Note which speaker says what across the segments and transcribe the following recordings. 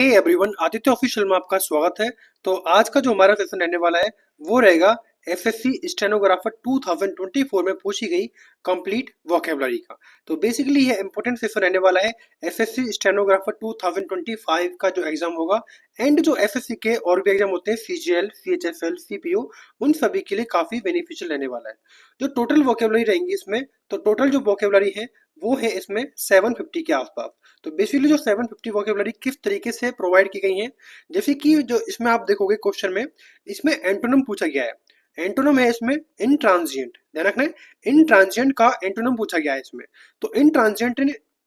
Speaker 1: Hey everyone, Aditya official में आपका स्वागत है। तो आज का जो हमारा सेशन रहने वाला है वो रहेगा एसएससी स्टेनोग्राफर 2024 में पूछी गई कंप्लीट वोकेबलरी का। तो बेसिकली ये इंपॉर्टेंट सेशन रहने वाला है एसएससी स्टेनोग्राफर 2025 का जो एग्जाम होगा एंड जो एसएससी के और भी एग्जाम होते हैं सीजीएल, सीएचएसएल, सीपीओ, उन सभी के लिए काफी बेनिफिशियल रहने वाला है। जो टोटल वोकेबलरी रहेंगी इसमें, तो टोटल जो वोकेबलरी है वो है इसमें 750 के आसपास। तो बेसिकली जो 750 वोकेबलरी किस तरीके से प्रोवाइड की गई है, जैसे कि जो इसमें आप देखोगे क्वेश्चन में, इसमें एंटोनिम पूछा गया है। एंटोनिम है इसमें इंट्रांजिएंट, ध्यान रखना है, इंट्रांजिएंट का एंटोनिम पूछा गया है इसमें। तो इंट्रांजिएंट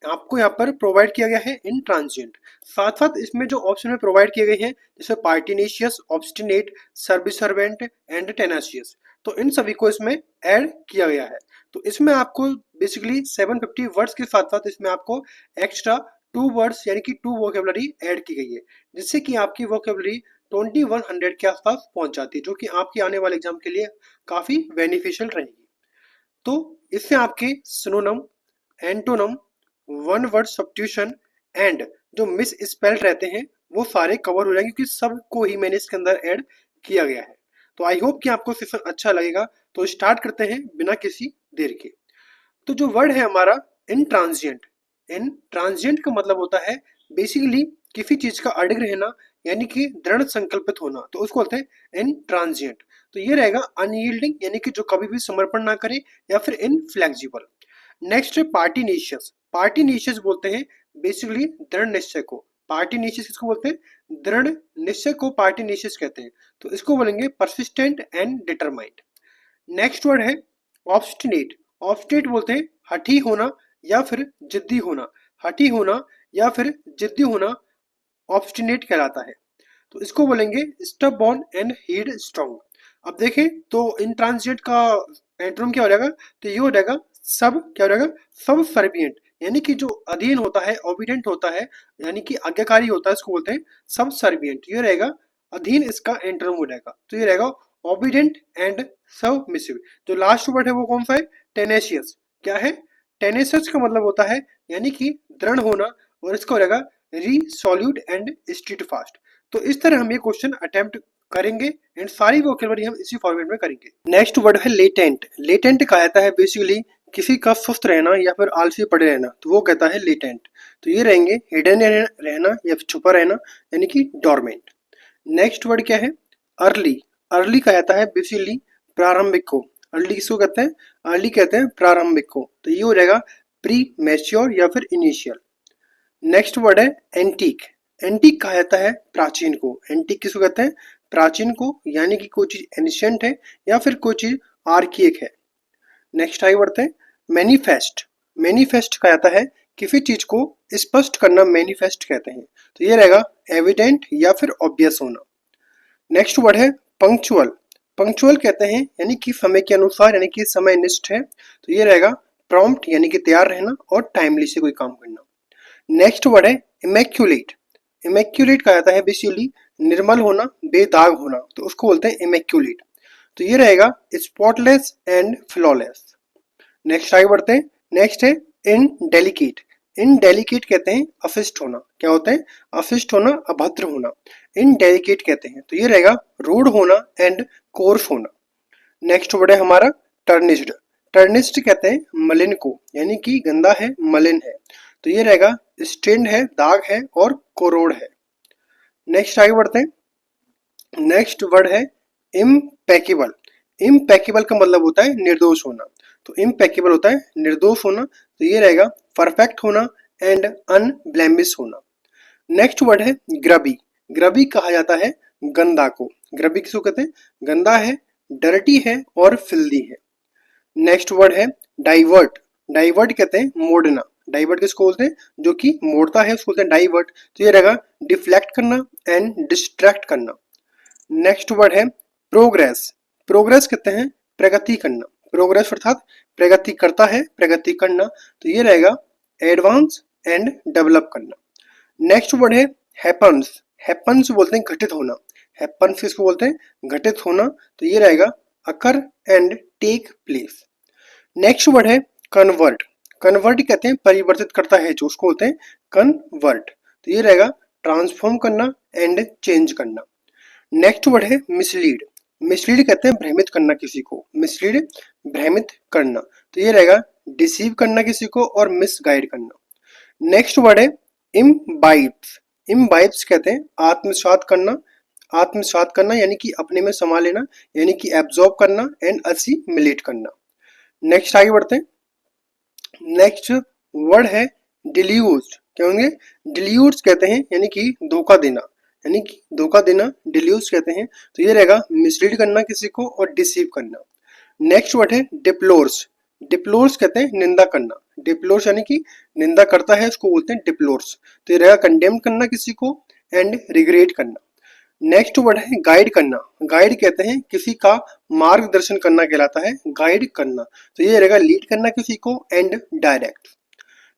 Speaker 1: आपको यहाँ पर प्रोवाइड किया गया है इंट्रांजिएंट। साथ साथ इसमें जो ऑप्शन में प्रोवाइड किए गए हैं जैसे पार्टिनेशियस, ऑब्स्टिनेट, सर्विसर्वेंट एंड टेनाशियस, तो इन सभी को इसमें ऐड किया गया है। तो इसमें आपको बेसिकली 750 वर्ड्स के साथ साथ इसमें आपको एक्स्ट्रा 2 वर्ड्स यानी कि 2 वोकेबलरी ऐड की गई है, जिससे कि आपकी वोकेबलरी 2100 के आसपास पहुंच जाती है, जो कि आपके आने वाले एग्जाम के लिए काफी बेनिफिशियल रहेगी। तो इससे आपके synonym, antonym, one word substitution and जो मिस स्पेल्ड रहते हैं वो सारे कवर हो जाएंगे, क्योंकि सबको ही मैंने इसके अंदर ऐड किया गया है। तो आई होप कि आपको सेशन अच्छा लगेगा। तो स्टार्ट करते हैं बिना किसी देर के। तो जो वर्ड है हमारा इंट्रांजिएंट, इंट्रांजिएंट का मतलब होता है बेसिकली किसी चीज का अडिग रहना, यानी कि दृढ़ संकल्पित होना, तो उसको बोलते हैं इंट्रांजिएंट। तो ये रहेगा अनयील्डिंग, यानी कि जो कभी भी समर्पण ना करे, या फिर इनफ्लेक्सिबल। नेक्स्ट है पार्टिनेशियस। पार्टिनेशियस बोलते हैं बेसिकली दृढ़ निश्चय को। पार्टिनेशियस किसको बोलते हैं? दृढ़ निश्चय को पार्टिनेशियस कहते हैं। तो इसको बोलेंगे persistent and determined. Next word है ऑब्स्टिनेट। ऑब्स्टिनेट बोलते हैं हठी होना या फिर जिद्दी होना। हठी होना या फिर जिद्दी होना ऑब्स्टिनेट कहलाता है। तो इसको बोलेंगे स्टबबॉर्न एंड हीड स्ट्रॉन्ग। अब देखें तो इंट्रांजिएंट का एंटोनिम क्या हो जाएगा? तो ये हो जाएगा सब, क्या हो जाएगा? सब सर्बिएंट, यानी कि जो अधीन होता है, ओबीडेंट होता है, यानी कि आज्ञाकारी होता है, इसको बोलते हैं सब सर्बिएंट। ये रहेगा अधीन, इसका एंटोनिम हो जाएगा। तो ये रहेगा ओबीडेंट एंड सबमिसिव। जो लास्ट वर्ड है वो कौन सा है? टेनेशियस। क्या है? टेनेशियस का मतलब होता है यानी कि दृढ़ होना, और इसका हो जाएगा रिसोल्यूट एंड स्टीडफास्ट। तो इस तरह हम ये क्वेश्चन अटेम्प्ट करेंगे एंड सारी वोकैबुलरी हम इसी फॉर्मेट में करेंगे। नेक्स्ट वर्ड है लेटेंट। लेटेंट कहा जाता है बेसिकली किसी का सुस्त रहना या फिर आलसी पड़े रहना, तो वो कहता है लेटेंट। तो ये रहेंगे हिडन रहना या फिर छुपा रहना, यानी कि डोरमेंट। नेक्स्ट वर्ड क्या है? अर्ली। अर्ली कहा जाता है बेसिकली प्रारंभिक को। अर्ली किसको कहते हैं? अर्ली कहते हैं प्रारंभिक को। तो ये हो जाएगा प्री मैच्योर या फिर इनिशियल। नेक्स्ट वर्ड है एंटीक। एंटीक कहा जाता है प्राचीन को। एंटीक किसको कहते हैं? प्राचीन को, यानी कि कोई चीज एंशिएंट है या फिर कोई चीज आर्किक है। नेक्स्ट आगे बढ़ते हैं मैनिफेस्ट। मैनिफेस्ट कहा जाता है किसी चीज को स्पष्ट करना, मैनिफेस्ट कहते हैं। तो ये रहेगा एविडेंट या फिर ऑब्वियस होना। नेक्स्ट वर्ड है पंक्चुअल। पंक्चुअल कहते हैं यानी कि समय के अनुसार, यानी कि समय निष्ठ है। तो ये रहेगा प्रॉम्प्ट, यानी कि तैयार रहना और टाइमली से कोई काम करना। नेक्स्ट वर्ड है इमेक्युलेट। इमेक्युलेट कहा जाता है बेसिकली निर्मल होना, बेदाग होना, तो उसको बोलते हैं इमेक्युलेट। तो ये रहेगा स्पॉटलेस एंड फ्लॉलेस। नेक्स्ट आगे बढ़ते हैं। नेक्स्ट है इनडेलिकेट। इनडेलिकेट कहते हैं अशिष्ट होना। क्या होता है? अशिष्ट होना, अभद्र होना, इनडेलिकेट कहते हैं। तो ये रहेगा रूड होना एंड कोर्स होना। नेक्स्ट वर्ड है हमारा टर्निस्ड। टर्निस्ड कहते हैं मलिन को, यानी कि गंदा है, मलिन है। तो ये रहेगा स्टेन्ड है, दाग है, और कोरोड है। नेक्स्ट आगे बढ़ते हैं। नेक्स्ट वर्ड है इम्पेकेबल। इम्पेकेबल का मतलब होता है निर्दोष होना। तो इम्पेकेबल होता है निर्दोष होना। तो ये रहेगा परफेक्ट होना एंड अनब्लेमिश होना। नेक्स्ट वर्ड है ग्रबी। ग्रबी कहा जाता है गंदा को। ग्रबी किसको कहते हैं? गंदा है, डर्टी है और फिल्दी है। नेक्स्ट वर्ड है डाइवर्ट। डाइवर्ट कहते हैं मोड़ना। डाइवर्ट किसको बोलते हैं? जो कि मोड़ता है उसको बोलते हैं डाइवर्ट। तो ये रहेगा डिफ्लेक्ट करना एंड डिस्ट्रैक्ट करना। नेक्स्ट वर्ड है प्रोग्रेस। प्रोग्रेस कहते हैं प्रगति करना। प्रोग्रेस अर्थात प्रगति करता है, प्रगति करना। तो ये रहेगा एडवांस एंड डेवलप करना। नेक्स्ट वर्ड है हैपन्स। हैपन्स बोलते हैं घटित होना। हैपन्स किसको बोलते हैं? घटित होना। तो ये रहेगा occur and take place. Next word है कन्वर्ट। कन्वर्ट कहते हैं परिवर्तित करता है, जो उसको बोलते हैं कन्वर्ट। तो ये रहेगा ट्रांसफॉर्म करना एंड चेंज करना। नेक्स्ट वर्ड है मिसलीड। मिसलीड कहते हैं भ्रमित करना किसी को, मिसलीड भ्रमित करना, तो ये रहेगा डिसीव करना किसी को और मिसगाइड करना। नेक्स्ट वर्ड है इम्बाइब्स। इम्बाइब्स कहते हैं आत्मसात करना, आत्मसात करना यानी कि अपने में समा लेना, यानी कि एब्जॉर्ब करना एंड असिमिलेट करना। नेक्स्ट आगे बढ़ते हैं। नेक्स्ट वर्ड है डिल्यूज्ड। क्या होंगे? डिल्यूज्ड कहते हैं यानी कि धोखा देना, यानी कि धोखा देना डिल्यूज कहते हैं, तो ये रहेगा मिसलीड करना किसी को और डिसीव करना। नेक्स्ट वर्ड है डिप्लोर्स। डिप्लोर्स कहते हैं निंदा करना, डिप्लोर्स यानी कि निंदा करता है उसको बोलते हैं डिप्लोर्स, तो ये रहेगा कंडेम करना किसी को एंड रिग्रेट करना। नेक्स्ट वर्ड है गाइड करना। गाइड कहते हैं किसी का मार्गदर्शन करना कहलाता है गाइड करना, तो ये रहेगा लीड करना किसी को एंड डायरेक्ट।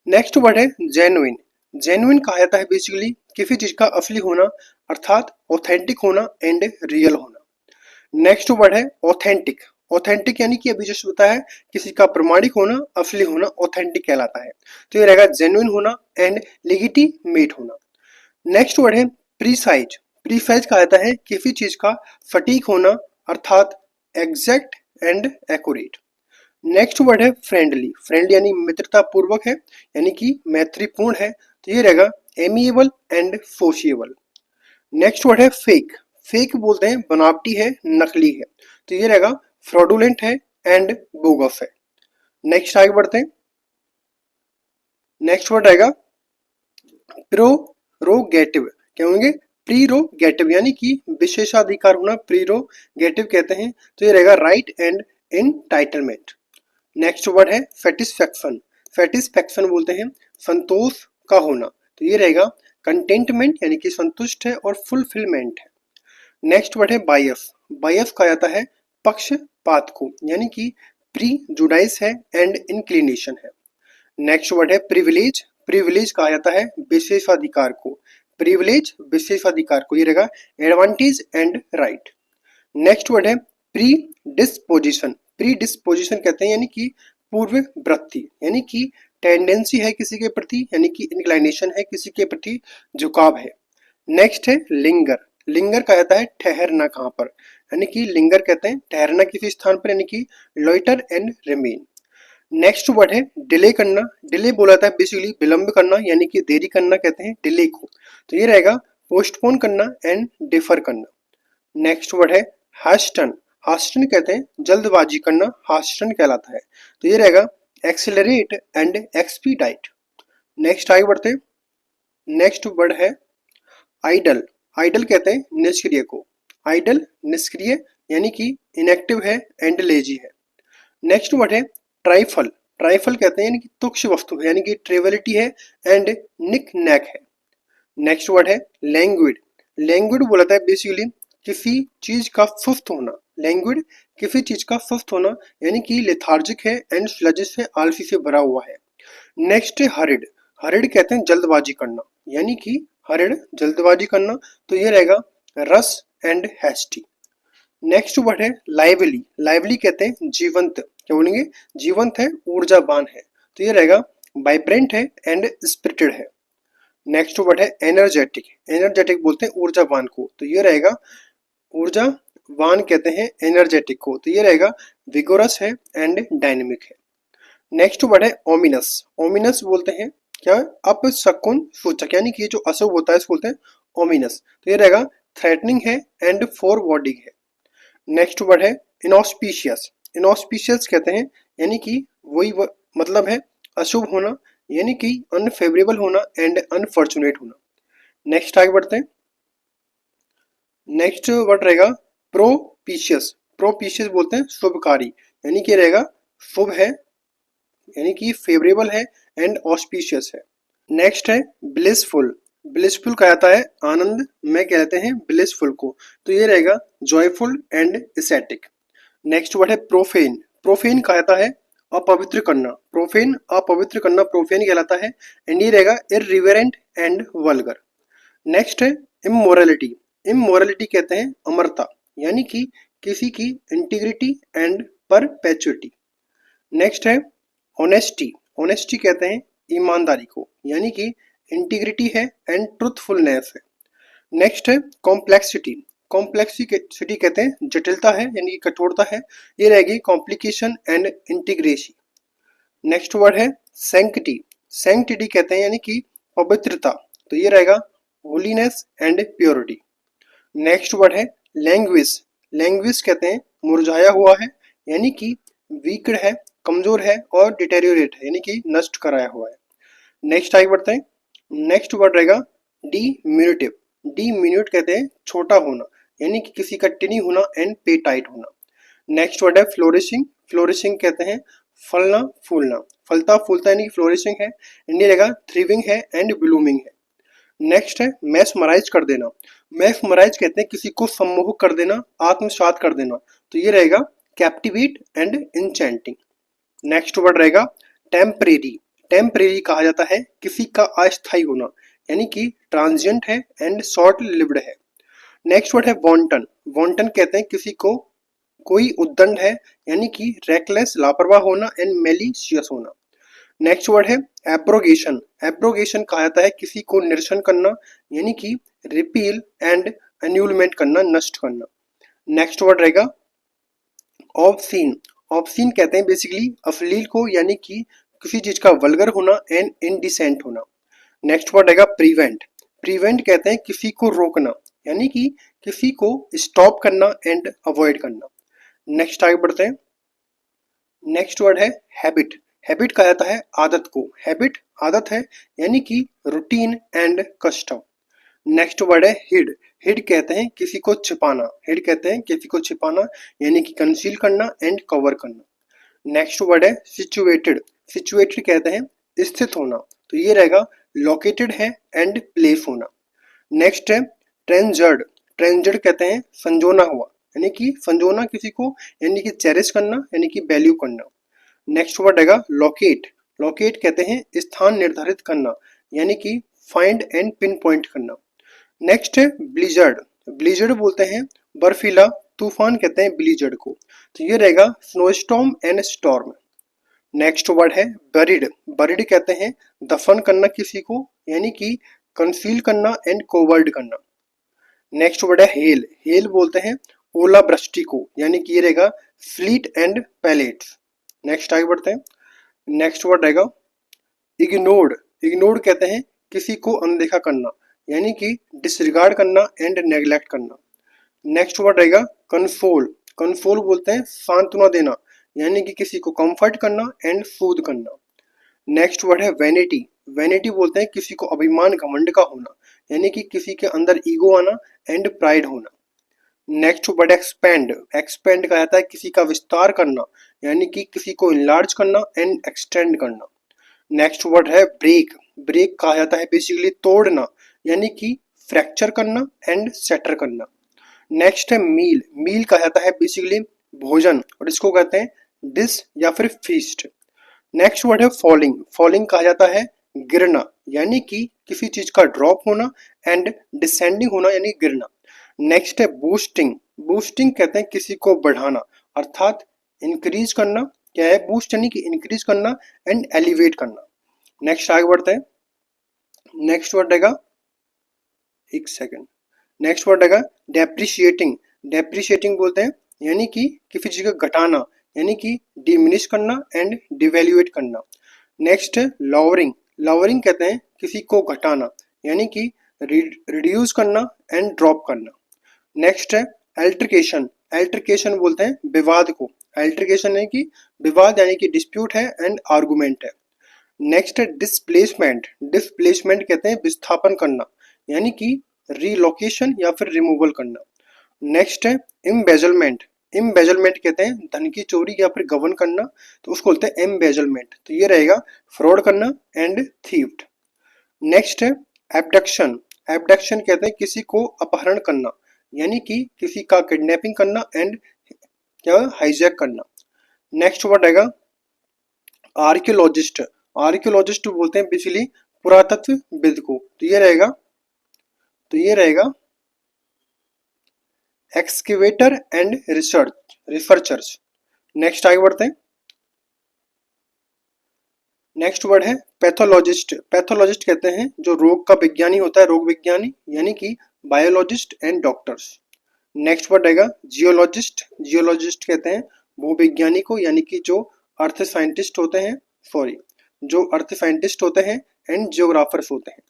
Speaker 1: नेक्स्ट वर्ड है जेन्युइन। जेन्युइन कहा जाता है बेसिकली किसी चीज का असली होना अर्थात ऑथेंटिक होना एंड रियल होना। नेक्स्ट वर्ड है ऑथेंटिक। ऑथेंटिक यानी कि अभी जैसे बताया है किसी का प्रमाणिक होना, असली होना ऑथेंटिक कहलाता है, तो ये रहेगा जेन्युइन होना एंड लेजिटिमेट होना। नेक्स्ट वर्ड है प्रीसाइज। प्रीसाइज कहा जाता है किसी चीज का सटीक होना अर्थात exact and accurate. Next word है फ्रेंडली। फ्रेंडली यानी मित्रता पूर्वक है, यानी कि मैत्रीपूर्ण है, तो ये रहेगा amiable and sociable. Next word है फेक। फेक बोलते हैं बनावटी है, नकली है, तो ये रहेगा फ्रॉडुलेंट है एंड बोगस है। नेक्स्ट आगे बढ़ते हैं। नेक्स्ट वर्ड रहेगा प्रोरोगेटिव। क्या होंगे? प्रीरोगेटिव यानी कि विशेषाधिकार होना, प्रीरोगेटिव कहते हैं, तो ये रहेगा right and entitlement. Next word है सेटिस्फैक्शन। सेटिस्फैक्शन बोलते हैं संतोष का होना, तो ये रहेगा कंटेंटमेंट यानी कि संतुष्ट है और फुलफिलमेंट है। नेक्स्ट वर्ड है बायस। बायस कहा जाता है पक्षपात को, यानी कि प्रीजुडाइस है एंड इंक्लिनेशन है। नेक्स्ट वर्ड है प्रिविलेज। प्रिविलेज कहा जाता है विशेषाधिकार को, प्रिविलेज विशेषाधिकार को, ये रहेगा advantage and right. Next word है प्री डिस्पोजिशन। प्री डिस्पोजिशन कहते हैं यानी कि पूर्व वृत्ति, यानी कि टेंडेंसी है किसी के प्रति, यानी कि इंक्लाइनेशन है किसी के प्रति, झुकाव है। नेक्स्ट है लिंगर। लिंगर कहा जाता है ठहरना कहाँ पर, यानी कि लिंगर कहते हैं ठहरना किसी स्थान पर, यानी कि loiter and remain. Next word है डिले करना। डिले बोला जाता है बेसिकली विलंब करना, यानी कि देरी करना कहते हैं डिले को, तो ये रहेगा पोस्टपोन करना एंड डिफर करना। नेक्स्ट वर्ड है हास्टन। हास्टन कहते हैं जल्दबाजी करना, हास्टन कहलाता है, तो ये रहेगा एक्सेलरेट एंड एक्सपीडाइट। नेक्स्ट आगे बढ़ते हैं। नेक्स्ट वर्ड है आइडल। आइडल कहते हैं निष्क्रिय को, आइडल निष्क्रिय यानी कि इनएक्टिव है एंड लेजी है। नेक्स्ट वर्ड है ट्राइफल। ट्राइफल कहते हैं यानी कि तुच्छ वस्तु है, यानी कि ट्रिविलिटी है एंड निक नैक है। नेक्स्ट वर्ड है लैंग्विड। लैंग्विड बोला था बेसिकली किसी चीज का सुस्त होना, लैंग्विड किसी चीज का सुस्त होना, यानी कि लेथार्जिक है एंड स्लजिश है, आलसी से भरा हुआ है। नेक्स्ट है हरिड। हरिड कहते हैं जल्दबाजी करना, यानी कि हरिड जल्दबाजी करना, तो ये रहेगा रस एंड हैस्टी। नेक्स्ट वर्ड है लाइवली। लाइवली कहते हैं जीवंत, क्या बोलेंगे? जीवंत है, ऊर्जावान है, तो ये रहेगा वाइब्रेंट है एंड स्पिरिटेड है। नेक्स्ट वर्ड है एनर्जेटिक। एनर्जेटिक बोलते हैं ऊर्जावान को, तो ये रहेगा ऊर्जावान कहते हैं एनर्जेटिक को, तो ये रहेगा विगोरस है एंड डायनेमिक है। नेक्स्ट वर्ड है ओमिनस। ओमिनस बोलते हैं क्या? अपशकुन सूचक, यानी कि जो अशुभ होता है इसको बोलते हैं ओमिनस, तो ये रहेगा थ्रेटनिंग है एंड फॉरवर्डिंग है। नेक्स्ट वर्ड है इनऑस्पिशियस। इनऑस्पिशियस कहते हैं यानी कि वही मतलब है अशुभ होना, यानी कि अनफेवरेबल होना एंड अनफॉर्चुनेट होना। नेक्स्ट आगे बढ़ते हैं। नेक्स्ट वर्ड रहेगा प्रोपिशियस। प्रोपिशियस बोलते हैं शुभकारी, यानी कि रहेगा शुभ है, यानी कि फेवरेबल है एंड ऑस्पिशियस है। नेक्स्ट है ब्लिसफुल। ब्लिसफुल कहा जाता है आनंद में कहते हैं ब्लिसफुल को, तो ये रहेगा joyful and aesthetic. Next word है प्रोफेन। प्रोफेन कहा जाता है अपवित्र करना, प्रोफेन अपवित्र करना प्रोफेन कहलाता है, एंड ये रहेगा इररिवेरेंट एंड वल्गर। नेक्स्ट है इमोरलिटी। इमोरलिटी कहते हैं अमरता, यानी कि किसी की इंटीग्रिटी एंड परपेचुइटी। नेक्स्ट है ऑनेस्टी। ऑनेस्टी कहते हैं ईमानदारी को, यानी कि इंटीग्रिटी है एंड ट्रूथफुलनेस है, नेक्स्ट है कॉम्प्लेक्सिटी। कॉम्प्लेक्सिटी कहते हैं जटिलता है यानी कि कठोरता है, ये रहेगी कॉम्प्लिकेशन एंड इंटीग्रेसी। नेक्स्ट वर्ड है सैंक्टिटी। सैंक्टिटी कहते हैं यानी कि पवित्रता, तो ये रहेगा holiness and purity. Next word है लैंग्वेज। लैंग्वेज कहते हैं मुरझाया हुआ है यानी कि वीक्ड है, कमजोर है और डिटेरियोरेट है यानी कि नष्ट कराया हुआ है। नेक्स्ट आगे बढ़ते हैं। नेक्स्ट वर्ड रहेगा डिमिनुटिव। डिमिन्यूट कहते हैं छोटा होना यानी कि किसी का टिनी होना एंड पे टाइट होना। नेक्स्ट वर्ड है फ्लोरिशिंग। फ्लोरिशिंग कहते हैं फलना फूलना, फलता फूलता यानी कि फ्लोरिशिंग है। इंडिया रहेगा थ्रिविंग है एंड ब्लूमिंग है। नेक्स्ट है मैस्मराइज कर देना। मैस्मराइज कहते हैं किसी को सम्मोहक कर देना, आत्मसात कर देना, तो ये रहेगा captivate and enchanting. Next word रहेगा टेम्परेरी। टेम्परेरी कहा जाता है किसी का अस्थायी होना यानी कि ट्रांजिएंट है एंड शॉर्ट लिव्ड है। नेक्स्ट वर्ड है वॉन्टन। वॉन्टन कहते हैं किसी को कोई उद्दंड है यानी कि रेकलेस लापरवाह होना एंड मेलिशियस होना। नेक्स्ट वर्ड है एब्रोगेशन। एब्रोगेशन कहा जाता है किसी को निरसन करना यानी कि रिपील एंड एन्यूलमेंट करना, नष्ट करना। नेक्स्ट वर्ड रहेगा ऑब्सीन। ऑब्सीन कहते हैं बेसिकली अश्लील को यानी कि किसी चीज का वल्गर होना एंड इनडिसेंट होना। नेक्स्ट वर्ड रहेगा प्रिवेंट। प्रिवेंट कहते हैं किसी को रोकना यानी कि किसी को स्टॉप करना एंड अवॉइड करना। नेक्स्ट आगे बढ़ते हैं। नेक्स्ट वर्ड है हैबिट। हैबिट कहा जाता है आदत को। हैबिट आदत है यानी कि routine and custom. Next word है हिड। हिड कहते हैं किसी को छिपाना। हिड कहते हैं किसी को छिपाना यानी कि कंसील करना एंड कवर करना। नेक्स्ट वर्ड है सिचुएटेड। सिचुएटेड कहते हैं स्थित होना, तो ये रहेगा लोकेटेड है एंड प्लेस होना। नेक्स्ट है ट्रेंजर्ड। ट्रेंजर्ड कहते हैं संजोना हुआ यानी कि संजोना किसी को यानी कि चेरिश करना यानी कि वैल्यू करना। नेक्स्ट वर्ड रहेगा लोकेट। लोकेट कहते हैं स्थान निर्धारित करना यानी कि फाइंड एंड पिन पॉइंट करना। नेक्स्ट है ब्लिजर्ड। ब्लिजर्ड बोलते हैं बर्फीला तूफान कहते हैं ब्लिजर्ड को, तो ये रहेगा snowstorm and storm. Next word है बरीड। बरीड कहते हैं दफन करना किसी को यानी कि कंसील करना एंड कोवर्ड करना। नेक्स्ट वर्ड है हेल। हेल बोलते हैं ओला वृष्टि को यानी कि ये रहेगा स्लीट एंड पैलेट्स। नेक्स्ट आगे बढ़ते हैं। नेक्स्ट वर्ड रहेगा इग्नोर्ड। इग्नोर्ड कहते हैं किसी को अनदेखा करना यानी कि डिसरिगार्ड करना एंड नेग्लेक्ट करना। नेक्स्ट वर्ड रहेगा कंसोल। कंसोल बोलते हैं सांत्वना देना यानी कि किसी को कंफर्ट करना एंड सूद करना। नेक्स्ट वर्ड है वैनिटी। वैनिटी बोलते हैं किसी को अभिमान घमंड का होना यानी कि किसी के अंदर ईगो आना एंड प्राइड होना। Next word expand. एक्सपेंड का आता है किसी का विस्तार करना यानी कि किसी को इनलार्ज करना एंड एक्सटेंड करना। नेक्स्ट वर्ड है ब्रेक। ब्रेक कहा जाता है बेसिकली तोड़ना यानी कि फ्रैक्चर करना एंड सेटर करना। नेक्स्ट है मील। मील कहा जाता है बेसिकली भोजन और इसको कहते हैं डिश या फिर फीस्ट। नेक्स्ट वर्ड है फॉलिंग। फॉलिंग कहा जाता है गिरना यानी कि किसी चीज का ड्रॉप होना एंड डिसेंडिंग होना यानी गिरना। नेक्स्ट है बूस्टिंग। बूस्टिंग कहते हैं किसी को बढ़ाना अर्थात इंक्रीज करना। क्या है बूस्ट यानी कि इंक्रीज करना एंड एलिवेट करना। नेक्स्ट आगे बढ़ते हैं। नेक्स्ट वर्ड रहेगा एक सेकेंड। नेक्स्ट वर्ड रहेगा डेप्रिशिएटिंग। डेप्रिशिएटिंग बोलते हैं यानी कि किसी चीज का घटाना यानी कि डिमिनिश करना एंड डिवेल्युएट करना। नेक्स्ट है लॉवरिंग। लॉवरिंग कहते हैं किसी को घटाना यानी कि रिड्यूस करना एंड ड्रॉप करना। नेक्स्ट है अल्टरकेशन। अल्टरकेशन बोलते हैं विवाद को। अल्टरकेशन है कि विवाद यानी कि डिस्प्यूट है एंड आर्गुमेंट है। नेक्स्ट है डिस्प्लेसमेंट। डिस्प्लेसमेंट कहते हैं विस्थापन करना यानी कि रीलोकेशन या फिर रिमूवल करना। नेक्स्ट है इम्बेजलमेंट। इम्बेजलमेंट कहते हैं धन की चोरी या फिर गबन करना, तो उसको बोलते हैं एम्बेजलमेंट, तो ये रहेगा फ्रॉड करना एंड थीफ्ट। नेक्स्ट है एबडक्शन। एबडक्शन कहते हैं किसी को अपहरण करना यानी कि किसी का किडनैपिंग करना एंड क्या हाईजैक करना। नेक्स्ट वर्ड रहेगा आर्कियोलॉजिस्ट। आर्कियोलॉजिस्ट बोलते हैं बेसिकली पुरातत्वविद को, तो ये रहेगा एक्सकेवेटर एंड रिसर्चर्स। नेक्स्ट आगे बढ़ते हैं। नेक्स्ट वर्ड है पैथोलॉजिस्ट। पैथोलॉजिस्ट कहते हैं जो रोग का विज्ञानी होता है, रोग विज्ञानी, यानी कि biologist and doctors. Next word रहेगा जियोलॉजिस्ट। जियोलॉजिस्ट कहते हैं भूविज्ञानी को, यानी कि जो अर्थ साइंटिस्ट होते हैं, सॉरी, जो अर्थ साइंटिस्ट होते हैं एंड जियोग्राफर्स होते हैं।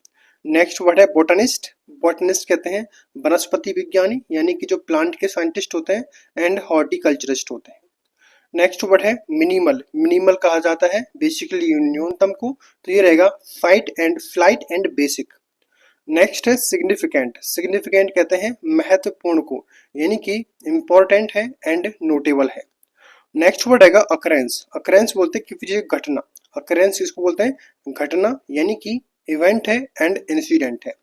Speaker 1: नेक्स्ट वर्ड है बोटनिस्ट। बोटनिस्ट कहते हैं वनस्पति विज्ञानी, यानी कि जो प्लांट के साइंटिस्ट होते हैं एंड हॉर्टिकल्चरिस्ट होते हैं। नेक्स्ट वर्ड है मिनिमल। मिनिमल कहा जाता है बेसिकली न्यूनतम को, तो ये रहेगा fight and flight and basic. Next है सिग्निफिकेंट। सिग्निफिकेंट कहते हैं महत्वपूर्ण को, यानी कि इंपॉर्टेंट है एंड नोटेबल है। नेक्स्ट वर्ड रहेगा अकरेंस। अकरेंस बोलते हैं किसी चीज घटना। अकरेंस इसको बोलते हैं घटना, यानी कि इवेंट है एंड इंसिडेंट है।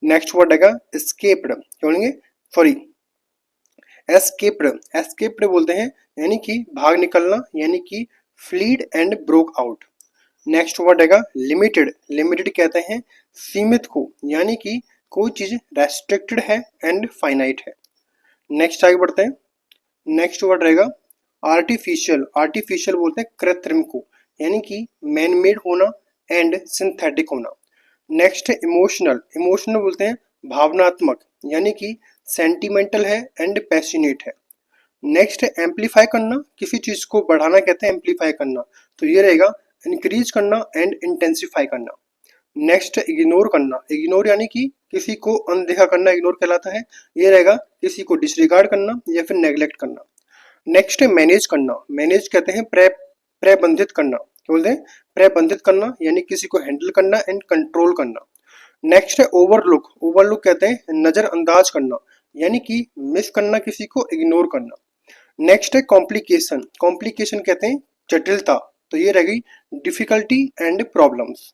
Speaker 1: नेक्स्ट वर्ड रहेगा एस्केप्ड। क्या बोलेंगे, सॉरी, एस्केप्ड। एस्केप्ड बोलते हैं यानी कि भाग निकलना, यानी कि fled and broke out. Next word रहेगा लिमिटेड। लिमिटेड कहते हैं सीमित को, यानी कि कोई चीज रेस्ट्रिक्टेड है एंड फाइनाइट है। नेक्स्ट आगे बढ़ते हैं। नेक्स्ट वर्ड रहेगा आर्टिफिशियल। आर्टिफिशियल बोलते हैं कृत्रिम को, यानी कि मैन मेड होना एंड सिंथेटिक होना। नेक्स्ट है इमोशनल। इमोशनल बोलते हैं भावनात्मक, यानी कि सेंटिमेंटल है एंड पैशनेट है। नेक्स्ट है एम्पलीफाई करना। किसी चीज को बढ़ाना कहते हैं एम्पलीफाई करना, तो ये रहेगा इंक्रीज करना एंड इंटेंसिफाई करना। नेक्स्ट है इग्नोर करना। इग्नोर यानी कि किसी को अनदेखा करना इग्नोर कहलाता है, ये रहेगा किसी को डिसरिगार्ड करना या फिर नेग्लेक्ट करना। नेक्स्ट है मैनेज करना। मैनेज कहते हैं प्रबंधित करना। क्या बोलते हैं, प्रबंधित करना, यानी किसी को हैंडल करना एंड कंट्रोल करना। नेक्स्ट है ओवरलुक। ओवरलुक कहते हैं नजरअंदाज करना, यानी कि मिस करना, किसी को इग्नोर करना। नेक्स्ट है कॉम्प्लिकेशन। कॉम्प्लिकेशन कहते हैं जटिलता, तो ये रह गई डिफिकल्टी एंड प्रॉब्लम्स।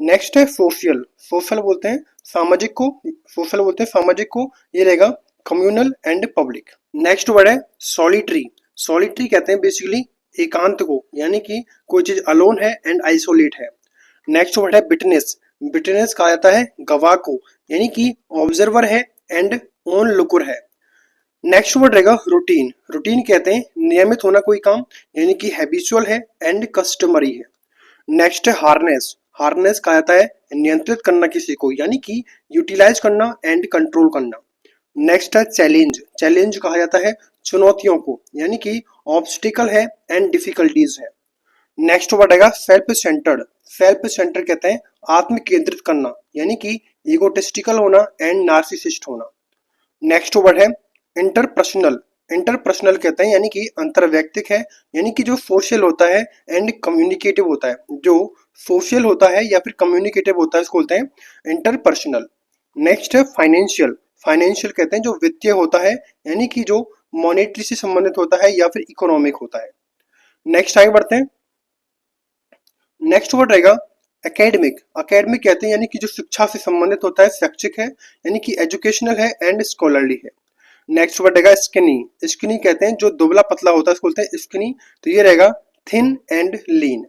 Speaker 1: नेक्स्ट है सोशल। सोशल बोलते हैं सामाजिक को। सोशल बोलते हैं सामाजिक को, ये रहेगा communal and public. Next word है सॉलिटरी। सॉलिटरी कहते हैं बेसिकली एकांत को, यानी कि कोई चीज अलोन है एंड आइसोलेट है। नेक्स्ट वर्ड है बिटनेस। बिटनेस कहा जाता है गवाह को, यानी कि ऑब्जर्वर है एंड ऑन लुकर है। नेक्स्ट वर्ड रहेगा रूटीन। रूटीन कहते हैं नियमित होना कोई काम, यानी कि हैबिचुअल है एंड कस्टमरी है। नेक्स्ट है हार्नेस। हार्नेस कहा जाता है नियंत्रित करना किसी को, यानी कि यूटिलाइज करना एंड कंट्रोल करना। नेक्स्ट है चैलेंज। चैलेंज कहा जाता है चुनौतियों को, यानी कि ऑब्स्टिकल है एंड डिफिकल्टीज है। नेक्स्ट वर्ड आएगा सेल्फ सेंटर्ड। सेल्फ सेंटर्ड कहते हैं आत्म केंद्रित करना, यानी कि इगोटिस्टिकल होना एंड नार्सिसिस्ट होना। नेक्स्ट वर्ड है इंटरपर्सनल। इंटरपर्सनल कहते हैं यानी कि अंतरवैयक्तिक है, यानी कि जो सोशल होता है एंड कम्युनिकेटिव होता है। जो सोशल होता है या फिर कम्युनिकेटिव होता है इसको बोलते हैं इंटरपर्सनल। नेक्स्ट है फाइनेंशियल। फाइनेंशियल कहते हैं जो वित्तीय होता है, यानी कि जो मॉनेटरी से संबंधित होता है या फिर इकोनॉमिक होता है। नेक्स्ट आगे बढ़ते हैं। नेक्स्ट वर्ड रहेगा एकेडमिक। एकेडमिक कहते हैं यानी कि जो शिक्षा से संबंधित होता है, शैक्षिक है, यानी कि एजुकेशनल है एंड स्कॉलरली है। नेक्स्ट वर्ड रहेगा स्किनी। स्किनी कहते हैं जो दुबला पतला होता है उसको बोलते हैं स्किनी, तो ये रहेगा thin and lean.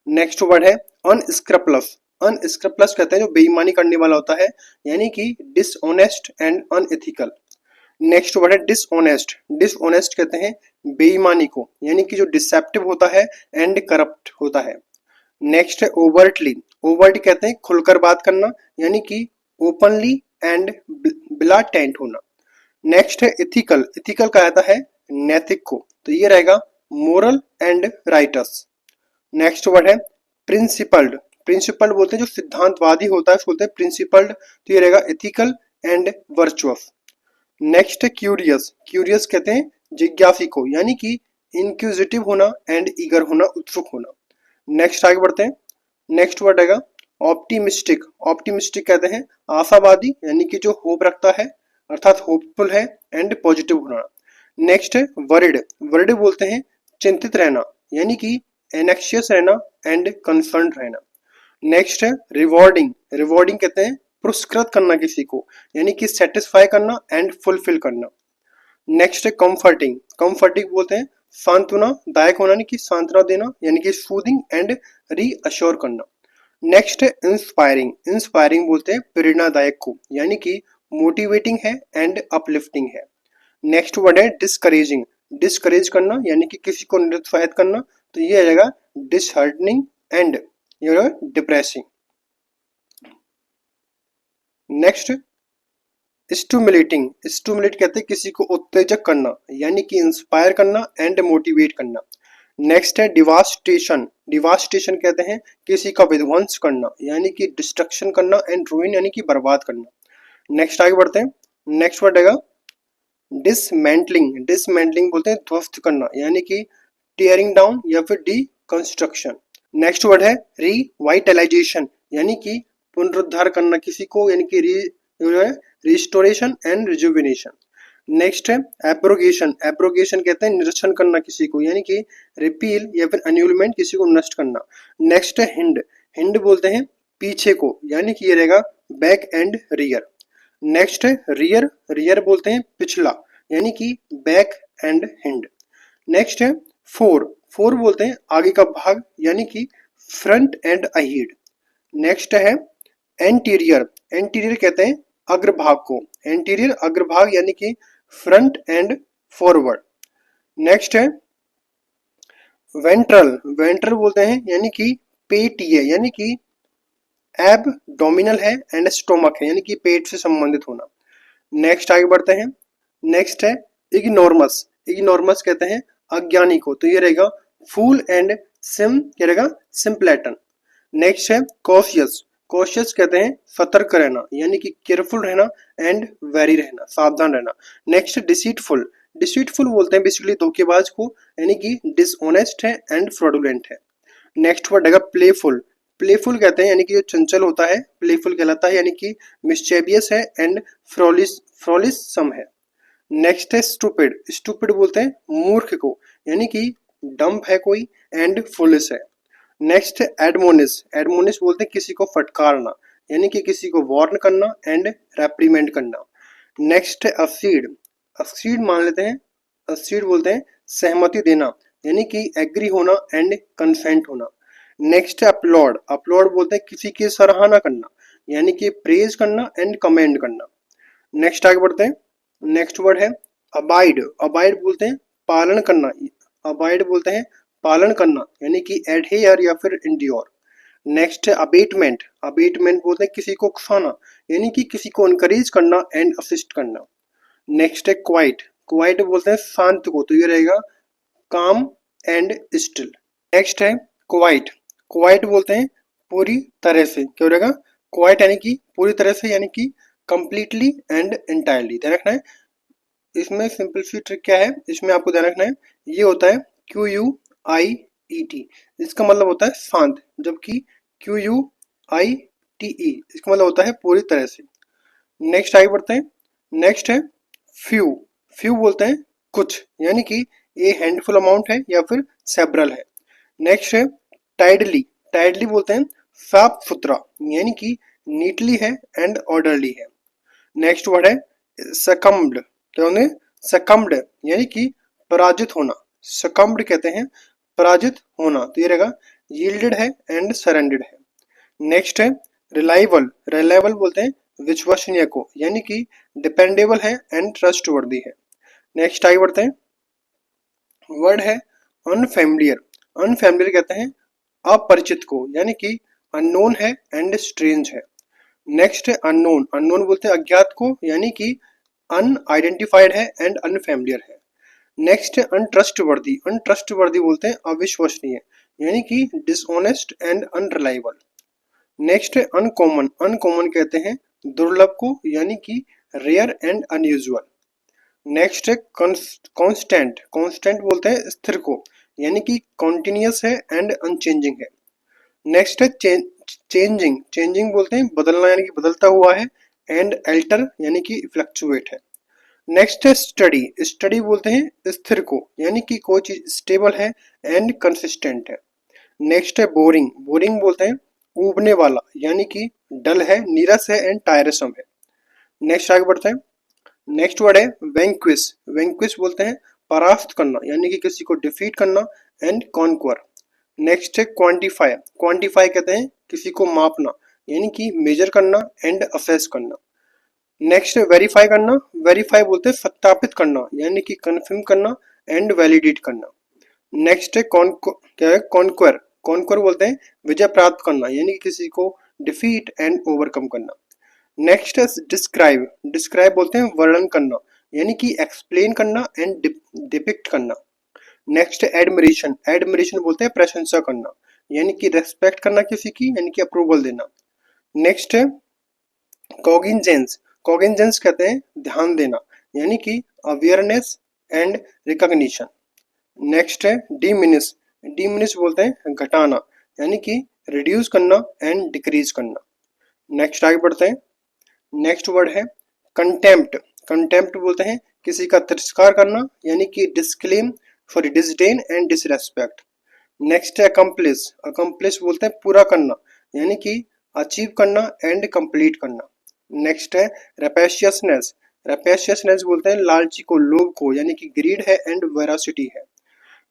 Speaker 1: Next word है अनस्क्रप्लस। अनस्क्रप्लस कहते हैं जो बेईमानी करने वाला होता है, यानी कि dishonest and unethical. Next word है डिसऑनेस्ट। डिसऑनेस्ट कहते हैं बेईमानी को, यानी कि जो डिसेप्टिव होता है एंड करप्ट होता है। नेक्स्ट है ओवर्टली। ओवर्ट कहते हैं खुलकर बात करना, यानी कि ओपनली एंड बिला टेंट होना। नेक्स्ट है इथिकल। इथिकल कहा जाता है नैतिक को, तो ये रहेगा moral and rights. Next word है प्रिंसिपल्ड। प्रिंसिपल्ड बोलते हैं जो सिद्धांतवादी होता है उसको बोलते हैं प्रिंसिपल्ड, तो ये रहेगा इथिकल एंड वर्चुअस। नेक्स्ट है क्यूरियस। क्यूरियस कहते हैं जिज्ञासी को, यानी कि इंक्विजिटिव होना एंड ईगर होना, उत्सुक होना। नेक्स्ट आगे बढ़ते हैं। नेक्स्ट वर्ड रहेगा ऑप्टिमिस्टिक। ऑप्टिमिस्टिक कहते हैं आशावादी, यानी कि जो होप रखता है, अर्थात होपफुल है एंड पॉजिटिव होना। नेक्स्ट है वरिड। वरिड बोलते हैं चिंतित रहना, यानी कि एनेक्शियस रहना एंड कंसर्न रहना। नेक्स्ट है रिवॉर्डिंग। रिवॉर्डिंग कहते हैं पुरस्कृत करना किसी को, यानी कि सेटिस्फाई करना एंड फुलफिल करना। नेक्स्ट है कंफर्टिंग। कंफर्टिंग बोलते हैं सांत्वना दायक होना, यानी कि सांत्वना देना, यानी कि सूदिंग एंड रीअश्योर करना। नेक्स्ट है इंस्पायरिंग। इंस्पायरिंग बोलते हैं प्रेरणादायक को, यानी कि मोटिवेटिंग है एंड अपलिफ्टिंग है। नेक्स्ट वर्ड है डिस्करेजिंग। डिस्करेज करना, यानी कि किसी को निरुत्साहित करना, तो ये रहेगा डिसहार्टनिंग एंड ये डिप्रेसिंग। नेक्स्ट स्टिमुलेटिंग, स्टिमुलेट कहते हैं किसी को उत्तेजक करना, यानी कि इंस्पायर करना एंड मोटिवेट करना। नेक्स्ट है डिवास्टेशन, डिवास्टेशन कहते हैं किसी का विध्वंस करना, यानी कि डिस्ट्रक्शन करना एंड रूइन यानी कि बर्बाद करना। नेक्स्ट आगे बढ़ते हैं। नेक्स्ट वर्ड है डिसमेंटलिंग, डिसमेंटलिंग बोलते हैं ध्वस्त करना, यानी कि टीयरिंग डाउन या फिर डिकंस्ट्रक्शन। नेक्स्ट वर्ड है रिवाइटलाइजेशन, यानी कि पुनरुद्धार करना किसी को, यानी कि रिस्टोरेशन एंड रिजुविनेशन। नेक्स्ट है एब्रोगेशन, एब्रोगेशन कहते हैं निरसन करना किसी को, यानी कि रिपील या फिर अन्यूलमेंट किसी को नष्ट करना। नेक्स्ट है हिंड, हिंड बोलते हैं पीछे को, यानी कि ये रहेगा बैक एंड रियर। नेक्स्ट है रियर, रियर बोलते हैं पिछला, यानी कि बैक एंड हिंड। नेक्स्ट है फोर, फोर बोलते हैं आगे का भाग, यानी कि फ्रंट एंड अहीड। नेक्स्ट है एंटीरियर, एंटीरियर कहते हैं अग्रभाग को, एंटीरियर अग्रभाग यानी कि फ्रंट एंड फॉरवर्ड। नेक्स्ट है वेंट्रल, वेंट्रल बोलते हैं यानी कि पेटीय, यानी कि एबडोमिनल है एंड स्टोमक है, यानी कि पेट से संबंधित होना। नेक्स्ट आगे बढ़ते हैं। नेक्स्ट है इग्नोर्मस, इग्नोर्मस कहते हैं अज्ञानी को, तो ये रहेगा फूल एंड सिम, ये रहेगा सिम्प्लेटन। नेक्स्ट है कॉशियस, कॉशियस कहते हैं सतर्क रहना, यानी कि केयरफुल रहना एंड वेरी रहना, सावधान रहना। नेक्स्ट डिसीटफुल, डिसीटफुल बोलते हैं बेसिकली धोखेबाज को, यानी कि डिसऑनेस्ट है एंड फ्रॉडुलेंट है। नेक्स्ट वर्ड है प्लेफुल, प्लेफुल कहते हैं यानी कि जो चंचल होता है प्लेफुल कहलाता है, यानी कि मिस्चेबियस है एंड फ्रॉलिसम है। नेक्स्ट है स्टूपिड, स्टूपिड बोलते हैं मूर्ख को, यानी कि डम्ब है कोई एंड फुलिश है। नेक्स्ट है एडमोनिस, एडमोनिस बोलते हैं किसी को फटकारना, यानी कि किसी को वार्न करना एंड रेप्रीमेंड करना। नेक्स्ट है असीड, असीड मान लेते हैं, असीड बोलते हैं सहमति देना, यानी कि एग्री होना एंड कंसेंट होना। नेक्स्ट है अपलॉड, अपलॉड बोलते हैं किसी की सराहना करना, यानी कि प्रेज करना एंड कमेंड करना। नेक्स्ट आगे बढ़ते हैं। नेक्स्ट वर्ड है अबाइड, अबाइड बोलते हैं पालन करना, अबाइड बोलते हैं पालन करना, यानी कि एडहेयर या फिर इंड्योर। नेक्स्ट है अबेटमेंट, अबेटमेंट बोलते हैं किसी को उकसाना, यानी कि किसी को इनकरेज करना एंड असिस्ट करना। नेक्स्ट है क्वाइट, क्वाइट बोलते हैं शांत को, तो ये रहेगा काम एंड स्टिल। नेक्स्ट है क्वाइट, क्वाइट बोलते हैं पूरी तरह से, क्या रहेगा क्वाइट यानी कि पूरी तरह से, यानी कि कंप्लीटली एंड एंटायरली। ध्यान रखना है इसमें सिंपल सी ट्रिक क्या है, इसमें आपको ध्यान रखना है ये होता है QUIET, इसका मतलब होता है शांत, जबकि QUITE इसका मतलब होता है पूरी तरह से। नेक्स्ट आगे बढ़ते हैं। नेक्स्ट है फ्यू, फ्यू बोलते हैं कुछ, यानी कि ए हैंडफुल अमाउंट है या फिर सेवरल है। नेक्स्ट है टाइडली, टाइडली बोलते हैं साफ सुथरा, यानी कि नीटली है एंड ऑर्डरली है। नेक्स्ट वर्ड है सकम्ड, क्या होंगे सकम्ड, यानी कि पराजित होना, सकम्ड कहते हैं पराजित होना, तो ये रहेगा यील्डेड है एंड सरेंडेड है। नेक्स्ट है रिलायबल, रिलायबल बोलते हैं विश्वसनीय को, यानी कि डिपेंडेबल है एंड ट्रस्टवर्दी है। नेक्स्ट आगे बढ़ते हैं। वर्ड है अनफेमिलियर, अनफेमिलियर कहते हैं अपरिचित को, यानी कि अननोन है एंड स्ट्रेंज है। नेक्स्ट है अननोन, अननोन बोलते हैं अज्ञात को, यानी कि अनआइडेंटिफाइड है एंड अनफेमिलियर है। नेक्स्ट है अनट्रस्टवर्दी, अनट्रस्टवर्दी बोलते हैं अविश्वसनीय, यानी कि डिसऑनेस्ट एंड अनरिलायबल। नेक्स्ट है अनकॉमन, अनकॉमन कहते हैं दुर्लभ को, यानी कि रेयर एंड अनयूजुअल। नेक्स्ट है कांस्टेंट, कांस्टेंट बोलते हैं स्थिर को, यानी कि कॉन्टिन्यूस है एंड अनचेंजिंग है। नेक्स्ट है चेंजिंग, चेंजिंग बोलते हैं बदलना, यानी कि बदलता हुआ है एंड अल्टर यानी कि फ्लक्चुएट है। नेक्स्ट है स्टडी, स्टडी बोलते हैं स्थिर को, यानी कि कोई चीज स्टेबल है एंड कंसिस्टेंट है। नेक्स्ट है बोरिंग, बोरिंग बोलते हैं ऊबने वाला, यानी कि डल है, नीरस है एंड टायरसम है। नेक्स्ट आगे बढ़ते हैं। नेक्स्ट वर्ड है वेंक्विस, वेंक्विस बोलते हैं परास्त करना, यानी कि किसी को डिफीट करना एंड कॉन्क्वर। नेक्स्ट है क्वांटिफाई, क्वांटिफाई कहते हैं किसी को मापना, यानी कि मेजर करना एंड असेस करना। नेक्स्ट है वेरीफाई करना, वेरीफाई बोलते हैं सत्यापित करना, यानी कि कंफर्म करना एंड वैलिडेट करना। नेक्स्ट है क्या है कॉन्क्वर, कॉन्कर बोलते हैं विजय प्राप्त करना, यानी कि किसी को डिफीट एंड ओवरकम करना। नेक्स्ट है डिस्क्राइब, डिस्क्राइब बोलते हैं वर्णन करना, यानी कि एक्सप्लेन करना एंड डिपिक्ट करना। नेक्स्ट है एडमिरेशन, एडमिरेशन बोलते हैं प्रशंसा करना, यानी कि रेस्पेक्ट करना किसी की, यानी कि अप्रूवल देना। नेक्स्ट है कॉगिंजेंस, कॉगिंजेंस कहते हैं ध्यान देना, यानी कि अवेयरनेस एंड रिकॉग्निशन। नेक्स्ट है डिमिनिश, डिमिनिश बोलते हैं घटाना, यानी कि रिड्यूस करना एंड डिक्रीज करना। नेक्स्ट आगे बढ़ते हैं। नेक्स्ट वर्ड है कंटेम्प्ट, कंटेम्प्ट बोलते हैं किसी का तिरस्कार करना, यानी कि disclaim sorry disdain and disrespect. Next है अकम्प्लिश, अकम्प्लिश बोलते हैं पूरा करना, यानी कि अचीव करना एंड कंप्लीट करना। नेक्स्ट है रेपेशियसनेस, रेपेशियसनेस बोलते हैं लालची को, लोभ को, यानी कि ग्रीड है एंड वेरासिटी है।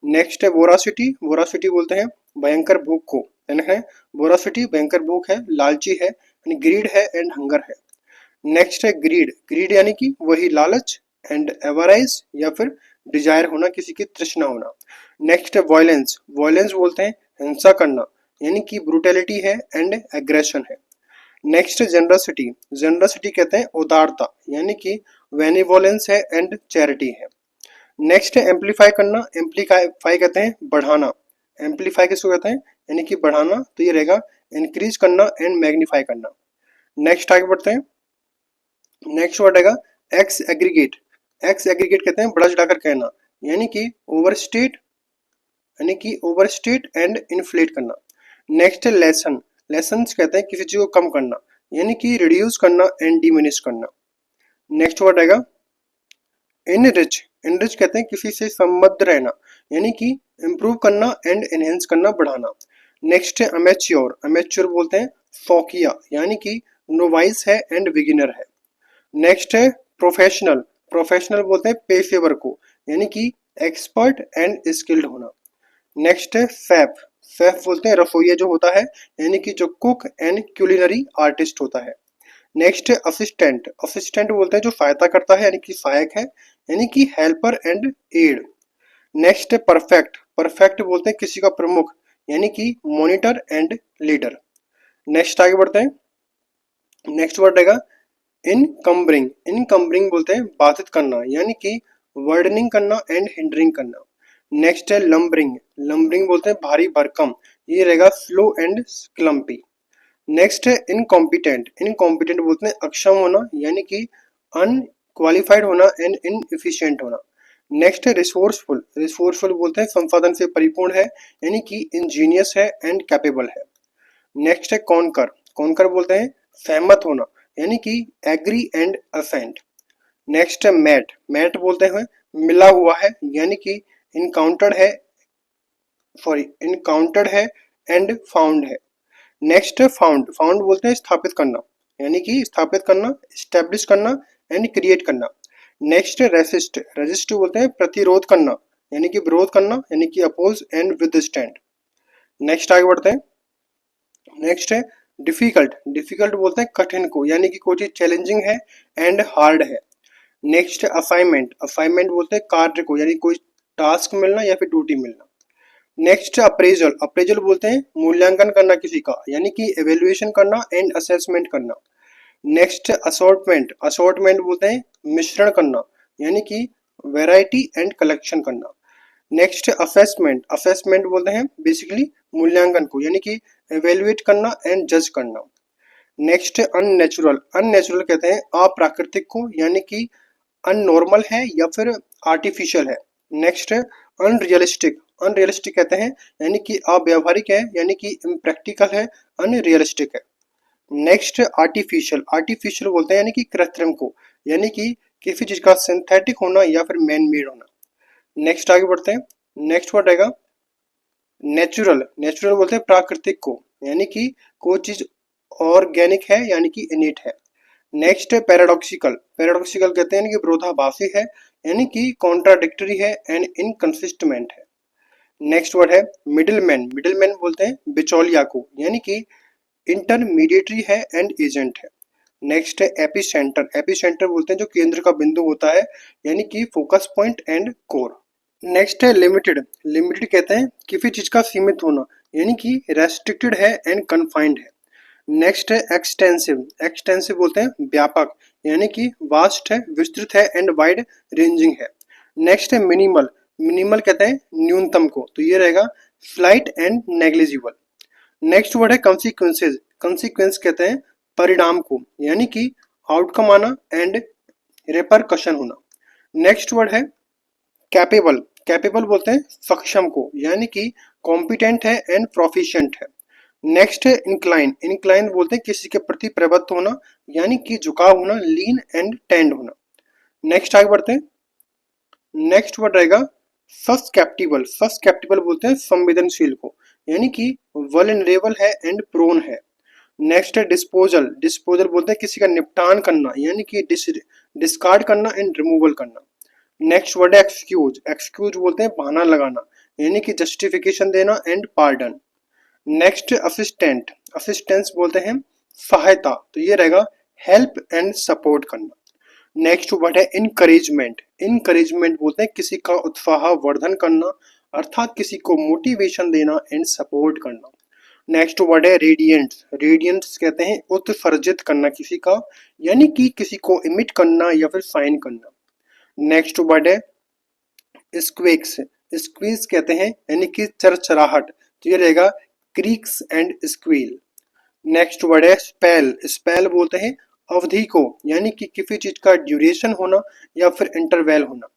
Speaker 1: नेक्स्ट है वोरासिटी, वोरासिटी बोलते हैं भयंकर भूख को, यानी है वोरासिटी भयंकर भूख है, लालची है, यानी ग्रीड है एंड हंगर है। नेक्स्ट है ग्रीड, ग्रीड यानी कि वही लालच एंड एवराइज या फिर डिजायर होना, किसी की तृष्णा होना। नेक्स्ट है वायलेंस, वायलेंस बोलते हैं हिंसा करना, यानी कि ब्रूटैलिटी है एंड एग्रेशन है। नेक्स्ट है जनरसिटी, जनरसिटी कहते हैं उदारता, यानी कि बेनिवोलेंस है एंड चैरिटी है। नेक्स्ट है एम्पलीफाई करना, एम्पलीफाई कहते हैं बढ़ाना, एम्पलीफाई किसको कहते हैं, यानी कि बढ़ाना, तो ये रहेगा इंक्रीज करना एंड मैग्नीफाई करना। नेक्स्ट आगे बढ़ते हैं। नेक्स्ट वर्ड आएगा एक्स एग्रीगेट, एक्स एग्रीगेट कहते हैं बड़ा चढ़ाकर कहना, यानी कि ओवरस्टेट, यानी कि ओवरस्टेट एंड इन्फ्लेट करना। नेक्स्ट है लेसन, लेसन्स कहते हैं किसी चीज को कम करना, यानी कि रिड्यूस करना एंड डिमिनिश करना। नेक्स्ट वर्ड आएगा इनरिच, इनरिच कहते हैं किसी से संबद्ध रहना, यानी कि इम्प्रूव करना एंड एनहेंस करना, बढ़ाना। नेक्स्ट है अमेच्योर, अमेच्योर बोलते हैं शौकिया, यानी कि नोवाइस है एंड बिगिनर है। नेक्स्ट है प्रोफेशनल, प्रोफेशनल बोलते हैं पेशेवर को, यानी कि एक्सपर्ट एंड स्किल्ड होना। नेक्स्ट है शेफ, शेफ बोलते हैं रसोइया जो होता है, यानी कि जो कुक एंड क्यूलिनरी आर्टिस्ट होता है। नेक्स्ट है असिस्टेंट, असिस्टेंट बोलते हैं जो सहायता करता है, यानी कि सहायक है, यानी कि हेल्पर एंड एड। नेक्स्ट है परफेक्ट, परफेक्ट बोलते हैं किसी का प्रमुख, यानी कि मॉनिटर एंड लीडर। नेक्स्ट आगे बढ़ते हैं। नेक्स्ट वर्ड रहेगा इनकम्बरिंग, इनकम्बरिंग बोलते हैं बाधित करना, यानी कि वर्डनिंग करना एंड हिंडरिंग करना। नेक्स्ट है लंबरिंग, लंबरिंग बोलते हैं भारी भरकम, ये रहेगा स्लो एंड क्लम्पी। नेक्स्ट है इनकॉम्पिटेंट, इनकॉम्पिटेंट बोलते हैं अक्षम होना, यानी कि अनक्वालिफाइड होना एंड इनएफिशिएंट होना। नेक्स्ट है रिसोर्सफुल, रिसोर्सफुल बोलते हैं संसाधन से परिपूर्ण है, यानी कि इंजीनियस है एंड कैपेबल है। नेक्स्ट है कॉन्कर, कॉन्कर बोलते हैं सहमत होना, यानी कि एग्री एंड असेंट। नेक्स्ट है मैट, मैट बोलते हैं मिला हुआ है, यानी कि इनकाउंटर्ड है इनकाउंटर्ड है एंड फाउंड है। नेक्स्ट है फाउंड, फाउंड बोलते हैं स्थापित करना, यानी कि स्थापित करना, स्टैब्लिश करना एंड क्रिएट करना। नेक्स्ट है रेसिस्ट, रेजिस्ट बोलते हैं प्रतिरोध करना, यानी कि विरोध करना, यानी कि अपोज एंड विदस्टैंड। नेक्स्ट आगे बढ़ते हैं। नेक्स्ट है डिफिकल्ट, डिफिकल्ट बोलते हैं कठिन को, यानी कि कोई चीज चैलेंजिंग है एंड हार्ड है। नेक्स्ट है असाइनमेंट, असाइनमेंट बोलते हैं कार्य को, यानी कोई टास्क मिलना या फिर ड्यूटी मिलना। नेक्स्ट अप्रेजल, अप्रेजल बोलते हैं मूल्यांकन करना किसी का, यानी कि एवेल्युएशन करना एंड असेसमेंट करना। नेक्स्ट असॉर्टमेंट, असॉर्टमेंट बोलते हैं मिश्रण करना, यानी कि वैरायटी एंड कलेक्शन करना। नेक्स्ट असेसमेंट, असेसमेंट बोलते हैं बेसिकली मूल्यांकन को, यानी कि एवेल्युएट करना एंड जज करना। नेक्स्ट अननेचुरल, अननेचुरल कहते हैं अप्राकृतिक को, यानी कि अननॉर्मल है या फिर आर्टिफिशियल है। नेक्स्ट है अनरियलिस्टिक, अनरियलिस्टिक कहते हैं यानी कि अव्यावहारिक है, यानी कि इम्प्रैक्टिकल है, अनरियलिस्टिक है। नेक्स्ट आर्टिफिशियल, आर्टिफिशियल बोलते हैं यानी कि कृत्रिम को, यानी कि किसी चीज का सिंथेटिक होना या फिर मैन मेड होना। नेक्स्ट आगे बढ़ते हैं। नेक्स्ट वर्ड आएगा नेचुरल, नेचुरल बोलते हैं प्राकृतिक को, यानी कि कोई चीज ऑर्गेनिक है, यानी कि इनेट है। नेक्स्ट है पैराडॉक्सिकल, पैराडॉक्सिकल कहते हैं यानी कि विरोधाभासी है, यानी कि कॉन्ट्राडिक्टरी है एंड इनकंसिस्टेंट है। नेक्स्ट वर्ड है मिडिलमैन, मिडिलमैन बोलते हैं बिचौलिया को, यानी कि इंटरमीडिएटरी है एंड एजेंट है। नेक्स्ट है एपिसेंटर, एपिसेंटर बोलते हैं जो केंद्र का बिंदु होता है, यानी कि focus point and core. Next है लिमिटेड, लिमिटेड कहते हैं किसी चीज का सीमित होना, यानी कि रेस्ट्रिक्टेड है एंड कन्फाइंड है। नेक्स्ट है एक्सटेंसिव, एक्सटेंसिव बोलते हैं व्यापक, यानी कि वास्ट है, विस्तृत है एंड वाइड रेंजिंग है। नेक्स्ट है मिनिमल, मिनिमल कहते हैं न्यूनतम को, तो ये रहेगा slight and negligible. Next word है कॉन्सिक्वेंसेज, कॉन्सिक्वेंस कहते हैं परिणाम को, यानी कि आउटकम आना एंड रेपरकशन होना। नेक्स्ट वर्ड है कैपेबल, कैपेबल बोलते हैं सक्षम को, यानी कि कॉम्पिटेंट है एंड प्रोफिशिएंट है। नेक्स्ट है इंक्लाइन, इंक्लाइन बोलते हैं किसी के प्रति प्रवृत्त होना, यानी कि झुकाव होना, लीन एंड टेंड होना। नेक्स्ट आगे बढ़ते हैं। नेक्स्ट वर्ड रहेगा सस्केप्टिबल, सस्केप्टिबल बोलते हैं संवेदनशील को, यानी कि वल्नरेबल है एंड प्रोन है। नेक्स्ट है डिस्पोजल, डिस्पोजल बोलते हैं किसी का निपटान करना, यानी कि डिस्कार्ड करना एंड रिमूवल करना। नेक्स्ट वर्ड है एक्सक्यूज, एक्सक्यूज बोलते हैं बहाना लगाना, यानी कि जस्टिफिकेशन देना and pardon. Next assistant, assistance बोलते हैं सहायता, तो ये रहेगा हेल्प एंड सपोर्ट करना। नेक्स्ट वर्ड है इनकरेजमेंट, इनकरेजमेंट बोलते हैं किसी का उत्साह वर्धन करना, अर्थात किसी को मोटिवेशन देना एंड सपोर्ट करना। नेक्स्ट वर्ड है रेडियंट्स, रेडियंट्स कहते हैं उत्सर्जित करना किसी का, यानी कि किसी को इमिट करना या फिर साइन करना। नेक्स्ट वर्ड है स्क्वेक्स, स्क्वीज कहते हैं यानी कि चरचराहट, तो ये रहेगा creeks and squeal. Next word है स्पेल, स्पेल बोलते हैं अवधि को, यानी कि किसी चीज का ड्यूरेशन होना या फिर इंटरवल होना।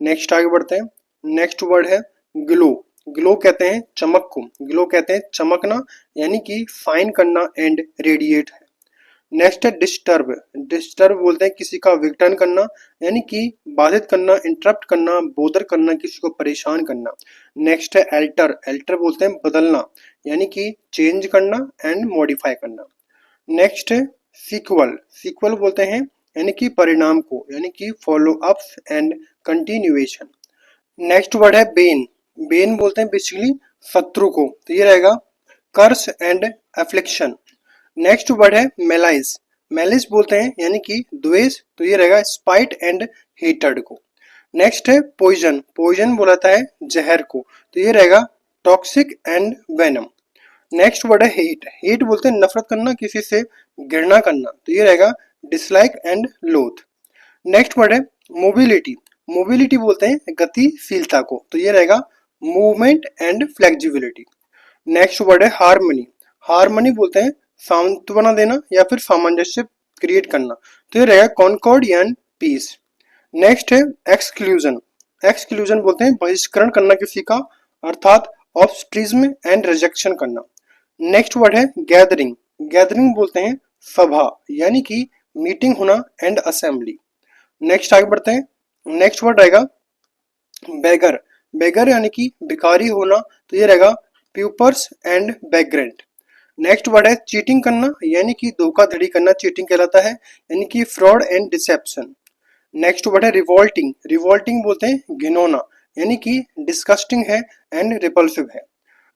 Speaker 1: नेक्स्ट आगे बढ़ते हैं। नेक्स्ट वर्ड है ग्लो, ग्लो कहते हैं चमक को, ग्लो कहते हैं चमकना, यानी कि फाइन करना एंड रेडिएट है। नेक्स्ट है डिस्टर्ब, डिस्टर्ब बोलते हैं किसी का विघटन करना, यानी कि बाधित करना, इंटरप्ट करना, बोदर करना, किसी को परेशान करना। नेक्स्ट है एल्टर, एल्टर बोलते हैं बदलना, यानी कि चेंज करना एंड मॉडिफाई करना। नेक्स्ट है सीक्वल, सीक्वल बोलते हैं यानी कि परिणाम को, यानी कि follow ups and continuation. Next word है बेन, बेन बोलते हैं बेसिकली शत्रु को, तो ये रहेगा curse and affliction. Next word है मेलाइस, मेलिस बोलते हैं यानी कि द्वेष, तो ये रहेगा स्पाइट एंड हेटर्ड को। नेक्स्ट है पॉइजन, पॉइजन बोलाता है जहर को, तो ये रहेगा toxic and venom. Next word है हेट, हेट बोलते हैं नफरत करना, किसी से घृणा करना, तो ये रहेगा डिसलाइक एंड लोथ। नेक्स्ट वर्ड है मोबिलिटी, मोबिलिटी बोलते हैं गतिशीलता को, तो ये रहेगा movement and flexibility. Next word है हार्मनी, हार्मनी बोलते हैं सांत्वना देना या फिर सामंजस्य क्रिएट करना, तो ये रहेगा कॉन्कॉर्ड एंड पीस। नेक्स्ट है एक्सक्लूजन, एक्सक्लूजन बोलते हैं बहिष्करण करना किसी का, अर्थात ऑब्स्ट्रिज्म एंड रिजेक्शन करना। नेक्स्ट वर्ड है गैदरिंग, गैदरिंग बोलते हैं सभा, यानी कि मीटिंग होना एंड असेंबली। नेक्स्ट आगे बढ़ते हैं। नेक्स्ट वर्ड रहेगा बेगर, बेगर यानी कि भिखारी होना, तो ये रहेगा प्यूपर्स एंड बैकग्राउंड। नेक्स्ट वर्ड है चीटिंग करना, यानी कि धोखाधड़ी करना चीटिंग कहलाता है, यानी कि fraud and deception. Next word है रिवॉल्टिंग, रिवॉल्टिंग बोलते हैं घिनौना, यानी कि डिस्कस्टिंग है एंड रिपल्सिव है।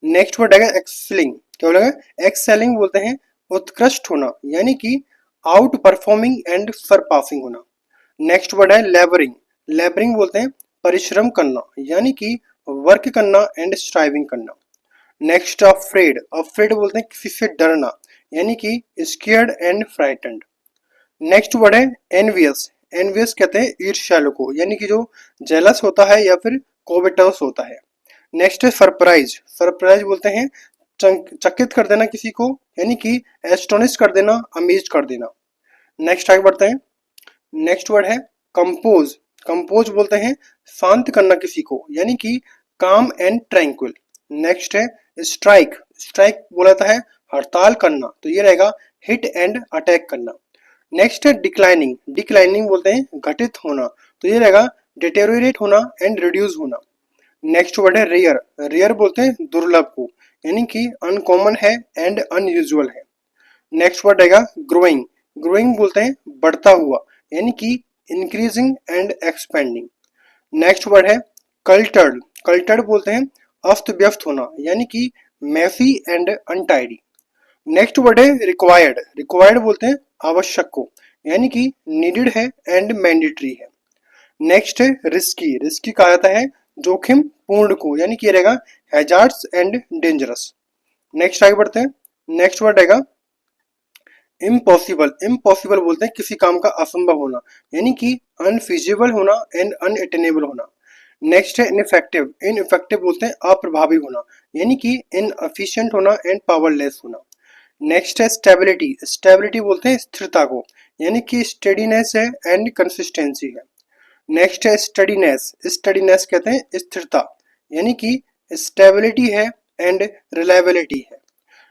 Speaker 1: नेक्स्ट वर्ड है एक्सेलिंग, क्या बोलेगा एक्सेलिंग बोलते हैं उत्कृष्ट होना, यानी कि आउट परफॉर्मिंग एंड सरपासिंग होना। नेक्स्ट वर्ड है लेबरिंग, लेबरिंग बोलते हैं परिश्रम करना, यानी कि वर्क करना एंड स्ट्राइविंग करना। नेक्स्ट अफ्रेड, अफ्रेड बोलते हैं किसी से डरना, यानी कि scared and frightened. Next word है एनवियस, एनवियस कहते हैं ईर्ष्यालु को, यानी कि जो जेलस होता है या फिर कोवेटस होता है। नेक्स्ट है सरप्राइज, सरप्राइज बोलते हैं चकित कर देना किसी को, यानी कि एस्टोनिश कर देना, अमेज कर देना। नेक्स्ट आगे बढ़ते हैं। नेक्स्ट वर्ड है कंपोज, कंपोज बोलते हैं शांत करना किसी को, यानी कि काम एंड ट्रैंक्विल। नेक्स्ट है स्ट्राइक, स्ट्राइक बोलाता है हड़ताल करना, तो ये रहेगा हिट एंड अटैक करना। नेक्स्ट है डिक्लाइनिंग, डिक्लाइनिंग बोलते हैं घटित होना, तो ये रहेगा डिटेरियोरेट होना एंड रिड्यूस होना। नेक्स्ट वर्ड है रेयर, रेयर बोलते हैं दुर्लभ को, यानी कि अनकॉमन है एंड अनयूजुअल है। नेक्स्ट वर्ड रहेगा ग्रोइंग, ग्रोइंग बोलते हैं बढ़ता हुआ, यानी कि increasing and expanding. Next word है कल्टर्ड, कल्टर्ड बोलते हैं अस्त व्यस्त होना, यानी कि messy and untidy. Next word है रिक्वायर्ड, रिक्वायर्ड बोलते हैं आवश्यक को, यानी कि नीडेड है एंड मैंडेटरी है। नेक्स्ट है रिस्की, रिस्की कहा जाता है जोखिम पूर्ण को, यानी कि रहेगा हैजार्ड्स एंड डेंजरस। नेक्स्ट आगे बढ़ते हैं। नेक्स्ट वर्ड रहेगा इम्पॉसिबल। इम्पॉसिबल बोलते हैं किसी काम का असंभव होना, यानी कि अनफिजिबल होना एंड अनअटेनेबल होना। नेक्स्ट है इनइफेक्टिव। इनइफेक्टिव बोलते हैं अप्रभावी होना, यानी कि इनएफिशिएंट होना एंड पावरलेस होना। नेक्स्ट है स्टेबिलिटी। स्टेबिलिटी बोलते हैं स्थिरता को, यानी कि स्टेडीनेस है एंड कंसिस्टेंसी है। नेक्स्ट है स्टडीनेस। स्टडीनेस कहते हैं स्थिरता, यानी कि स्टेबिलिटी है एंड रिलायबिलिटी है।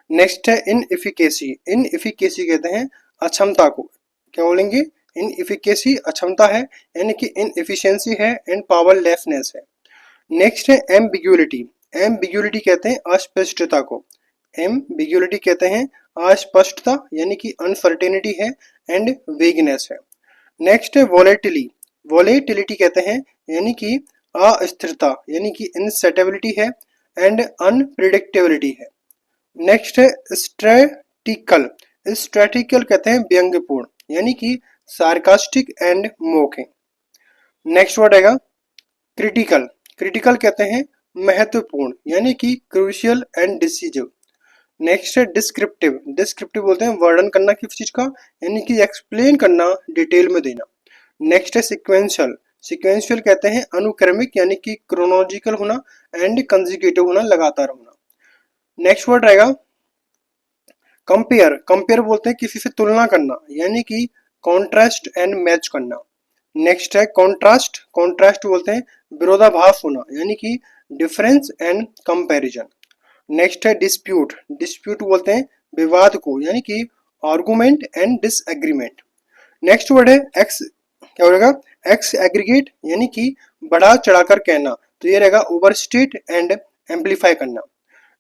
Speaker 1: नेक्स्ट है इनएफिकेसी। इनएफिकेसी कहते हैं अक्षमता को, क्या बोलेंगे, इनएफिकेसी अक्षमता है, यानी कि इनएफिशिएंसी है एंड पावरलेसनेस है। नेक्स्ट है एम्बिग्युइटी। एम्बिग्युइटी कहते हैं अस्पष्टता को, एम्बिग्युइटी कहते हैं अस्पष्टता, यानी कि अनसर्टेनिटी है एंड वेगनेस है। नेक्स्ट है वोलेटिली। वोलेटिलिटी कहते हैं यानी कि अस्थिरता, यानी कि इनसेटेबिलिटी है एंड अनप्रिडिक्टेबिलिटी है। नेक्स्ट है स्ट्रेटिकल। स्ट्रेटिकल कहते हैं व्यंग्यपूर्ण, यानी कि sarcastic and mocking. Next word आएगा क्रिटिकल। क्रिटिकल कहते हैं महत्वपूर्ण, यानी कि क्रूशियल एंड डिसीजिव। नेक्स्ट है डिस्क्रिप्टिव। डिस्क्रिप्टिव बोलते हैं वर्णन करना किसी चीज का, यानी कि एक्सप्लेन करना, डिटेल में देना। नेक्स्ट है सिक्वेंशियल। सिक्वेंशियल कहते हैं अनुक्रमिक, यानी कि क्रोनोलॉजिकल होना एंड कंजिक्यूटिव होना, लगातार होना। नेक्स्ट वर्ड रहेगा कंपेयर। कंपेयर बोलते हैं किसी से तुलना करना, यानी कि कॉन्ट्रास्ट एंड मैच करना। नेक्स्ट है कॉन्ट्रास्ट। कॉन्ट्रास्ट बोलते हैं विरोधाभास होना, यानी कि डिफरेंस एंड कंपैरिजन। नेक्स्ट है डिस्प्यूट। डिस्प्यूट बोलते हैं विवाद को, यानी कि argument and disagreement. Next word है एक्स, क्या रहेगा, एक्स एग्रीगेट, यानी कि बढ़ा चढ़ाकर कहना, तो ये रहेगा ओवरस्टेट एंड एम्पलीफाई करना।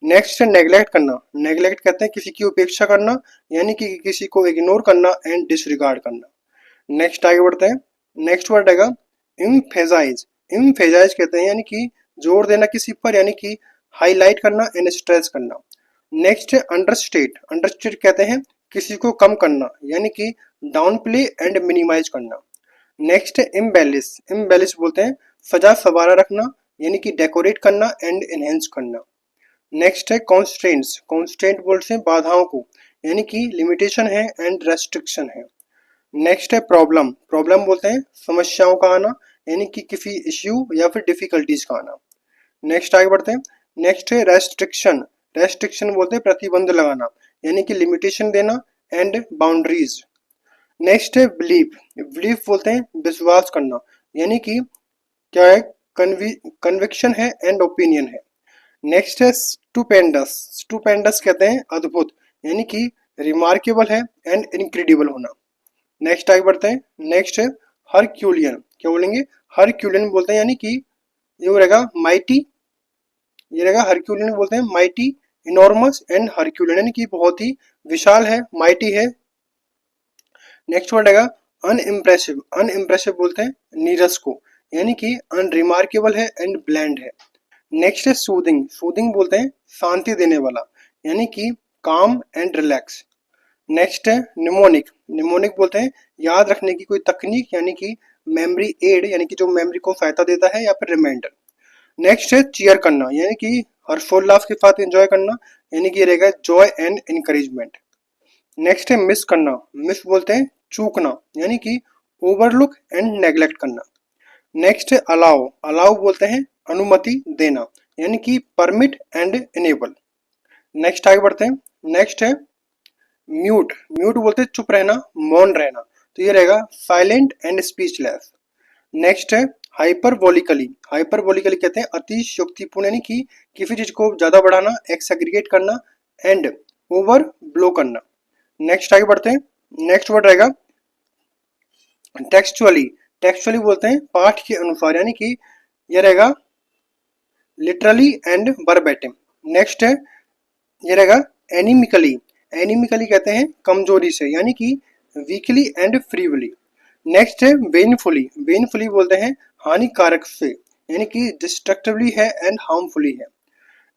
Speaker 1: नेक्स्ट है नेग्लेक्ट करना। नेग्लेक्ट कहते हैं किसी की उपेक्षा करना, यानी कि किसी को इग्नोर करना एंड डिसरिगार्ड करना। नेक्स्ट आगे बढ़ते हैं। नेक्स्ट वर्ड रहेगा इम्फेजाइज। इम्फेजाइज कहते हैं यानी कि जोर देना किसी पर, यानी कि हाईलाइट करना एंड स्ट्रेस करना। नेक्स्ट है अंडरस्टेट। अंडरस्टेट कहते हैं किसी को कम करना, यानी कि डाउन प्ले एंड मिनिमाइज करना। नेक्स्ट है इम्बेलिश। इम्बेलिश बोलते हैं सजा सवारा रखना, यानी कि डेकोरेट करना एंड एनहेंस करना। नेक्स्ट है कॉन्स्ट्रेंट्स। कॉन्स्ट्रेंट बोलते हैं बाधाओं को, यानी कि लिमिटेशन है एंड रेस्ट्रिक्शन है। नेक्स्ट है प्रॉब्लम। प्रॉब्लम बोलते हैं समस्याओं का आना, यानी कि किसी इश्यू या फिर डिफिकल्टीज का आना। नेक्स्ट आगे बढ़ते हैं। नेक्स्ट है रेस्ट्रिक्शन। रेस्ट्रिक्शन बोलते हैं प्रतिबंध लगाना, यानी कि लिमिटेशन देना एंड बाउंड्रीज। नेक्स्ट है बिलीफ। बिलीफ बोलते हैं विश्वास करना, यानी कि क्या है, कन्विक्शन है एंड ओपिनियन है। नेक्स्ट है स्टूपेंडस। स्टूपेंडस कहते हैं अद्भुत, यानी कि रिमार्केबल है एंड इनक्रेडिबल होना। नेक्स्ट आगे बढ़ते हैं। नेक्स्ट है हरक्यूलियन। क्या बोलेंगे, हरक्यूलियन बोलते हैं यानी कि ये रहेगा माइटी, ये रहेगा हरक्यूलियन बोलते हैं माइटी, इनॉर्मस एंड हरक्यूलियन, यानी कि बहुत ही विशाल है, माइटी है। नेक्स्ट वर्ड रहेगा अनइम्प्रेसिव। अनइम्प्रेसिव बोलते हैं नीरस को, यानी कि अनरिमार्केबल है एंड ब्लैंड है। नेक्स्ट है सूदिंग। सूदिंग बोलते हैं शांति देने वाला, यानी कि काम एंड रिलैक्स। नेक्स्ट है निमोनिक। निमोनिक बोलते हैं याद रखने की कोई तकनीक, यानी कि मेमोरी एड, यानी कि जो मेमोरी को सहायता देता है, या फिर रिमाइंडर। नेक्स्ट है चीयर करना, यानी कि हर्षोल्लास के साथ एंजॉय करना, यानी कि रहेगा जॉय एंड इनकरेजमेंट। नेक्स्ट है मिस करना। मिस बोलते हैं चूकना, यानी कि ओवरलुक एंड नेग्लेक्ट करना। नेक्स्ट है अलाउ। अलाउ बोलते हैं अनुमति देना, यानी कि परमिट एंड इनेबल। नेक्स्ट आगे बढ़ते हैं। नेक्स्ट है म्यूट। म्यूट बोलते हैं चुप रहना, मौन रहना, तो ये रहेगा साइलेंट एंड स्पीचलेस। नेक्स्ट है हाइपरबोलिकली। हाइपरबोलिकली कहते हैं अतिशयोक्तिपूर्ण, यानी कि किसी चीज को ज्यादा बढ़ाना, एक्सएग्रीगेट करना एंड ओवर ब्लो करना। नेक्स्ट आगे बढ़ते हैं। नेक्स्ट वर्ड रहेगा टेक्सचुअली। टेक्सचुअली बोलते हैं पाठ के अनुसार, यानी कि ये रहेगा लिटरली एंड वर्बेटिम। नेक्स्ट है ये रहेगा एनिमिकली। एनिमिकली कहते हैं कमजोरी से, यानी कि वीकली एंड फ्रीवली। नेक्स्ट है वेनफुली। वेनफुली बोलते हैं हानिकारक से, यानी कि डिस्ट्रक्टिवली है एंड हार्मफुली है।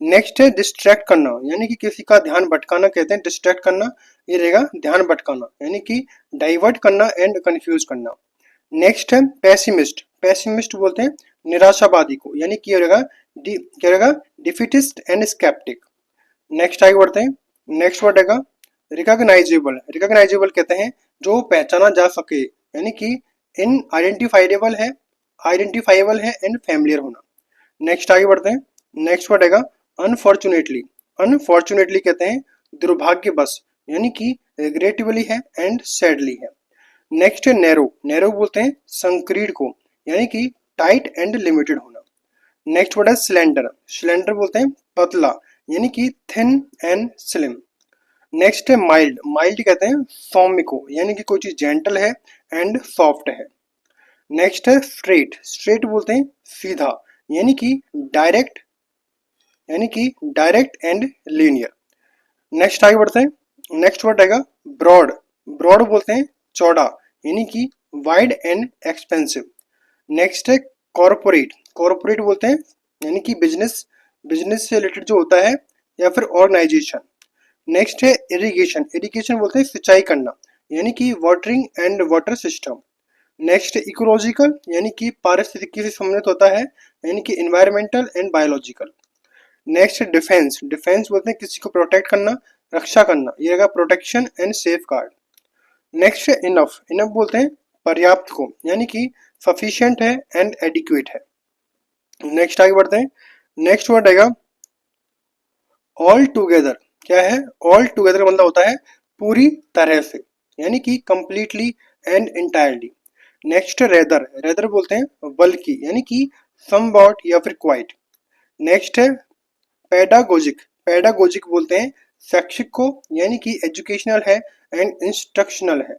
Speaker 1: नेक्स्ट है डिस्ट्रैक्ट करना, यानी कि किसी का ध्यान भटकाना, कहते हैं डिस्ट्रैक्ट करना, ये रहेगा ध्यान भटकाना, यानी कि डाइवर्ट करना एंड कंफ्यूज करना। नेक्स्ट है पेसिमिस्ट। पेसिमिस्ट बोलते हैं निराशावादी को, यानी कि क्या रहेगा डिफिटिस्ट एंड स्केप्टिक। नेक्स्ट आगे बढ़ते हैं। नेक्स्ट वर्ड है रिकॉग्नाइजेबल। रिकॉग्नाइजेबल कहते हैं जो पहचाना जा सके, यानी कि इन आइडेंटिफाइबल है एंड फैमिलियर होना। नेक्स्ट आगे बढ़ते हैं। नेक्स्ट वर्ड है अनफॉर्चुनेटली। अनफॉर्चुनेटली कहते हैं दुर्भाग्यवश, यानी कि रिग्रेटेबली है एंड सैडली है। नेक्स्ट है नैरो। नैरो बोलते हैं संकीर्ण को, यानी कि टाइट एंड लिमिटेड होना। नेक्स्ट वर्ड है स्लेंडर। स्लेंडर बोलते हैं पतला, यानी कि थिन एंड स्लिम। नेक्स्ट है माइल्ड। माइल्ड कहते हैं सौम्य को, यानी कि कोई चीज जेंटल है एंड सॉफ्ट है। नेक्स्ट है स्ट्रेट। स्ट्रेट बोलते हैं सीधा, यानी कि डायरेक्ट यानी कि डायरेक्ट एंड लीनियर। नेक्स्ट आगे बढ़ते हैं। नेक्स्ट वर्ड आएगा ब्रॉड। ब्रॉड बोलते हैं चौड़ा, यानी कि वाइड एंड एक्सपेंसिव। नेक्स्ट है कॉरपोरेट। कॉरपोरेट बोलते हैं यानी कि बिजनेस बिजनेस से रिलेटेड जो होता है या फिर ऑर्गेनाइजेशन। नेक्स्ट है इरिगेशन। इरिगेशन बोलते हैं सिंचाई करना, यानी कि watering and water system. Next है इकोलॉजिकल, यानी कि पारिस्थितिकी से संबंधित होता है, यानी कि इन्वायरमेंटल एंड बायोलॉजिकल। नेक्स्ट है डिफेंस। डिफेंस बोलते हैं किसी को प्रोटेक्ट करना, रक्षा करना, ये रहेगा protection and safe guard. Next है इनफ। इनफ बोलते हैं पर्याप्त को, यानी कि सफिशिएंट है एंड एडिक्वेट है। नेक्स्ट आगे बढ़ते हैं। नेक्स्ट वर्ड आएगा ऑल टुगेदर। क्या है? ऑल टुगेदर का मतलब होता है पूरी तरह से, यानी कि completely and entirely. Next rather. Rather बोलते हैं बल्कि, यानी कि समवॉट या फिर क्वाइट। नेक्स्ट है पेडागोजिक। पेडागोजिक बोलते हैं शैक्षिक को, यानी कि एजुकेशनल है एंड इंस्ट्रक्शनल है।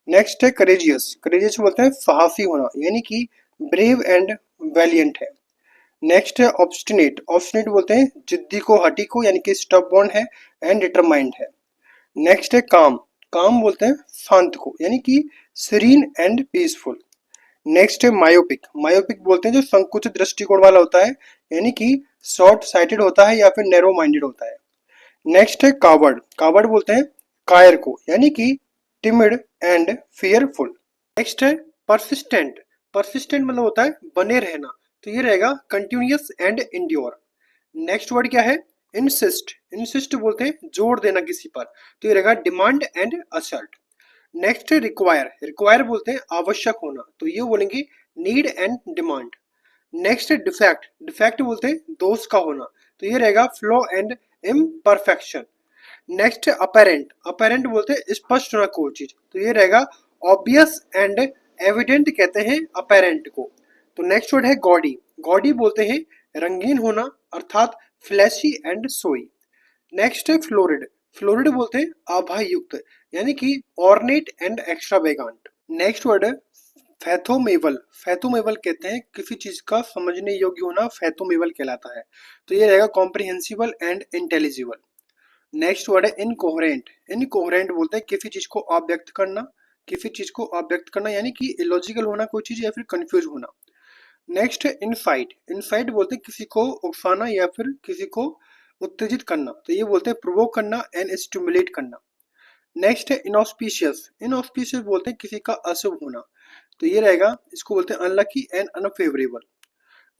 Speaker 1: नेक्स्ट है करेजियस। करेजियस बोलते हैं साहसी होना, यानी कि ब्रेव एंड वैलियंट है। नेक्स्ट है ऑब्स्टिनेट। ऑब्स्टिनेट बोलते हैं जिद्दी को, हठी को, यानी कि स्टबबॉर्न है एंड डिटरमाइंड है। नेक्स्ट है काम। काम बोलते हैं शांत को, यानी कि सीरीन एंड पीसफुल। नेक्स्ट है मायोपिक। मायोपिक बोलते हैं जो संकुचित दृष्टिकोण वाला होता है, यानी कि शॉर्ट साइटेड होता है या फिर नैरो माइंडेड होता है। नेक्स्ट है कावर्ड। कावर्ड बोलते हैं कायर को, यानी कि टिमिड एंड फियरफुल। नेक्स्ट है परसिस्टेंट। परसिस्टेंट मतलब होता है बने रहना, तो ये रहेगा continuous and endure. Next word क्या है? इंसिस्ट। इंसिस्ट बोलते हैं जोर देना किसी पर, तो ये रहेगा डिमांड एंड असर्ट। नेक्स्ट है रिक्वायर। रिक्वायर बोलते हैं आवश्यक होना, तो ये बोलेंगे नीड एंड डिमांड। नेक्स्ट है डिफेक्ट। डिफेक्ट बोलते हैं दोष का होना, तो ये रहेगा फ्लॉ एंड इम्परफेक्शन। नेक्स्ट है अपेरेंट। अपेरेंट बोलते हैं स्पष्ट होना कोई चीज, तो ये रहेगा ऑब्वियस एंड एविडेंट कहते हैं अपेरेंट को। तो नेक्स्ट वर्ड है गॉडी। गॉडी बोलते हैं रंगीन होना, अर्थात फ्लैशी एंड सोई। नेक्स्ट है फ्लोरिड। फ्लोरिड बोलते हैं आभा युक्त, यानी कि ornate and extravagant. Next word है फैथोमेबल। फैथोमेबल कहते हैं किसी चीज का समझने योग्य होना, फैथोमेबल कहलाता है, तो ये रहेगा comprehensible and intelligible. Next word है इनकोहेरेंट। इनकोहेरेंट बोलते हैं किसी चीज को अव्यक्त करना, किसी चीज को अव्यक्त करना, यानी कि इलॉजिकल होना कोई चीज या फिर कंफ्यूज होना। नेक्स्ट है इनसाइट। इनसाइट बोलते हैं किसी को उकसाना या फिर किसी को उत्तेजित करना, तो ये बोलते हैं प्रोवोक करना एंड स्टिमुलेट करना। नेक्स्ट है इनऑस्पिशियस। इनऑस्पिशियस बोलते हैं किसी का अशुभ होना, तो ये रहेगा, इसको बोलते हैं अनलकी एंड अनफेवरेबल।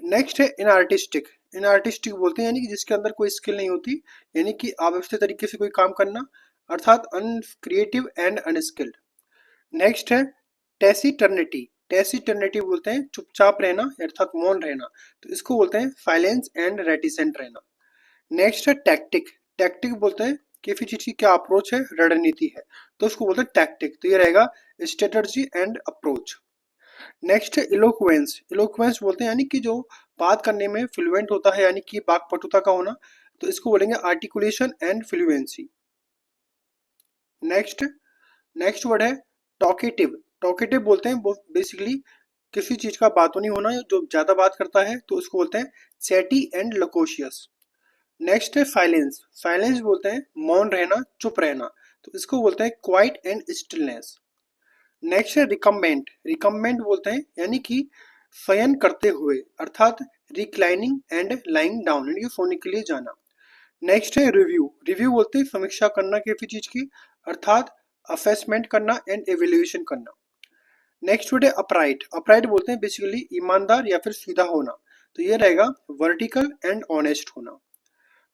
Speaker 1: नेक्स्ट है इनआर्टिस्टिक। इनआर्टिस्टिक बोलते हैं यानी कि जिसके अंदर कोई स्किल नहीं होती, यानी कि अव्यवस्थित तरीके से कोई काम करना, अर्थात अनक्रिएटिव एंड अनस्किल्ड। नेक्स्ट है टेसिटर्निटी। टेसिटर्निटी बोलते हैं चुपचाप रहना, अर्थात मौन रहना, तो इसको बोलते हैं साइलेंस एंड रेटिसेंट रहना। नेक्स्ट है टैक्टिक। टैक्टिक बोलते हैं किसी चीज की क्या अप्रोच है, रणनीति है, तो उसको बोलते हैं टैक्टिक, तो ये रहेगा स्ट्रेटजी एंड अप्रोच। नेक्स्ट है इलोक्वेंस। इलोक्वेंस बोलते हैं यानी कि जो बात करने में फ्लुएंट होता है, यानी कि वाक्पटुता का होना, तो इसको बोलेंगे articulation and fluency. Next next word है टॉकेटिव। टॉकेटिव बोलते हैं बेसिकली किसी चीज का बातों नहीं होना, जो ज्यादा बात करता है, तो उसको बोलते हैं चैटी एंड लकोशियस। नेक्स्ट है साइलेंस। साइलेंस बोलते हैं मौन रहना, चुप रहना, तो इसको बोलते हैं क्वाइट एंड स्टिलनेस। नेक्स्ट है रिकम्बेंट। रिकम्बेंट बोलते हैं यानी कि शयन करते हुए, अर्थात रिक्लाइनिंग एंड लाइंग डाउन, यानी कि सोने के लिए जाना। नेक्स्ट है रिव्यू। रिव्यू बोलते हैं समीक्षा करना किसी चीज की, अर्थात असेसमेंट करना एंड एवेल्युएशन करना। नेक्स्ट वर्ड है अपराइट। अपराइट बोलते हैं बेसिकली ईमानदार या फिर सीधा होना, तो ये रहेगा वर्टिकल एंड ऑनेस्ट होना।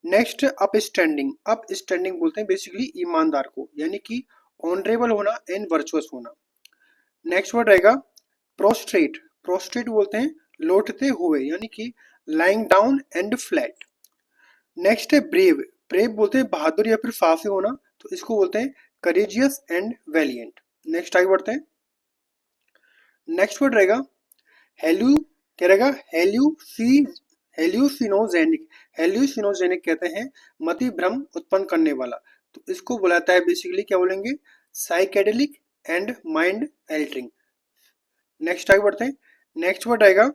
Speaker 1: नेक्स्ट अपस्टैंडिंग, अपस्टैंडिंग बोलते हैं बेसिकली ईमानदार को, यानी कि ऑनरेबल होना एंड वर्चुअस होना। नेक्स्ट वर्ड रहेगा प्रोस्ट्रेट, प्रोस्ट्रेट बोलते हैं लौटते हुए, यानी कि lying down and flat. Next है ब्रेव, ब्रेव बोलते हैं बहादुर या फिर साहसी होना, तो इसको बोलते हैं करेजियस एंड वैलियंट। नेक्स्ट आगे बढ़ते हैं। नेक्स्ट वर्ड रहेगा हेल्यू, क्या रहेगा हेल्यूसिनोजेनिक, हेल्यूसिनोजेनिक कहते हैं मति भ्रम उत्पन्न करने वाला, तो इसको बुलाता है बेसिकली क्या बोलेंगे psychedelic and mind altering. Next आगे बढ़ते हैं। नेक्स्ट वर्ड आएगा,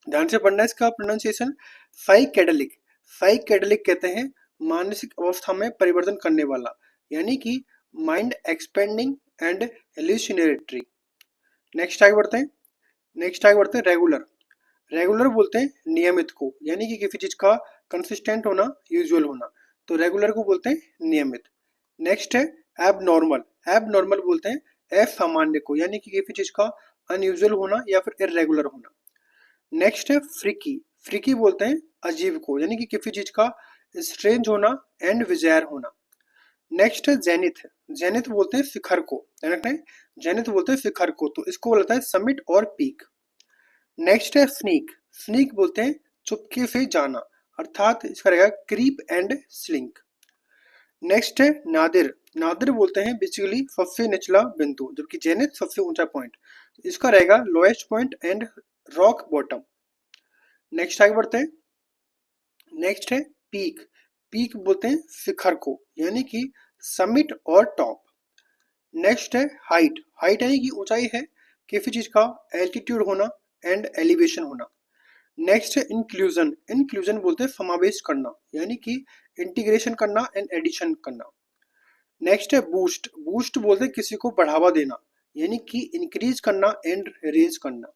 Speaker 1: ध्यान से पढ़ना है इसका प्रोनाउंसिएशन, साइकेडेलिक, साइकेडेलिक कहते हैं मानसिक अवस्था में परिवर्तन करने वाला, यानी कि माइंड एक्सपेंडिंग एंड हेल्यूसिनेटरी। नेक्स्ट आगे बढ़ते हैं। नेक्स्ट आगे बढ़ते हैं रेगुलर, रेगुलर बोलते हैं नियमित को, यानी कि किसी चीज का कंसिस्टेंट होना, यूजुअल होना, तो रेगुलर को बोलते हैं नियमित। नेक्स्ट है एबनॉर्मल, एबनॉर्मल बोलते हैं असामान्य को, यानी कि किसी चीज का अनयूजुअल होना या फिर इरेगुलर होना। नेक्स्ट है फ्रीकी, फ्रीकी बोलते हैं अजीब को, यानी कि किसी चीज का स्ट्रेंज होना एंड विजायर होना। नेक्स्ट है जेनिथ, जेनिथ बोलते हैं शिखर को, ध्यान रखना है जेनिथ बोलते हैं शिखर को, तो इसको बोलता है समिट और पीक। नेक्स्ट है स्नीक, स्नीक बोलते हैं चुपके से जाना, अर्थात इसका रहेगा क्रीप एंड स्लिंक। नेक्स्ट है नादिर, नादिर बोलते हैं बेसिकली सबसे निचला बिंदु, जबकि जेनिथ सबसे ऊंचा पॉइंट, इसका रहेगा lowest point and rock bottom. Next आगे बढ़ते हैं। नेक्स्ट है पीक, पीक बोलते हैं शिखर को, यानी कि समिट और टॉप। नेक्स्ट है हाइट, हाइट यानी कि ऊंचाई है किसी चीज का एल्टीट्यूड होना एंड एलिवेशन होना। नेक्स्ट है इंक्लूजन, इंक्लूजन बोलते हैं समावेश करना, यानी कि इंटीग्रेशन करना एंड एडिशन करना। नेक्स्ट है बूस्ट, बूस्ट बोलते हैं किसी को बढ़ावा देना, यानी कि इंक्रीज करना एंड रेज करना।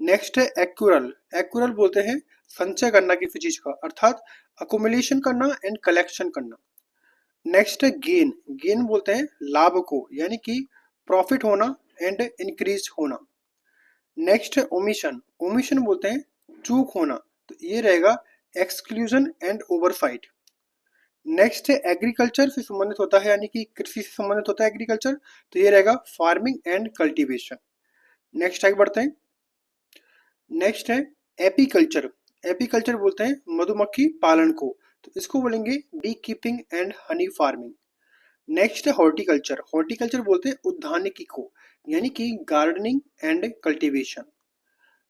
Speaker 1: नेक्स्ट है एक्यूरल, एक्यूरल बोलते हैं संचय करना किसी चीज का, अर्थात अकोमुलेशन करना एंड कलेक्शन करना। नेक्स्ट है गेन, गेन बोलते हैं लाभ को, यानी कि प्रॉफिट होना एंड इंक्रीज होना। नेक्स्ट है ओमिशन, ओमिशन बोलते हैं चूक होना, तो ये रहेगा एक्सक्लूजन एंड ओवरसाइट। नेक्स्ट है एग्रीकल्चर से संबंधित होता है, यानी कि कृषि से संबंधित होता है एग्रीकल्चर, तो ये रहेगा फार्मिंग एंड कल्टीवेशन। नेक्स्ट आगे बढ़ते हैं। नेक्स्ट है एपीकल्चर, एपीकल्चर बोलते हैं मधुमक्खी पालन को, तो इसको बोलेंगे beekeeping and honey farming. Next है हॉर्टिकल्चर, हॉर्टिकल्चर बोलते हैं उद्यानिकी को, यानी कि गार्डनिंग एंड कल्टीवेशन।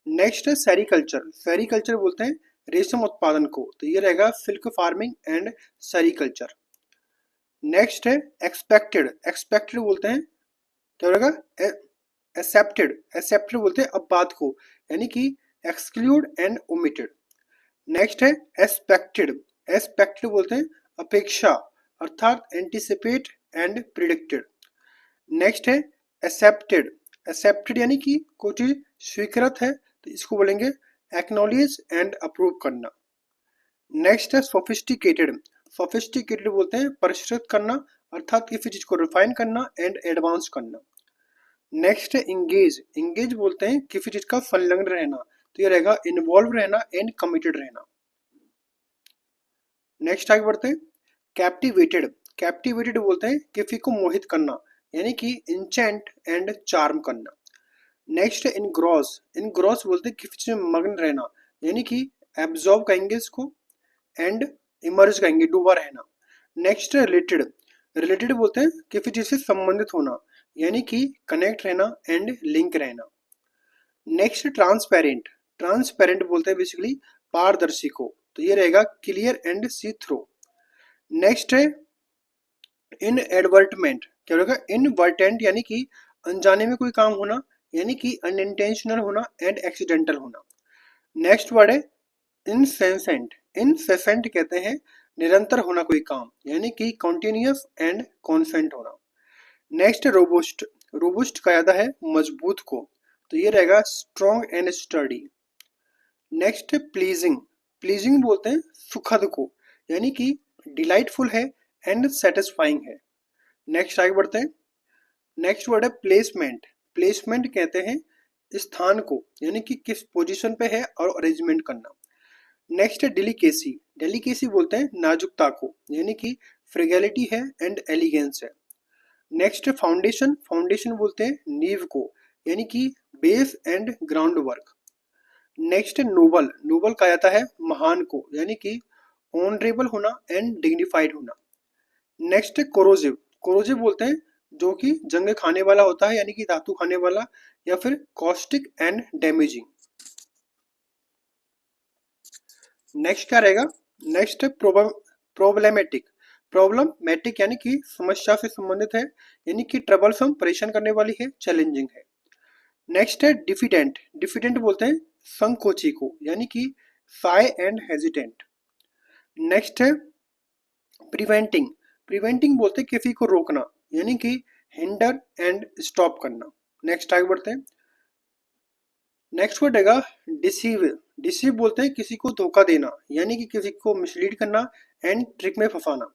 Speaker 1: नेक्स्ट है सेरीकल्चर, सेरीकल्चर बोलते हैं रेशम उत्पादन को, तो ये रहेगा silk farming and sericulture. Next है एक्सपेक्टेड, एक्सपेक्टेड बोलते हैं क्या रहेगा एक्सेप्टेड, एक्सेप्टेड बोलते हैं अब बात को, यानी कि एक्सक्लूड एंड ओमिटेड। नेक्स्ट है एस्पेक्टेड, एस्पेक्टेड बोलते हैं अपेक्षा, अर्थात एंटिसिपेट एंड प्रिडिक्टेड। नेक्स्ट है एक्सेप्टेड, एक्सेप्टेड यानी कि कोई चीज स्वीकृत है, तो इसको बोलेंगे एक्नॉलेज एंड अप्रूव करना। नेक्स्ट है सोफिस्टिकेटेड, सोफिस्टिकेटेड बोलते हैं परिष्कृत करना, अर्थात किसी चीज को रिफाइन करना एंड एडवांस करना। नेक्स्ट है इंगेज, इंगेज बोलते हैं किसी चीज का संलग्न रहना, तो ये रहेगा इन्वॉल्व रहना एंड कमिटेड रहना। नेक्स्ट आगे बढ़ते हैं। कैप्टिवेटेड, कैप्टिवेटेड बोलते हैं किसी को मोहित करना, यानी कि इंचेंट एंड चार्म करना। नेक्स्ट है इनग्रॉस, इनग्रॉस बोलते हैं किसी चीज में मग्न रहना, यानी कि एब्जॉर्ब कहेंगे इसको एंड इमर्ज कहेंगे डूबा रहना। नेक्स्ट है रिलेटेड, रिलेटेड बोलते हैं किसी चीज से संबंधित होना, यानी कि कनेक्ट रहना एंड लिंक रहना। नेक्स्ट ट्रांसपेरेंट, ट्रांसपेरेंट बोलते हैं बेसिकली पारदर्शी को, तो ये रहेगा clear and see through. Next है इन एडवर्टमेंट, क्या रहेगा इनवर्टेंट यानी कि अनजाने में कोई काम होना, यानी कि अनइंटेंशनल होना एंड एक्सीडेंटल होना। नेक्स्ट वर्ड है इनसेंसेंट, इनसेसेंट कहते हैं निरंतर होना कोई काम, यानी कि कॉन्टिन्यूस एंड कॉन्सेंट होना। नेक्स्ट रोबुस्ट, रोबुस्ट का याद है मजबूत को, तो ये रहेगा strong and sturdy. Next pleasing, pleasing बोलते हैं सुखद को, यानी कि डिलाइटफुल है एंड सेटिस्फाइंग है। नेक्स्ट आगे बढ़ते हैं। नेक्स्ट वर्ड है प्लेसमेंट, प्लेसमेंट कहते हैं स्थान को, यानी कि किस पोजीशन पे है और अरेंजमेंट करना। नेक्स्ट है डेलिकेसी। डेलिकेसी बोलते हैं नाजुकता को, यानी कि फ्रेगैलिटी है एंड एलिगेंस है। Next foundation. फाउंडेशन बोलते हैं नींव को, यानी कि base and groundwork. Next noble. Noble कहा जाता है महान को, यानी कि ऑनरेबल होना एंड डिग्निफाइड होना। Next corrosive. कोरोजिव बोलते हैं जो कि जंग खाने वाला होता है, यानी कि धातु खाने वाला, या फिर कॉस्टिक एंड डैमेजिंग। नेक्स्ट क्या रहेगा? Next problematic. प्रॉब्लमेटिक यानी कि समस्या से संबंधित है, यानी कि ट्रबलसम, परेशान करने वाली है, चैलेंजिंग है। नेक्स्ट है डिफिडेंट। डिफिडेंट बोलते हैं संकोची को, यानी कि शाय एंड हेजिटेंट। नेक्स्ट है प्रिवेंटिंग। प्रिवेंटिंग बोलते हैं किसी को रोकना, यानी कि हिंडर एंड स्टॉप करना। नेक्स्ट आगे बढ़ते हैं। नेक्स्ट वर्ड है डिसीव। डिसीव बोलते हैं किसी को धोखा देना, यानी कि किसी को मिसलीड करना एंड ट्रिक में फंसाना।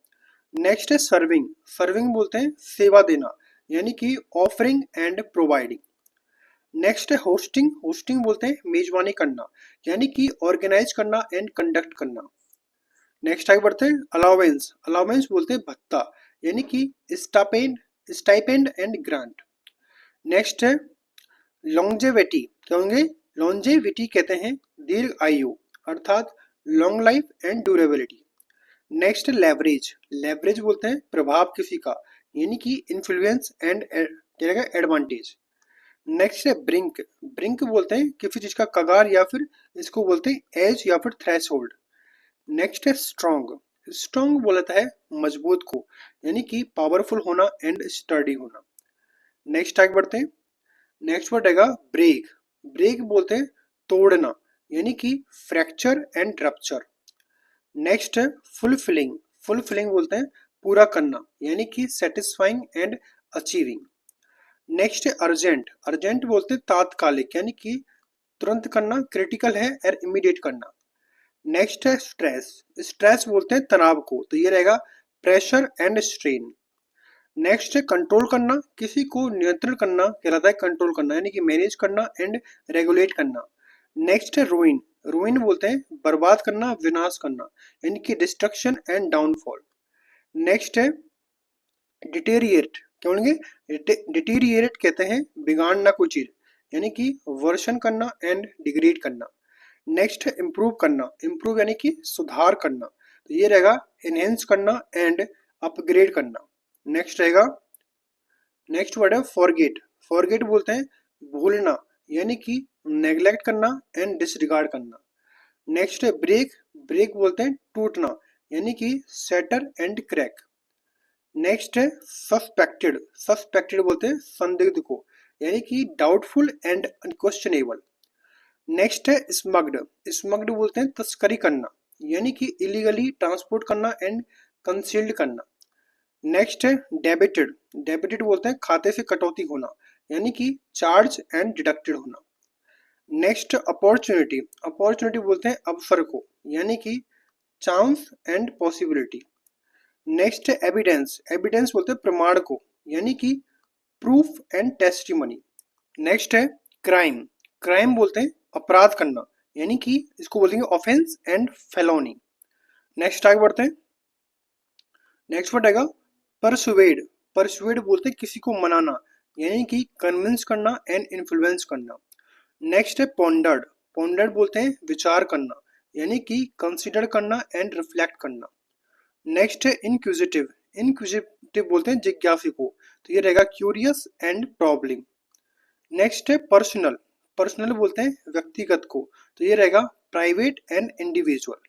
Speaker 1: नेक्स्ट है सर्विंग। सर्विंग बोलते हैं सेवा देना, यानी कि ऑफरिंग एंड प्रोवाइडिंग। नेक्स्ट है होस्टिंग। होस्टिंग बोलते हैं मेजबानी करना, यानी कि ऑर्गेनाइज करना एंड कंडक्ट करना। नेक्स्ट आगे बढ़ते हैं। अलाउंस। अलाउंस बोलते हैं भत्ता, यानी कि stipend, stipend and grant. Next है लॉन्जेविटी। क्या होंगे? लॉन्जेविटी कहते हैं दीर्घ आयु, अर्थात long life and durability. Next leverage. Leverage बोलते हैं प्रभाव किसी का, यानी कि इन्फ्लुएंस एंड एडवांटेज। नेक्स्ट है ब्रिंक। ब्रिंक बोलते हैं किसी चीज का कगार, या फिर इसको बोलते हैं एज या फिर थ्रेशोल्ड। नेक्स्ट है स्ट्रॉन्ग। स्ट्रॉन्ग बोलता है मजबूत को, यानी कि पावरफुल होना एंड स्टर्डी होना। नेक्स्ट आगे बढ़ते हैं। नेक्स्ट वर्ड है ब्रेक। ब्रेक बोलते हैं तोड़ना, यानी कि फ्रैक्चर एंड रप्चर। नेक्स्ट है फुलफिलिंग। फुलफिलिंग बोलते हैं पूरा करना, यानी कि सेटिस्फाइंग एंड अचीविंग। नेक्स्ट है अर्जेंट। अर्जेंट बोलते हैं तात्कालिक, यानी कि तुरंत करना, क्रिटिकल है और इमीडिएट करना। नेक्स्ट है स्ट्रेस। स्ट्रेस बोलते हैं तनाव को, तो ये रहेगा प्रेशर एंड स्ट्रेन। नेक्स्ट है कंट्रोल करना, किसी को नियंत्रण करना कहलाता है कंट्रोल करना, यानी कि मैनेज करना एंड रेगुलेट करना। नेक्स्ट है रूइन। रूइन बोलते हैं बर्बाद करना, विनाश करना, यानी कि डिस्ट्रक्शन एंड डाउनफॉल। नेक्स्ट है डिटेरिएट। क्या बोलेंगे? डिटेरिएट कहते हैं बिगाड़ना कोई चीज, यानी कि वर्षन करना एंड डिग्रेड करना। नेक्स्ट है इम्प्रूव करना। इम्प्रूव यानी कि सुधार करना, तो ये रहेगा एनहेंस करना एंड अपग्रेड करना। नेक्स्ट रहेगा, नेक्स्ट वर्ड है फॉरगेट। फॉरगेट बोलते हैं भूलना, यानी कि नेग्लेक्ट करना एंड डिसरिगार्ड करना। नेक्स्ट है ब्रेक। ब्रेक बोलते हैं टूटना, यानी कि सेटर एंड क्रैक। नेक्स्ट है सस्पेक्टेड। सस्पेक्टेड बोलते हैं संदिग्ध को, यानी कि डाउटफुल एंड अनक्वेश्चनेबल। नेक्स्ट है स्मग्ड। स्मग्ड बोलते हैं तस्करी करना, यानी कि इलीगली ट्रांसपोर्ट करना एंड कंसील्ड करना। नेक्स्ट है डेबिटेड। डेबिटेड बोलते हैं खाते से कटौती होना, यानी कि चार्ज एंड डिडक्टेड होना। Next opportunity. अपॉर्चुनिटी बोलते हैं अवसर को, यानी कि चांस एंड पॉसिबिलिटी। नेक्स्ट है एविडेंस। एविडेंस बोलते हैं प्रमाण को, यानी कि प्रूफ एंड टेस्टिमनी। नेक्स्ट है क्राइम। क्राइम बोलते हैं अपराध करना, यानी कि इसको बोलेंगे ऑफेंस एंड फेलोनी। नेक्स्ट आगे बढ़ते हैं। नेक्स्ट वर्ड आएगा परसुएड। परसुएड बोलते हैं किसी को मनाना, यानी कि कन्विंस करना एंड इन्फ्लुएंस करना। नेक्स्ट है पॉन्डर्ड। पॉन्डर्ड बोलते हैं विचार करना, यानी कि कंसिडर करना एंड रिफ्लेक्ट करना। नेक्स्ट है इंक्विजिटिव। इंक्विजिटिव बोलते हैं जिज्ञासु को, तो ये रहेगा क्यूरियस एंड प्रॉब्लम। नेक्स्ट है पर्सनल। पर्सनल बोलते हैं व्यक्तिगत को, तो ये रहेगा प्राइवेट एंड इंडिविजुअल।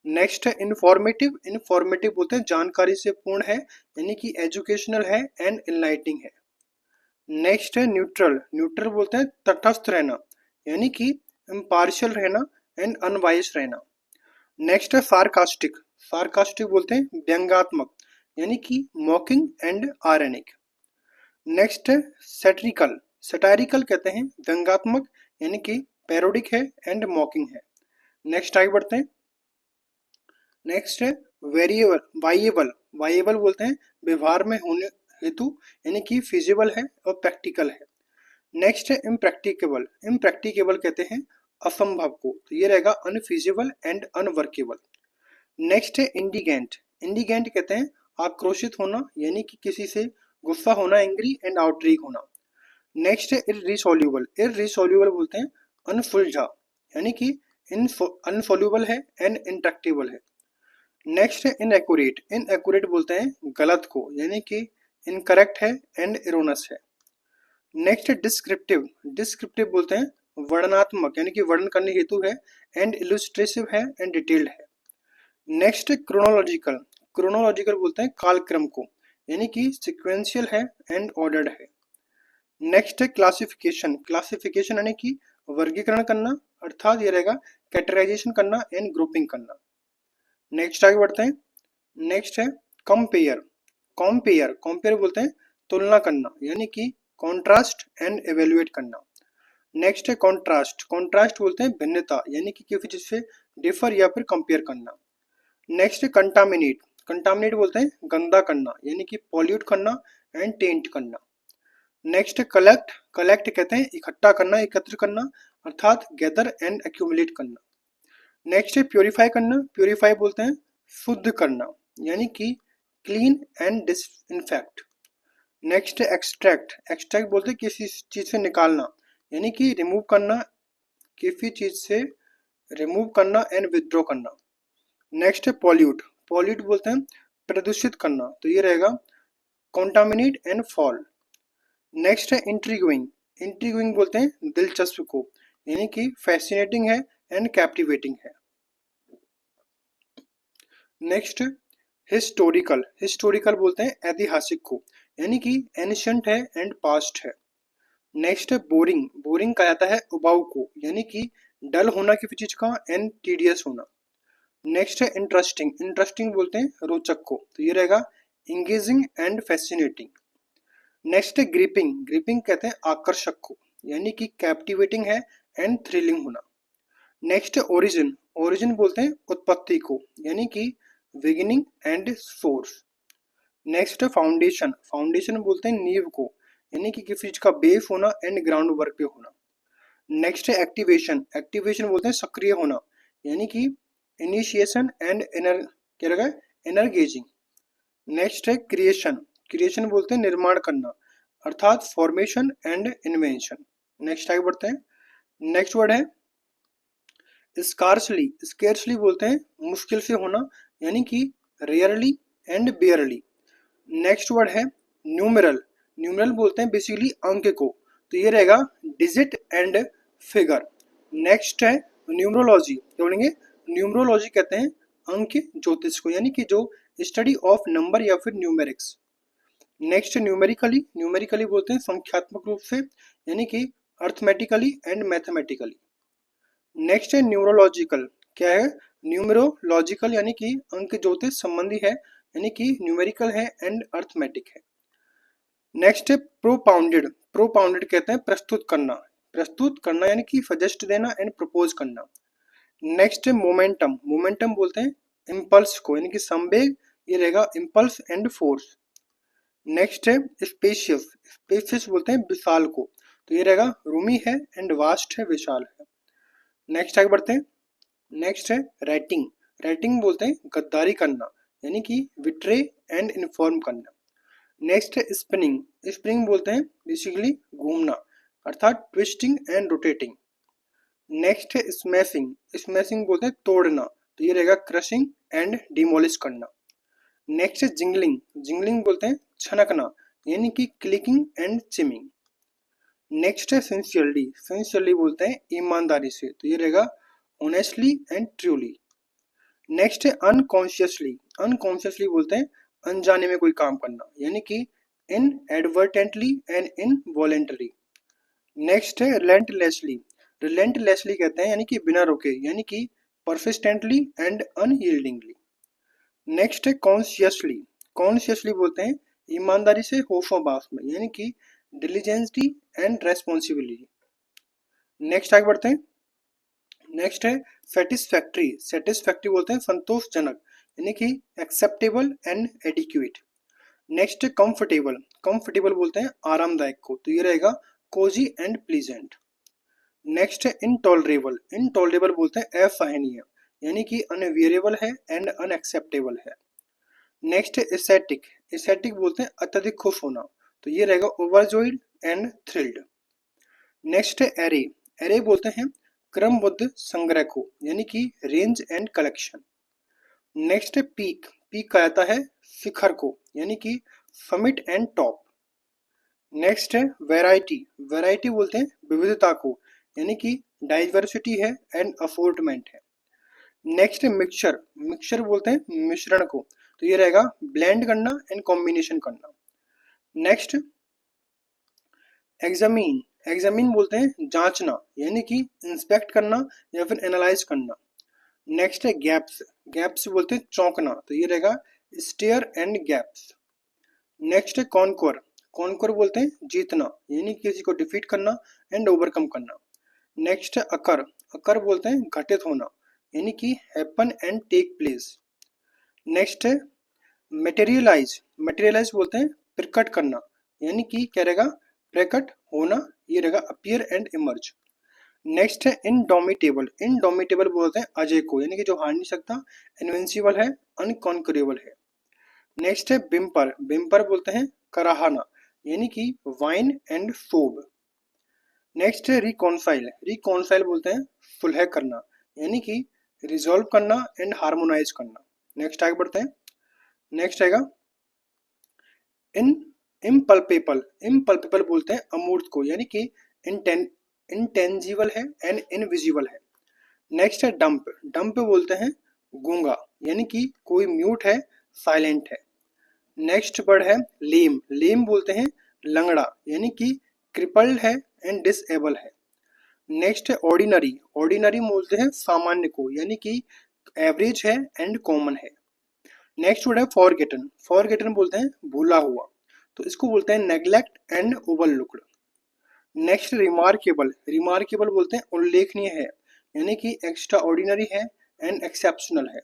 Speaker 1: नेक्स्ट है इंफॉर्मेटिव। इंफॉर्मेटिव बोलते हैं जानकारी से पूर्ण है, यानी कि एजुकेशनल है एंड इनलाइटिंग है। नेक्स्ट है न्यूट्रल। न्यूट्रल बोलते हैं तटस्थ रहना, यानी कि इम्पार्शियल रहना एंड अनबायस रहना। नेक्स्ट है सार्कास्टिक। सार्कास्टिक बोलते हैं व्यंग्यात्मक, यानी कि मॉकिंग एंड आयरनिक। नेक्स्ट है सैटिरिकल। सटायरिकल कहते हैं व्यंग्यात्मक, यानी कि पैरोडिक है एंड मॉकिंग है। नेक्स्ट आगे बढ़ते हैं। नेक्स्ट है वेरिएबल। वाइएबल। वाइएबल बोलते हैं व्यवहार में होने हेतु, यानी कि फिजिबल है और प्रैक्टिकल है। नेक्स्ट है इम्प्रैक्टिकेबल। इम्प्रैक्टिकेबल कहते हैं असंभव को, तो ये रहेगा अनफीजिबल एंड अनवर्केबल। नेक्स्ट है इंडिगेंट। इंडिगेंट कहते हैं आक्रोशित होना, यानी कि किसी से गुस्सा होना, एंग्री एंड आउटरीक होना। नेक्स्ट है इररिसोल्यूबल। इररिसोल्यूबल बोलते हैं अनसुलझा, यानी कि अनसोल्यूबल है एंड इंट्रैक्टेबल है। नेक्स्ट है इनएक्यूरेट। इनएक्यूरेट बोलते हैं गलत को, यानी कि इनकरेक्ट है एंड एरोनस है। नेक्स्ट है डिस्क्रिप्टिव। डिस्क्रिप्टिव बोलते हैं वर्णनात्मक, यानी कि वर्णन करने हेतु है एंड इलुस्ट्रेटिव है एंड डिटेल्ड है। नेक्स्ट है क्रोनोलॉजिकल। क्रोनोलॉजिकल बोलते हैं कालक्रम को, यानी कि सिक्वेंशियल है एंड ऑर्डर्ड है। नेक्स्ट है क्लासिफिकेशन। क्लासिफिकेशन यानी कि वर्गीकरण करना, अर्थात ये रहेगा कैटेगराइजेशन करना एंड ग्रुपिंग करना। नेक्स्ट आगे बढ़ते हैं। नेक्स्ट है कंपेयर। कंपेयर कंपेयर बोलते हैं तुलना करना, यानी कि कॉन्ट्रास्ट एंड एवेल्युएट करना। नेक्स्ट है कॉन्ट्रास्ट। कॉन्ट्रास्ट बोलते हैं भिन्नता, यानी कि किसी चीज से डिफर या फिर कंपेयर करना। नेक्स्ट है कंटामिनेट। कंटामिनेट बोलते हैं गंदा करना, यानी कि पॉल्यूट करना एंड टेंट करना। नेक्स्ट है कलेक्ट। कलेक्ट कहते हैं इकट्ठा करना, एकत्र करना, अर्थात गैदर एंड एक्यूमुलेट करना। नेक्स्ट है प्योरीफाई करना। प्योरीफाई बोलते हैं शुद्ध करना, यानी कि क्लीन एंड डिसइंफेक्ट। नेक्स्ट है एक्सट्रैक्ट। एक्सट्रैक्ट बोलते हैं किसी चीज से निकालना, यानी कि रिमूव करना, किसी चीज से रिमूव करना एंड विथड्रॉ करना। नेक्स्ट है पॉल्यूट। पॉल्यूट बोलते हैं प्रदूषित करना, तो ये रहेगा कॉन्टामिनेट एंड फॉल। नेक्स्ट है इंट्रीग्विंग। इंट्रीग्विंग बोलते हैं दिलचस्प को, यानी कि फैसिनेटिंग है एंड कैप्टिवेटिंग है। Next historical. हिस्टोरिकल बोलते हैं ऐतिहासिक को, यानी कि एंशिएंट है एंड पास्ट है। नेक्स्ट है बोरिंग। बोरिंग कहा जाता है उबाऊ को, यानी कि डल होना किसी चीज का एंड टीडियस होना। नेक्स्ट है इंटरेस्टिंग। इंटरेस्टिंग बोलते हैं रोचक को, तो ये रहेगा इंगेजिंग एंड फैसिनेटिंग। नेक्स्ट है ग्रिपिंग। ग्रिपिंग कहते हैं आकर्षक को, यानी कि कैप्टिवेटिंग है एंड थ्रिलिंग होना। नेक्स्ट है ओरिजिन। ओरिजिन बोलते हैं उत्पत्ति को, यानी कि बिगिनिंग एंड सोर्स। नेक्स्ट है फाउंडेशन। फाउंडेशन बोलते हैं नींव को, यानी कि किसी चीज का बेस होना एंड ग्राउंड वर्क पे होना। नेक्स्ट है एक्टिवेशन। एक्टिवेशन बोलते हैं सक्रिय होना, यानी कि इनिशिएशन एंड क्या रहेगा एनर्गेजिंग। नेक्स्ट है क्रिएशन। क्रिएशन बोलते हैं निर्माण करना, अर्थात फॉर्मेशन एंड इन्वेंशन। नेक्स्ट आगे बढ़ते हैं। नेक्स्ट वर्ड है स्कार्सली। स्केर्सली बोलते हैं मुश्किल से होना, यानी कि रेयरली एंड बेयरली। नेक्स्ट वर्ड है न्यूमेरल। न्यूमेरल बोलते हैं बेसिकली अंक को, तो ये रहेगा डिजिट एंड फिगर। नेक्स्ट है न्यूमरोलॉजी। क्या बोलेंगे? न्यूमरोलॉजी कहते हैं अंक ज्योतिष को, यानी कि जो स्टडी ऑफ नंबर या फिर न्यूमेरिक्स। Next numerically. न्यूमेरिकली बोलते हैं संख्यात्मक रूप से, यानी कि अर्थमेटिकली एंड मैथमेटिकली। नेक्स्ट है न्यूमरोलॉजिकल। क्या है? न्यूमरोलॉजिकल यानी कि अंक ज्योतिष संबंधी है, यानी कि न्यूमेरिकल है एंड अर्थमेटिक है। नेक्स्ट है प्रोपाउंडेड। प्रोपाउंडेड कहते हैं प्रस्तुत करना। प्रस्तुत करना यानी कि सजेस्ट देना एंड प्रपोज करना। नेक्स्ट है मोमेंटम। मोमेंटम बोलते हैं इम्पल्स को, यानी कि संवेग, ये रहेगा इम्पल्स एंड फोर्स। नेक्स्ट है स्पेशियस। स्पेशियस बोलते हैं विशाल को, तो ये रहेगा रूमी है एंड वास्ट है, विशाल है। नेक्स्ट आगे बढ़ते हैं। नेक्स्ट है राइटिंग। राइटिंग बोलते हैं गद्दारी करना, यानी कि विट्रे एंड इन्फॉर्म करना। नेक्स्ट है स्पिनिंग। स्पिनिंग बोलते हैं बेसिकली घूमना, अर्थात ट्विस्टिंग एंड रोटेटिंग। नेक्स्ट है स्मैशिंग। स्मैशिंग बोलते हैं तोड़ना, तो ये रहेगा क्रशिंग एंड डिमोलिश करना। नेक्स्ट है जिंगलिंग। जिंगलिंग बोलते हैं छनकना, यानी कि क्लिकिंग एंड चिमिंग। नेक्स्ट है सिंसियरली। सिंसियरली बोलते हैं ईमानदारी से, तो ये रहेगा ऑनेस्टली एंड ट्रूली। नेक्स्ट है अनकॉन्शियसली। अनकॉन्शियसली बोलते हैं अनजाने में कोई काम करना, यानी कि इनएडवर्टेंटली एंड इनवॉलेंटरी। नेक्स्ट है रिलेंटलेसली। रिलेंटलेसली कहते हैं यानी कि बिना रुके, यानी कि परसिस्टेंटली एंड अनयील्डिंगली। नेक्स्ट है कॉन्शियसली। कॉन्शियसली बोलते हैं ईमानदारी से होशोबास में, यानी कि डिलीजेंसी एंड रेस्पॉन्सिबिलिटी। नेक्स्ट आगे बढ़ते हैं। नेक्स्ट है सेटिस्फैक्ट्री। सेटिस्फैक्ट्री बोलते हैं संतोषजनक, यानी कि एक्सेप्टेबल एंड एडिक्वेट। नेक्स्ट है कंफर्टेबल। कंफर्टेबल बोलते हैं आरामदायक को, तो ये रहेगा कोजी एंड प्लीजेंट। नेक्स्ट है इनटॉलरेबल, इनटॉलरेबल बोलते हैं असहनीय, यानी कि अनवियरेबल है एंड अनएक्सेप्टेबल है। नेक्स्ट है एस्थेटिक, एस्थेटिक बोलते हैं अत्यधिक खुश होना, तो ये रहेगा ओवरजॉयड एंड थ्रिल्ड। नेक्स्ट है एरे, एरे बोलते हैं क्रमबद्ध संग्रह को, यानी कि रेंज एंड कलेक्शन। नेक्स्ट है पीक, पीक कहता है शिखर को, यानी कि समिट एंड टॉप। नेक्स्ट है वैरायटी, वैरायटी बोलते हैं विविधता को, यानी कि डाइवर्सिटी है एंड अफोर्टमेंट है। नेक्स्ट है मिक्सचर, मिक्सचर बोलते हैं मिश्रण को, तो ये रहेगा ब्लेंड करना एंड कॉम्बिनेशन करना। नेक्स्ट एग्जामिन, एग्जामिन बोलते हैं जांचना, यानी कि इंस्पेक्ट करना या फिर एनालाइज करना। नेक्स्ट है गैप्स, गैप्स बोलते हैं चौंकना, तो ये रहेगा स्टेयर एंड गैप्स। नेक्स्ट है कॉन्कोर, कॉन्कोर बोलते हैं जीतना, यानी कि किसी को डिफीट करना एंड ओवरकम करना। नेक्स्ट है अकर, अकर बोलते हैं घटित होना, यानी कि happen and take place. Next है मटेरियलाइज, मटेरियलाइज बोलते हैं प्रकट करना, यानी कि क्या रहेगा प्रकट होना, ये रहेगा अपीयर एंड इमर्ज। नेक्स्ट है इनडोमिटेबल, इनडोमिटेबल बोलते हैं अजय को, यानी कि जो हार नहीं सकता, इनविंसिबल है, अनकॉन्करेबल है। नेक्स्ट है बिम्पर, बिम्पर बोलते हैं कराहना, यानी कि वाइन एंड सोब। नेक्स्ट है रिकॉन्साइल, रिकॉन्साइल बोलते हैं सुलह करना, यानी कि रिजॉल्व करना एंड हार्मोनाइज करना। नेक्स्ट आगे बढ़ते हैं। नेक्स्ट आएगा इन इम्पल्पेबल, इम्पल्पेबल बोलते हैं अमूर्त को, यानी कि इंटेंजिबल है एंड इनविजिबल है। नेक्स्ट है डंप, डंप बोलते हैं गूंगा, यानी कि कोई म्यूट है, साइलेंट है। नेक्स्ट वर्ड है लेम, लेम बोलते हैं लंगड़ा, यानी कि क्रिपल्ड है एंड डिसेबल है। नेक्स्ट है ऑर्डिनरी, ऑर्डिनरी बोलते हैं सामान्य को, यानी कि एवरेज है एंड कॉमन है। नेक्स्ट वर्ड है फॉरगेटन, फॉरगेटन बोलते हैं भूला हुआ, तो इसको बोलते हैं neglect and overlooked. Next remarkable, remarkable बोलते हैं उल्लेखनीय है, यानी कि एक्स्ट्रा ऑर्डिनरी है एंड एक्सेप्शनल है।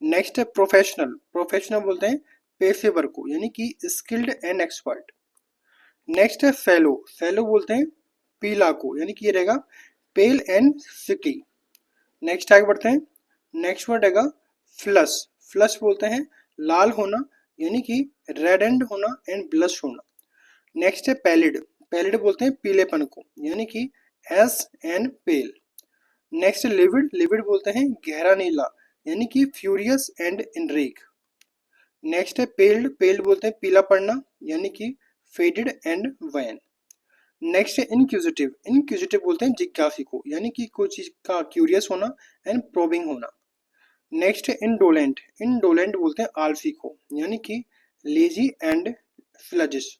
Speaker 1: नेक्स्ट है प्रोफेशनल, प्रोफेशनल बोलते हैं पेशेवर को, यानी कि स्किल्ड एंड एक्सपर्ट। नेक्स्ट है फेलो, फेलो बोलते हैं पीला को, यानी कि ये रहेगा पेल एंड सिकली। नेक्स्ट आगे बढ़ते हैं। नेक्स्ट वर्ड रहेगा फ्लश, फ्लश बोलते हैं लाल होना, यानी कि रेडेंड होना एंड ब्लश होना। नेक्स्ट है पैलिड, पैलिड बोलते हैं पीलेपन को, यानी कि S and pale. Next levied, levied बोलते हैं गहरा नीला, यानी कि फ्यूरियस एंड इनरेक। नेक्स्ट है पेल्ड, पेल्ड बोलते हैं पीला पड़ना, यानी कि फेडेड एंड वैन। नेक्स्ट है इनक्यूजिटिव, इनक्यूजिटिव बोलते हैं जिज्ञासी को, यानी कि कोई चीज का क्यूरियस होना एंड प्रोबिंग होना। नेक्स्ट है इंडोलेंट, इंडोलेंट बोलते हैं आलसी को, यानी कि लेजी एंड स्लजिश।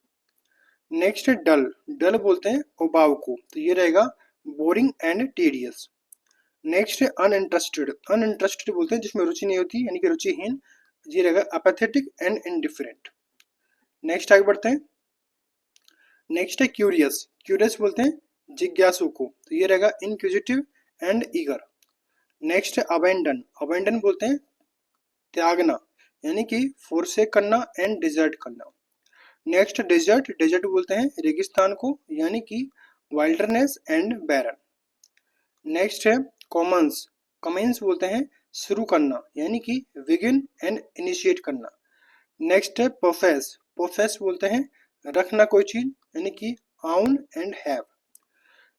Speaker 1: नेक्स्ट है डल, डल बोलते हैं उबाऊ को, तो ये रहेगा बोरिंग एंड टीडियस। नेक्स्ट है अनइंटरेस्टेड, अनइंटरेस्टेड बोलते हैं जिसमें रुचि नहीं होती, यानी कि रुचिहीन, ये रहेगा अपेथेटिक एंड इनडिफरेंट। नेक्स्ट आगे बढ़ते हैं। नेक्स्ट है क्यूरियस, क्यूरियस बोलते हैं जिज्ञासु को, तो ये रहेगा इनक्विजिटिव एंड ईगर। नेक्स्ट है अबेंडन, अबेंडन बोलते हैं त्यागना, यानी कि फोरसेक करना एंड डिजर्ट करना। नेक्स्ट डेजर्ट, डेजर्ट बोलते हैं रेगिस्तान को, यानी कि वाइल्डरनेस एंड बैरन। नेक्स्ट है कॉमन्स, कमेंस बोलते हैं शुरू करना, यानी कि बिगिन एंड इनिशिएट करना। नेक्स्ट है प्रोसेस, प्रोसेस बोलते हैं रखना कोई चीज, यानी कि आउन एंड हैव।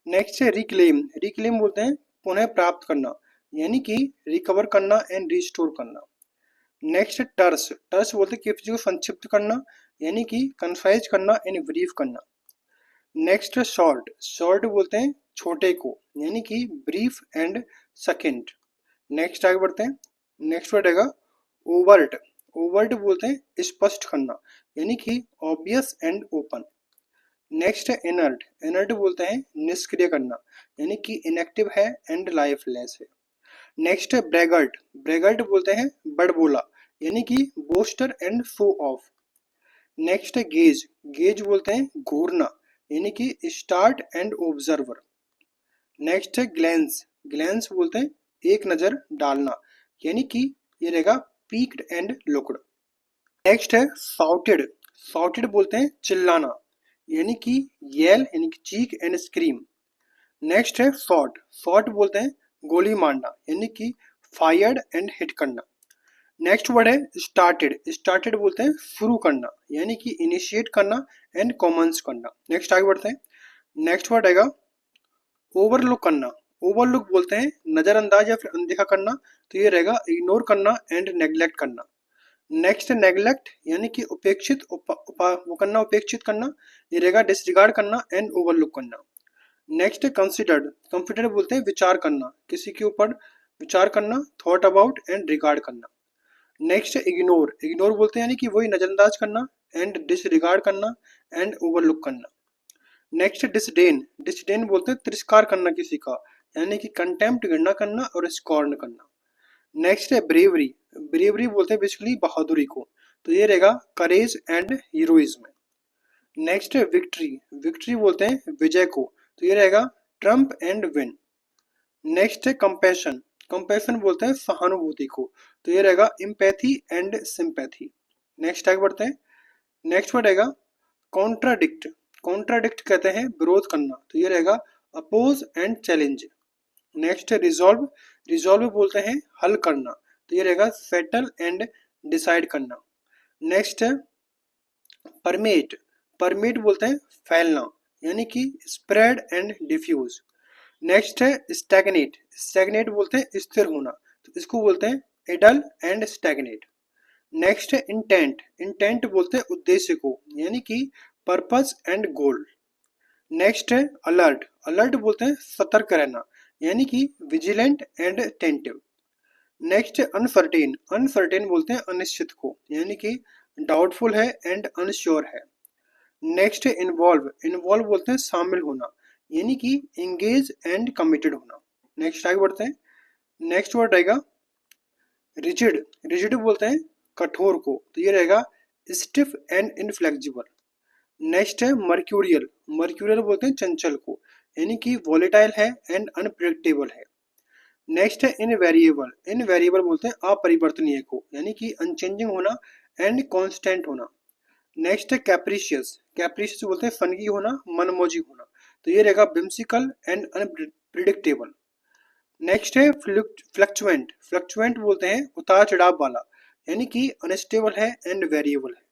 Speaker 1: नेक्स्ट है रिक्लेम, रिक्लेम बोलते हैं पुनः प्राप्त करना, यानी कि रिकवर करना एंड रिस्टोर करना। नेक्स्ट है टर्स, टर्स बोलते हैं किसी चीज को संक्षिप्त करना, यानी कि कंसाइज करना एंड ब्रीफ करना। नेक्स्ट है शॉर्ट, शॉर्ट बोलते हैं छोटे को, यानी कि ब्रीफ एंड सकेंड। नेक्स्ट आगे बढ़ते हैं। नेक्स्ट वर्ड रहेगा ओवर्ट, ओवर्ट बोलते हैं स्पष्ट करना, यानी कि ऑब्वियस एंड ओपन। नेक्स्ट है इनर्ट, इनर्ट बोलते हैं निष्क्रिय करना, यानी कि इनएक्टिव है एंड लाइफलेस है। नेक्स्ट है ब्रैगर्ट, ब्रैगर्ट बोलते हैं बड़बोला, यानी कि booster and show off. Next है गेज, गेज बोलते हैं घूरना, यानी कि स्टार्ट एंड ऑब्जर्वर। नेक्स्ट है ग्लैंस, ग्लैंस बोलते हैं एक नजर डालना, यानी कि ये रहेगा पीक्ड एंड लुक्ड। नेक्स्ट है साउटेड, साउटेड बोलते हैं चिल्लाना, यानी कि येल, यानी कि चीक एंड स्क्रीम। नेक्स्ट है शॉट, शॉट बोलते हैं गोली मारना यानी कि फायर्ड एंड हिट करना। नेक्स्ट वर्ड है स्टार्टेड, स्टार्टेड बोलते हैं शुरू करना यानी कि इनिशिएट करना एंड कॉमेंस करना। नेक्स्ट आगे बढ़ते हैं। नेक्स्ट वर्ड आएगा ओवरलुक करना, ओवरलुक बोलते हैं नजरअंदाज या फिर अनदेखा करना, तो ये रहेगा इग्नोर करना एंड नेग्लेक्ट करना। नेक्स्ट नेग्लेक्ट यानी कि उपेक्षित वो करना, उपेक्षित करना, ये रहेगा डिसरिगार्ड करना एंड ओवरलुक करना। नेक्स्ट कंसिडर्ड, कंसिडर्ड बोलते हैं विचार करना, किसी के ऊपर विचार करना, थॉट अबाउट एंड रिगार्ड करना। नेक्स्ट इग्नोर, इग्नोर बोलते हैं यानी कि वही नजरअंदाज करना एंड डिसरिगार्ड करना एंड ओवरलुक करना। नेक्स्ट डिसडेन, डिसडेन बोलते हैं तिरस्कार करना किसी का यानी कि कंटेम्प्ट, घृणा करना और स्कॉर्न करना। नेक्स्ट है ब्रेवरी, ब्रेवरी बोलते हैं बेसिकली बहादुरी को, तो ये रहेगा करेज एंड हीरोइज्म। नेक्स्ट है विक्ट्री, विक्ट्री बोलते हैं विजय को, तो ये रहेगा ट्रम्प एंड विन। नेक्स्ट है कंपैशन, कंपैशन बोलते हैं सहानुभूति को, तो ये रहेगा इम्पैथी एंड सिंपैथी। नेक्स्ट आगे बढ़ते हैं। नेक्स्ट वर्ड रहेगा कॉन्ट्राडिक्ट, कॉन्ट्राडिक्ट कहते हैं विरोध करना, तो ये रहेगा अपोज एंड चैलेंज। नेक्स्ट है रिजॉल्व, रिजॉल्व बोलते हैं हल करना, तो ये रहेगा सेटल एंड डिसाइड करना। नेक्स्ट है परमेट, परमेट बोलते हैं फैलना यानी कि स्प्रेड एंड डिफ्यूज। नेक्स्ट है स्टैग्नेट, स्टैग्नेट बोलते हैं स्थिर होना, तो इसको बोलते हैं एडल एंड स्टैग्नेट। नेक्स्ट है इंटेंट, इंटेंट बोलते हैं उद्देश्य को यानी कि पर्पस एंड गोल। नेक्स्ट है अलर्ट, अलर्ट बोलते हैं सतर्क रहना यानी कि विजिलेंट एंड टेंटिव। नेक्स्ट है अनसर्टेन, अनसर्टेन बोलते हैं अनिश्चित को यानी कि डाउटफुल है एंड अनश्योर है। नेक्स्ट है इन्वॉल्व, इन्वॉल्व बोलते हैं शामिल होना यानी कि एंगेज एंड कमिटेड होना। नेक्स्ट आगे बढ़ते हैं। नेक्स्ट वर्ड रहेगा रिजिड, रिजिड बोलते हैं कठोर को, तो ये रहेगा स्टिफ एंड इनफ्लेक्सिबल। नेक्स्ट है मर्क्यूरियल, मर्क्यूरियल बोलते हैं चंचल को यानी कि वॉलेटाइल है एंड अनप्रेडिक्टेबल है। नेक्स्ट है इनवेरिएबल, इनवेरिएबल बोलते हैं अपरिवर्तनीय को यानी कि अनचेंजिंग होना एंड कांस्टेंट होना। नेक्स्ट है कैप्रिशियस, कैप्रिशियस बोलते हैं फनगी होना, मनमोजी होना, तो ये रहेगा बिम्सिकल एंड अनप्रिडिक्टेबल। नेक्स्ट है फ्लक्चुएंट, फ्लक्चुएंट बोलते हैं उतार चढ़ाव वाला यानी कि अनस्टेबल है एंड वेरिएबल है।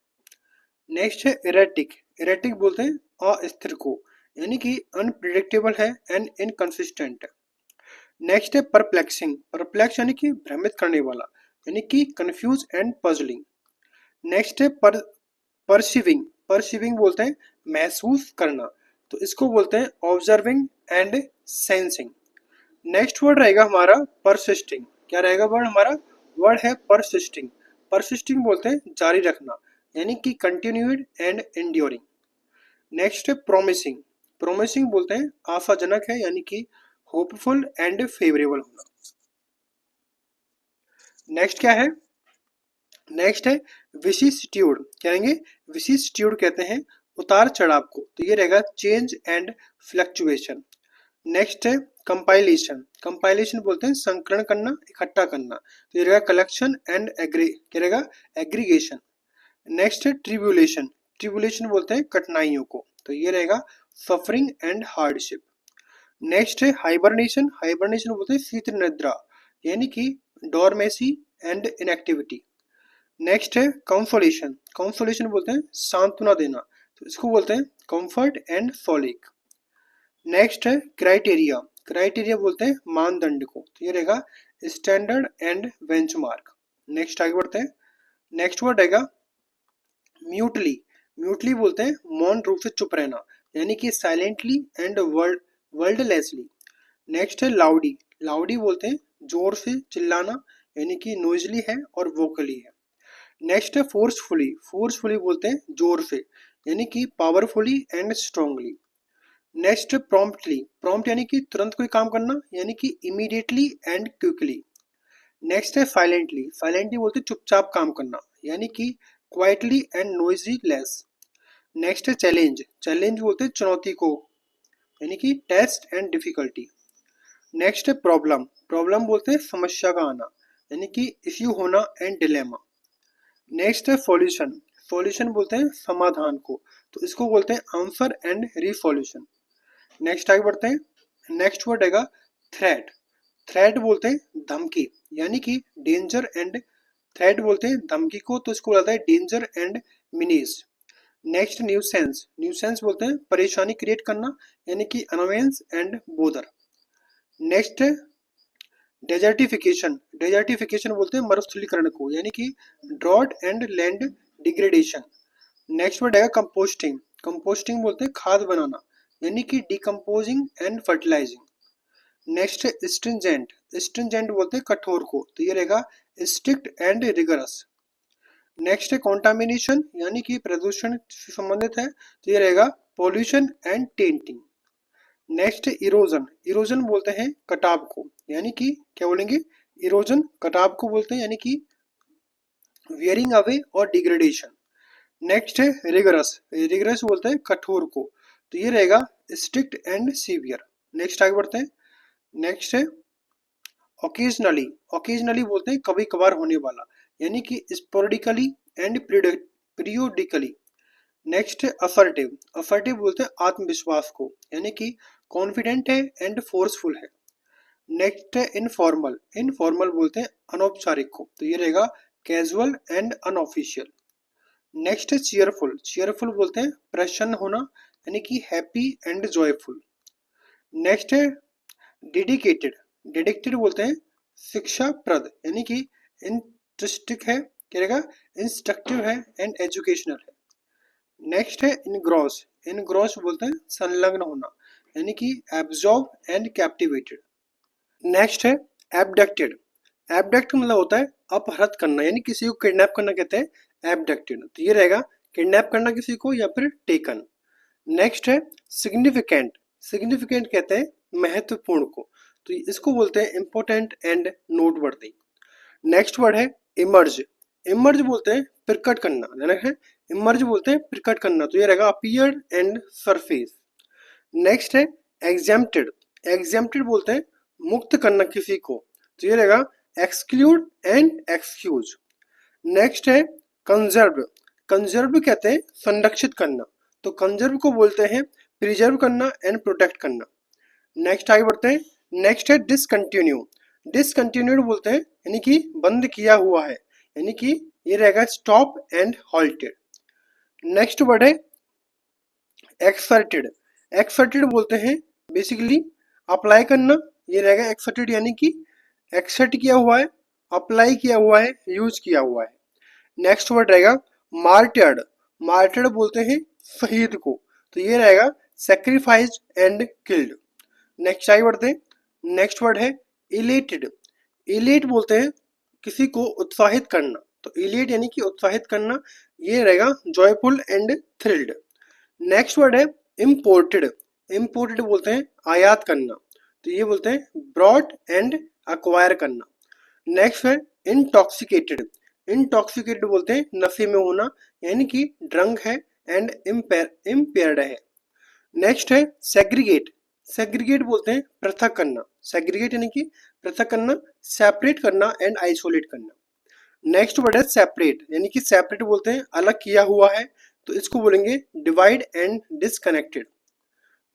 Speaker 1: नेक्स्ट है इरेटिक, इरेटिक बोलते हैं अस्थिर को यानी कि अनप्रिडिक्टेबल है एंड इनकंसिस्टेंट है। नेक्स्ट है परप्लेक्सिंग, परप्लेक्स यानी कि भ्रमित करने वाला यानी कि कंफ्यूज एंड पजलिंग। नेक्स्ट है परसीविंग, परसीविंग बोलते हैं महसूस करना, तो इसको बोलते हैं observing and sensing. Next word रहेगा हमारा परसिस्टिंग, क्या रहेगा वर्ड हमारा, वर्ड है परसिस्टिंग, परसिस्टिंग बोलते हैं जारी रखना यानी कि कंटिन्यूड एंड एंड्योरिंग। नेक्स्ट है प्रोमिसिंग, प्रोमिसिंग बोलते हैं आशाजनक है यानी कि होपफुल एंड फेवरेबल होना। नेक्स्ट क्या है, नेक्स्ट है विशिस्ट्यूड, क्या रहेंगे विशिस्ट्यूड कहते हैं उतार चढ़ाव को, तो ये रहेगा चेंज एंड फ्लक्चुएशन। नेक्स्ट है कंपाइलेशन, कंपाइलेशन बोलते हैं संकलन करना, इकट्ठा करना, तो ये रहेगा कलेक्शन एंड क्या रहेगा एग्रीगेशन। नेक्स्ट है ट्रिब्यूलेशन, ट्रिब्यूलेशन बोलते हैं कठिनाइयों को, तो ये रहेगा सफरिंग एंड हार्डशिप। नेक्स्ट है हाइबरनेशन, हाइबरनेशन बोलते हैं शीत निद्रा यानी कि डॉर्मेसी एंड इनएक्टिविटी। नेक्स्ट है कंसोलेशन, कंसोलेशन बोलते हैं सांत्वना देना, तो इसको बोलते हैं कंफर्ट एंड सोलिक। नेक्स्ट है क्राइटेरिया, क्राइटेरिया बोलते हैं मानदंड को, तो ये रहेगा स्टैंडर्ड एंड बेंचमार्क। नेक्स्ट आगे बढ़ते हैं। नेक्स्ट वर्ड रहेगा म्यूटली, म्यूटली बोलते हैं मौन रूप से चुप रहना यानी कि साइलेंटली एंड वर्ल्डलेसली। नेक्स्ट है लाउडी, लाउडी बोलते हैं जोर से चिल्लाना यानी कि नोइजली है और वोकली है। नेक्स्ट है फोर्सफुली, फोर्सफुली बोलते हैं जोर से यानी कि पावरफुली एंड स्ट्रांगली। नेक्स्ट है प्रॉम्प्टली, प्रॉम्प्ट यानी कि तुरंत कोई काम करना यानी कि इमीडिएटली एंड क्विकली। नेक्स्ट है साइलेंटली, साइलेंटली बोलते हैं चुपचाप काम करना यानी कि quietly and noisy less. Next है चैलेंज, चैलेंज बोलते हैं चुनौती को यानी कि टेस्ट एंड डिफिकल्टी। नेक्स्ट है प्रॉब्लम, प्रॉब्लम बोलते हैं समस्या का आना यानी कि इश्यू होना एंड डिलेमा। नेक्स्ट है सॉल्यूशन, सॉल्यूशन बोलते हैं समाधान को, तो इसको बोलते हैं आंसर एंड रिसॉल्यूशन। नेक्स्ट आगे बढ़ते हैं नेक्स्ट वर्ड रहेगा थ्रेट। थ्रेट बोलते हैं धमकी, यानी कि डेंजर एंड, थ्रेट बोलते हैं धमकी को, तो इसको बोलता है danger and menace. Next nuisance. Nuisance बोलते हैं परेशानी क्रिएट करना, यानी कि annoyance and bother. Next desertification. Desertification बोलते हैं मरुस्थलीकरण को, यानी कि drought and land degradation. Next word है कंपोस्टिंग। कंपोस्टिंग बोलते हैं खाद बनाना, यानी कि डिकम्पोजिंग एंड फर्टिलाइजिंग। नेक्स्ट है स्ट्रिंजेंट। स्ट्रिंजेंट बोलते हैं कठोर को, तो ये रहेगा स्ट्रिक्ट एंड रिगरस। नेक्स्ट है कॉन्टामिनेशन, यानी कि प्रदूषण से संबंधित है, तो ये रहेगा पॉल्यूशन एंड टेंटिंग। नेक्स्ट है इरोजन। इरोजन बोलते हैं कटाव को, यानी कि क्या बोलेंगे, इरोजन कटाव को बोलते हैं, यानी कि वियरिंग अवे और डिग्रेडेशन। नेक्स्ट है रिगरस। रिगरस बोलते हैं कठोर को, तो ये रहेगा स्ट्रिक्ट एंड सीवियर। नेक्स्ट आगे बढ़ते हैं। नेक्स्ट है ओकेजनली। ओकेजनली बोलते हैं कभी कभार होने वाला, यानी कि स्पोरेडिकली एंड पीरियोडिकली। नेक्स्ट है असर्टिव। असर्टिव बोलते हैं आत्मविश्वास को, यानी कि कॉन्फिडेंट है एंड फोर्सफुल है। नेक्स्ट है इनफॉर्मल। इनफॉर्मल बोलते हैं अनौपचारिक को, तो ये रहेगा कैजुअल एंड अनऑफिशियल। नेक्स्ट है चीयरफुल। चीयरफुल बोलते हैं प्रसन्न होना, यानी कि हैप्पी एंड जॉयफुल। नेक्स्ट है डेडिकेटेड। डेडिकेटेड बोलते हैं शिक्षा प्रद, यानी कि इंटरेस्टिक है, क्या रहेगा, इंस्ट्रक्टिव है एंड एजुकेशनल है। नेक्स्ट है इनग्रॉस। इनग्रॉस बोलते हैं संलग्न होना, यानी कि एब्जॉर्ब एंड कैप्टिवेटेड। नेक्स्ट है एबडक्टेड। एबडक्ट मतलब होता है अपहृत करना, यानी किसी को किडनैप करना कहते हैं एबडक्टेड, तो ये रहेगा किडनैप करना किसी को या फिर टेकन। नेक्स्ट है सिग्निफिकेंट। सिग्निफिकेंट कहते हैं महत्वपूर्ण को, तो इसको बोलते हैं important and noteworthy. Next word है इमर्ज। इमर्ज बोलते हैं प्रकट करना, यानी है इमर्ज बोलते हैं प्रकट करना, तो ये रहेगा अपीयर एंड सरफेस। नेक्स्ट है एग्जेम्प्टेड। एग्जेम्प्टेड बोलते हैं मुक्त करना किसी को, तो ये रहेगा एक्सक्लूड एंड एक्सक्यूज। नेक्स्ट है कंजर्व। कंजर्व कहते हैं संरक्षित करना, तो कंजर्व को बोलते हैं प्रिजर्व करना एंड प्रोटेक्ट करना। नेक्स्ट आगे बढ़ते हैं। नेक्स्ट है डिसकंटिन्यू। डिसकंटिन्यूड बोलते हैं यानी कि बंद किया हुआ है, यानी कि ये रहेगा stop and halted. Next word है एक्सर्टेड। एक्सर्टेड बोलते हैं बेसिकली अप्लाई करना, ये रहेगा एक्सर्टेड, यानी कि एक्सर्ट किया हुआ है, अप्लाई किया हुआ है, यूज किया हुआ है। नेक्स्ट वर्ड रहेगा मार्टर्ड। मार्टर्ड बोलते हैं शहीद को, तो ये रहेगा सेक्रीफाइस एंड किल्ड। नेक्स्ट आगे बढ़ते हैं। नेक्स्ट वर्ड है इलेटेड। इलेट बोलते हैं किसी को उत्साहित करना, तो इलेट यानी कि उत्साहित करना, ये रहेगा joyful and thrilled. Next word है इम्पोर्टेड। इम्पोर्टेड बोलते हैं आयात करना, तो ये बोलते हैं ब्रॉड एंड अक्वायर करना। नेक्स्ट है इंटॉक्सिकेटेड। इंटॉक्सिकेटेड बोलते हैं नशे में होना, यानी कि ड्रंक है एंड इम्पेयर्ड है। नेक्स्ट है सेग्रीगेट। सेग्रीगेट बोलते हैं पृथक करना, सेग्रीगेट यानी कि पृथक करना, सेपरेट करना एंड आइसोलेट करना। नेक्स्ट वर्ड है सेपरेट, यानी कि सेपरेट बोलते हैं अलग किया हुआ है, तो इसको बोलेंगे डिवाइड एंड डिसकनेक्टेड।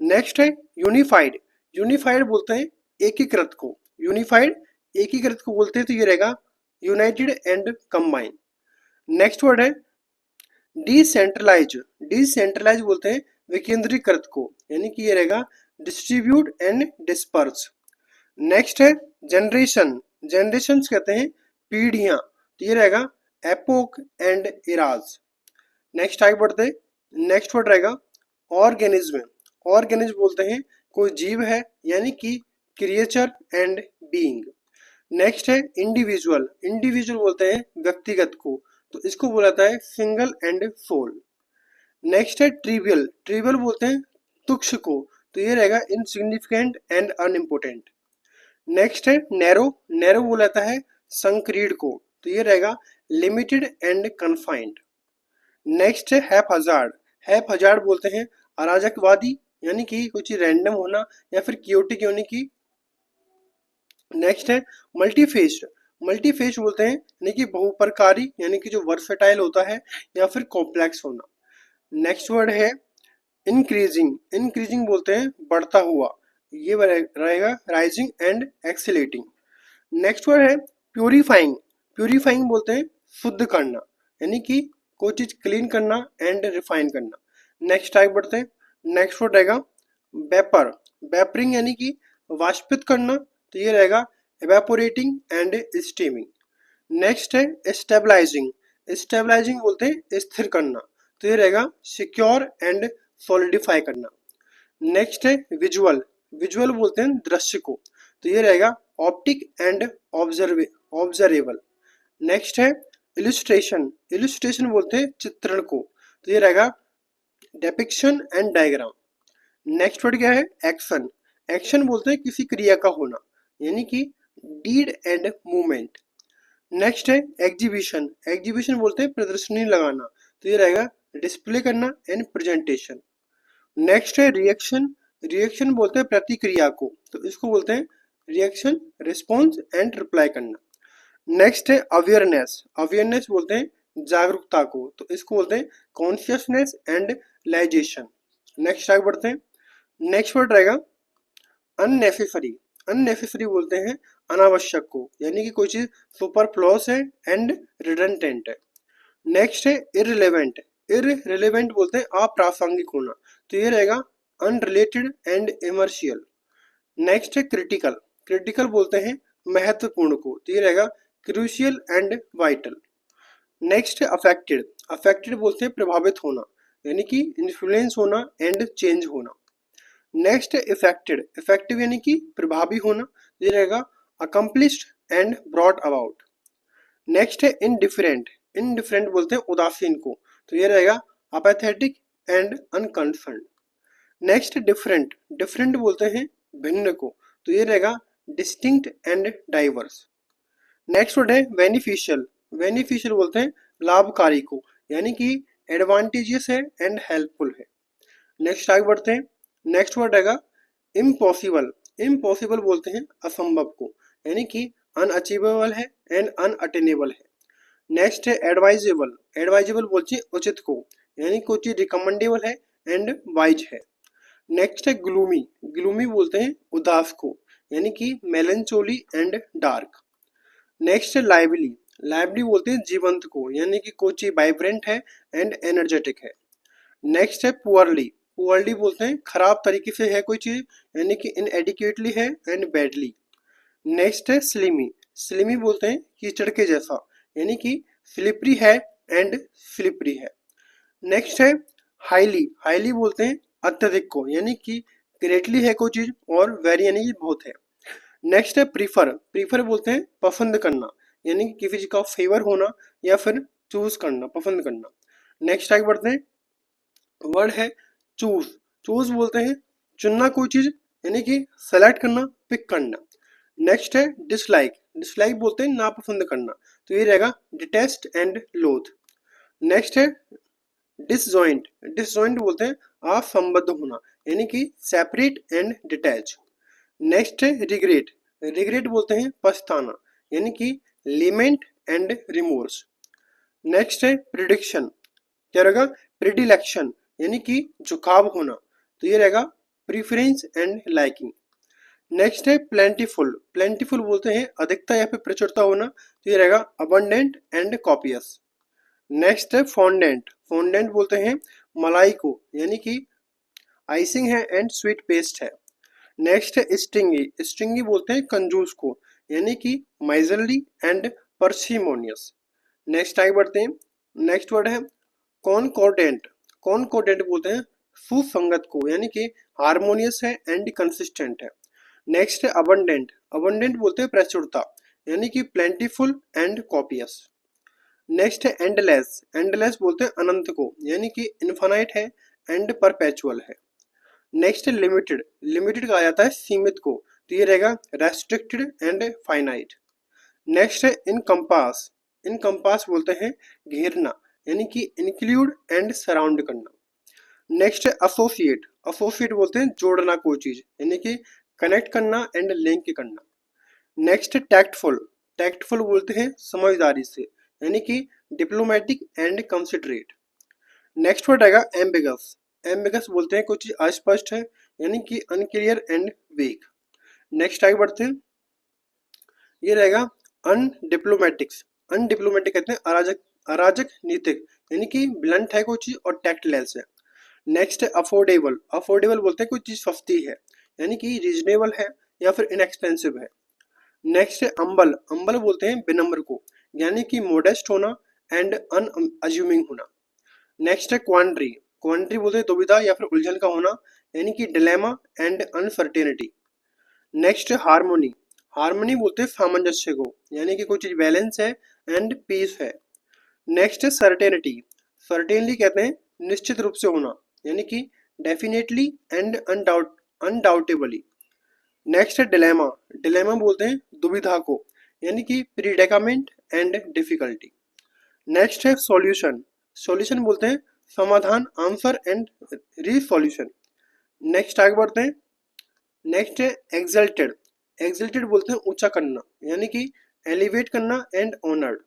Speaker 1: नेक्स्ट है यूनिफाइड। यूनिफाइड बोलते हैं एकीकृत को, यूनिफाइड एकीकृत को बोलते हैं, तो ये रहेगा United and combine. Next word है डिसेंट्रलाइज। डिसेंट्रलाइज बोलते हैं विकेंद्रीकृत को, यानी कि ये रहेगा डिस्ट्रीब्यूट एंड डिस्पर्स। नेक्स्ट है जनरेशन। जनरेशन कहते हैं पीढ़ियां, तो ये रहेगा एपोक एंड इराज। नेक्स्ट आगे बढ़ते हैं। नेक्स्ट वर्ड रहेगा ऑर्गेनिज्म। ऑर्गेनिज्म बोलते हैं कोई जीव है, यानी कि क्रिएचर एंड बीइंग। नेक्स्ट है इंडिविजुअल। इंडिविजुअल बोलते हैं व्यक्तिगत को, तो इसको बोला जाता है सिंगल एंड सोल। नेक्स्ट है ट्रिवियल। ट्रिवियल बोलते हैं तुच्छ को, तो ये रहेगा इनसिग्निफिकेंट एंड अनइम्पोर्टेंट। नेक्स्ट है नैरो। नैरो बोला जाता है संकीर्ण को, तो ये रहेगा लिमिटेड एंड कन्फाइंड। नेक्स्ट है हैपहजार्ड। हैपहजार्ड बोलते हैं अराजकवादी, यानी कि कुछ रैंडम होना या फिर क्योटिक होने की। नेक्स्ट है मल्टीफेस्ड। मल्टीफेस्ड बोलते हैं यानी कि बहुप्रकारी, यानी कि जो वर्सेटाइल होता है या फिर कॉम्प्लेक्स होना। नेक्स्ट वर्ड है इंक्रीजिंग। इंक्रीजिंग बोलते हैं बढ़ता हुआ, ये रहेगा राइजिंग एंड एक्सीलेटिंग। नेक्स्ट वर्ड है प्यूरिफाइंग। प्यूरिफाइंग बोलते हैं शुद्ध करना, यानी कि कोई चीज क्लीन करना एंड रिफाइन करना। नेक्स्ट टाइप बढ़ते हैं। नेक्स्ट वर्ड रहेगा वेपर। वेपरिंग यानी कि वाष्पित करना, तो ये रहेगा एवेपोरेटिंग एंड स्टीमिंग। नेक्स्ट है स्टेबलाइजिंग। स्टेबलाइजिंग बोलते हैं स्थिर करना, तो ये रहेगा सिक्योर एंड सॉलिडिफाई करना। नेक्स्ट है विजुअल। विजुअल बोलते हैं दृश्य को, तो ये रहेगा ऑप्टिक एंड ऑब्जर्वेबल। नेक्स्ट है इलस्ट्रेशन। इलस्ट्रेशन बोलते हैं चित्रण को, तो ये रहेगा depiction and diagram. Next word क्या है एक्शन। एक्शन बोलते हैं किसी क्रिया का होना, यानी कि डीड एंड मूवमेंट। नेक्स्ट है एग्जीबिशन। एग्जीबिशन बोलते हैं प्रदर्शनी लगाना, तो ये रहेगा डिस्प्ले करना एंड प्रेजेंटेशन। नेक्स्ट है रिएक्शन। रिएक्शन बोलते हैं प्रतिक्रिया को, तो इसको बोलते हैं रिएक्शन, रिस्पॉन्स एंड रिप्लाई करना। नेक्स्ट है अवेयरनेस। अवेयरनेस बोलते हैं जागरूकता को, तो इसको बोलते हैं कॉन्शियसनेस एंड लाइजेशन। नेक्स्ट आगे बढ़ते हैं। नेक्स्ट वर्ड रहेगा अननेसेसरी। अननेसेसरी बोलते हैं अनावश्यक को, यानी कि कोई चीज सुपरफ्लूअस है एंड रिडंडेंट है। नेक्स्ट है इररिलेवेंट। इररिलेवेंट बोलते हैं अप्रासंगिक होना, तो ये रहेगा अनरिलेटेड एंड इमर्शियल। नेक्स्ट है क्रिटिकल। क्रिटिकल बोलते हैं महत्वपूर्ण को, तो ये रहेगा क्रूशियल एंड वाइटल। नेक्स्ट है अफेक्टेड। अफेक्टेड बोलते हैं प्रभावित होना, यानी कि इन्फ्लुएंस होना एंड चेंज होना। नेक्स्ट है इफेक्टेड। इफेक्टिव यानी कि प्रभावी होना, ये रहेगा accomplished and brought about. Next है इनडिफरेंट। इनडिफरेंट बोलते हैं उदासीन को, तो ये रहेगा apathetic and unconcerned. Next different. Different बोलते हैं भिन्न को, तो ये रहेगा distinct and diverse. Next word है बेनिफिशियल। बेनिफिशियल बोलते हैं लाभकारी को, यानी कि एडवांटेजियस है एंड हेल्पफुल है। नेक्स्ट आगे बढ़ते हैं। नेक्स्ट वर्ड रहेगा इम्पॉसिबल। इम्पॉसिबल बोलते हैं असंभव को, यानी कि अनअचीवेबल है एंड अनअटेनेबल है। नेक्स्ट है एडवाइजेबल। एडवाइजेबल बोलते हैं उचित को, यानी कोई चीज रिकमेंडेबल है एंड वाइज है। नेक्स्ट है ग्लूमी। ग्लूमी बोलते हैं उदास को, यानी कि मेलनचोली एंड डार्क। नेक्स्ट है लाइवली। लाइवली बोलते हैं जीवंत को, यानी कि कोई चीज वाइब्रेंट है एंड एनर्जेटिक है। नेक्स्ट है पुअरली। पुअरली बोलते हैं खराब तरीके से है कोई चीज, यानी कि इनएडिक्वेटली है एंड बैडली। नेक्स्ट है स्लिमी। स्लिमी बोलते हैं कीचड़ के जैसा, यानी कि स्लिपरी है एंड स्लिपरी है। नेक्स्ट है हाईली। हाईली बोलते हैं अत्यधिक को, यानी कि ग्रेटली है कोई चीज और वेरी यानी कि बहुत है। नेक्स्ट है प्रीफर। प्रीफर बोलते हैं पसंद करना, यानी कि किसी चीज का फेवर होना या फिर चूज करना, पसंद करना। नेक्स्ट आगे बढ़ते हैं। वर्ड है चूज। चूज बोलते हैं चुनना कोई चीज, यानी कि सेलेक्ट करना, पिक करना। नेक्स्ट है डिसलाइक। डिसलाइक बोलते हैं नापसंद करना, तो ये रहेगा डिटेस्ट एंड लोथ। नेक्स्ट है डिसजॉइंट। डिसजॉइंट बोलते हैं असंबद्ध होना, यानी कि सेपरेट एंड डिटैच। नेक्स्ट है रिग्रेट। रिग्रेट बोलते हैं पछताना, यानी कि लिमेंट एंड रिमोर्स। नेक्स्ट है प्रिडिक्शन। क्या रहेगा प्रिडिलेक्शन, यानी कि झुकाव होना, तो ये रहेगा प्रीफरेंस एंड लाइकिंग। नेक्स्ट है प्लेंटीफुल। प्लेंटीफुल बोलते हैं अधिकता या फिर प्रचुरता होना, तो ये रहेगा अबंडेंट एंड कॉपियस। नेक्स्ट है फॉन्डेंट। फॉन्डेंट बोलते हैं मलाई को, यानी कि आइसिंग है एंड स्वीट पेस्ट है। नेक्स्ट है स्ट्रिंगी। स्ट्रिंगी बोलते हैं कंजूस को, यानी कि माइजरली एंड परसिमोनियस। नेक्स्ट आगे बढ़ते हैं। नेक्स्ट वर्ड है कॉनकॉर्डेंट। कॉनकॉर्डेंट बोलते हैं सुसंगत को, यानी कि हारमोनियस है एंड कंसिस्टेंट है। नेक्स्ट है अबंडेंट। अबंडेंट बोलते हैं प्रचुरता, यानी कि प्लेंटीफुल एंड कॉपियस। नेक्स्ट है एंडलेस। एंडलेस बोलते हैं अनंत को, यानी कि इनफाइनाइट है एंड परपेचुअल है। नेक्स्ट है लिमिटेड। लिमिटेड कहा जाता है सीमित को, तो ये रहेगा रेस्ट्रिक्टेड एंड फाइनाइट। नेक्स्ट है इनकम्पास। इनकम्पास बोलते हैं घेरना, यानी कि इंक्लूड एंड सराउंड करना। नेक्स्ट है एसोसिएट। एसोसिएट बोलते हैं जोड़ना कोई चीज, यानी कि कनेक्ट करना एंड लिंक करना। नेक्स्ट है टैक्टफुल। टैक्टफुल बोलते हैं समझदारी से, यानी कि diplomatic and considerate. Next word आएगा एम्बिगस। एम्बिगस बोलते हैं कोई चीज अस्पष्ट है यानी कि अनक्लियर एंड वेग। नेक्स्ट आगे बढ़ते हैं, ये रहेगा अनडिप्लोमेटिक्स। अनडिप्लोमेटिक कहते हैं अराजक, अराजक नीतिक, यानी कि ब्लंट है कोई चीज और टैक्टलेस है। नेक्स्ट है अफोर्डेबल। अफोर्डेबल बोलते हैं कोई चीज सस्ती है, यानी कि रीजनेबल है या फिर इनएक्सपेंसिव है। नेक्स्ट है अम्बल। अम्बल बोलते हैं विनम्र को, यानी कि मोडेस्ट होना एंड अनअज्यूमिंग होना। नेक्स्ट है क्वांड्री। क्वांड्री बोलते हैं दुविधा या फिर उलझन का होना, यानी कि डिलेमा एंड अनसर्टेनिटी। नेक्स्ट है हार्मोनी। हार्मोनी बोलते हैं सामंजस्य को, यानी कि कोई चीज बैलेंस है एंड पीस है। नेक्स्ट है सर्टेनिटी। सर्टेनली कहते हैं निश्चित रूप से होना, यानी कि डेफिनेटली एंड अनडाउटेबली। नेक्स्ट है डिलेमा। डिलेमा बोलते हैं दुविधा को, यानी कि प्रीडेकामेंट एंड डिफिकल्टी। नेक्स्ट है सॉल्यूशन। सॉल्यूशन बोलते हैं समाधान, आंसर एंड रीसॉल्यूशन। नेक्स्ट आगे बढ़ते हैं, नेक्स्ट है एक्सल्टेड। एक्सल्टेड बोलते हैं ऊंचा करना, यानी कि एलिवेट करना एंड ऑनर्ड।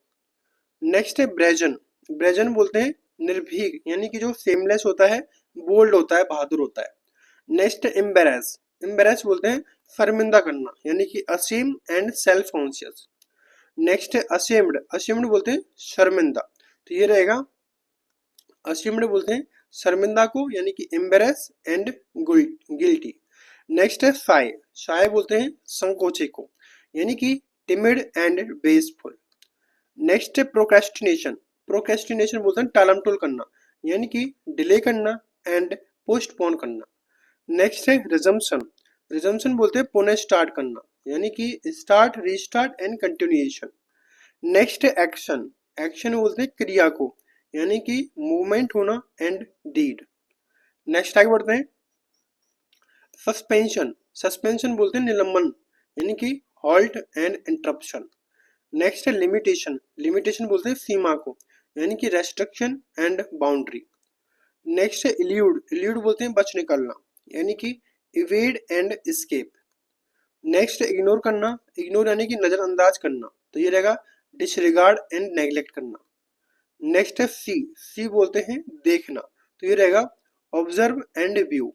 Speaker 1: नेक्स्ट है ब्रेजन। ब्रेजन बोलते हैं निर्भीक, यानी कि जो सेमलेस होता है, बोल्ड होता है, बहादुर होता है। नेक्स्ट है एम्बेरेस। एम्बेरेस बोलते हैं शर्मिंदा करना, यानी कि असेम एंड सेल्फ कॉन्शियस। नेक्स्ट है असेम्ड। असेम्ड बोलते हैं शर्मिंदा, तो ये रहेगा असेम्ड बोलते हैं शर्मिंदा को, यानी कि एम्बेरेस एंड गिल्टी। नेक्स्ट है शाय। शाय बोलते हैं संकोचे को, यानी कि टिमिड एंड बेसफुल। नेक्स्ट है प्रोक्रेस्टिनेशन। प्रोक्रेस्टिनेशन बोलते हैं टालमटोल करना, यानी कि डिले करना एंड पोस्टपोन करना। नेक्स्ट है रिजम्पशन। रिजम्पशन बोलते हैं पुनः स्टार्ट करना, यानी कि start, restart and continuation. Next है एक्शन। एक्शन बोलते हैं क्रिया को, यानी कि मूवमेंट होना एंड डीड। नेक्स्ट आगे बढ़ते हैं, सस्पेंशन। सस्पेंशन बोलते हैं निलंबन, यानी कि हॉल्ट एंड इंटरप्शन। नेक्स्ट है लिमिटेशन। लिमिटेशन बोलते हैं सीमा को, यानी कि रेस्ट्रिक्शन एंड बाउंड्री। नेक्स्ट है इल्यूड। इल्यूड बोलते हैं बच निकलना, यानी कि इवेड एंड एस्केप। नेक्स्ट है इग्नोर करना। इग्नोर यानी कि नजरअंदाज करना, तो ये रहेगा डिसरिगार्ड एंड नेग्लेक्ट करना। नेक्स्ट है सी। सी बोलते हैं देखना, तो ये रहेगा ऑब्जर्व एंड व्यू।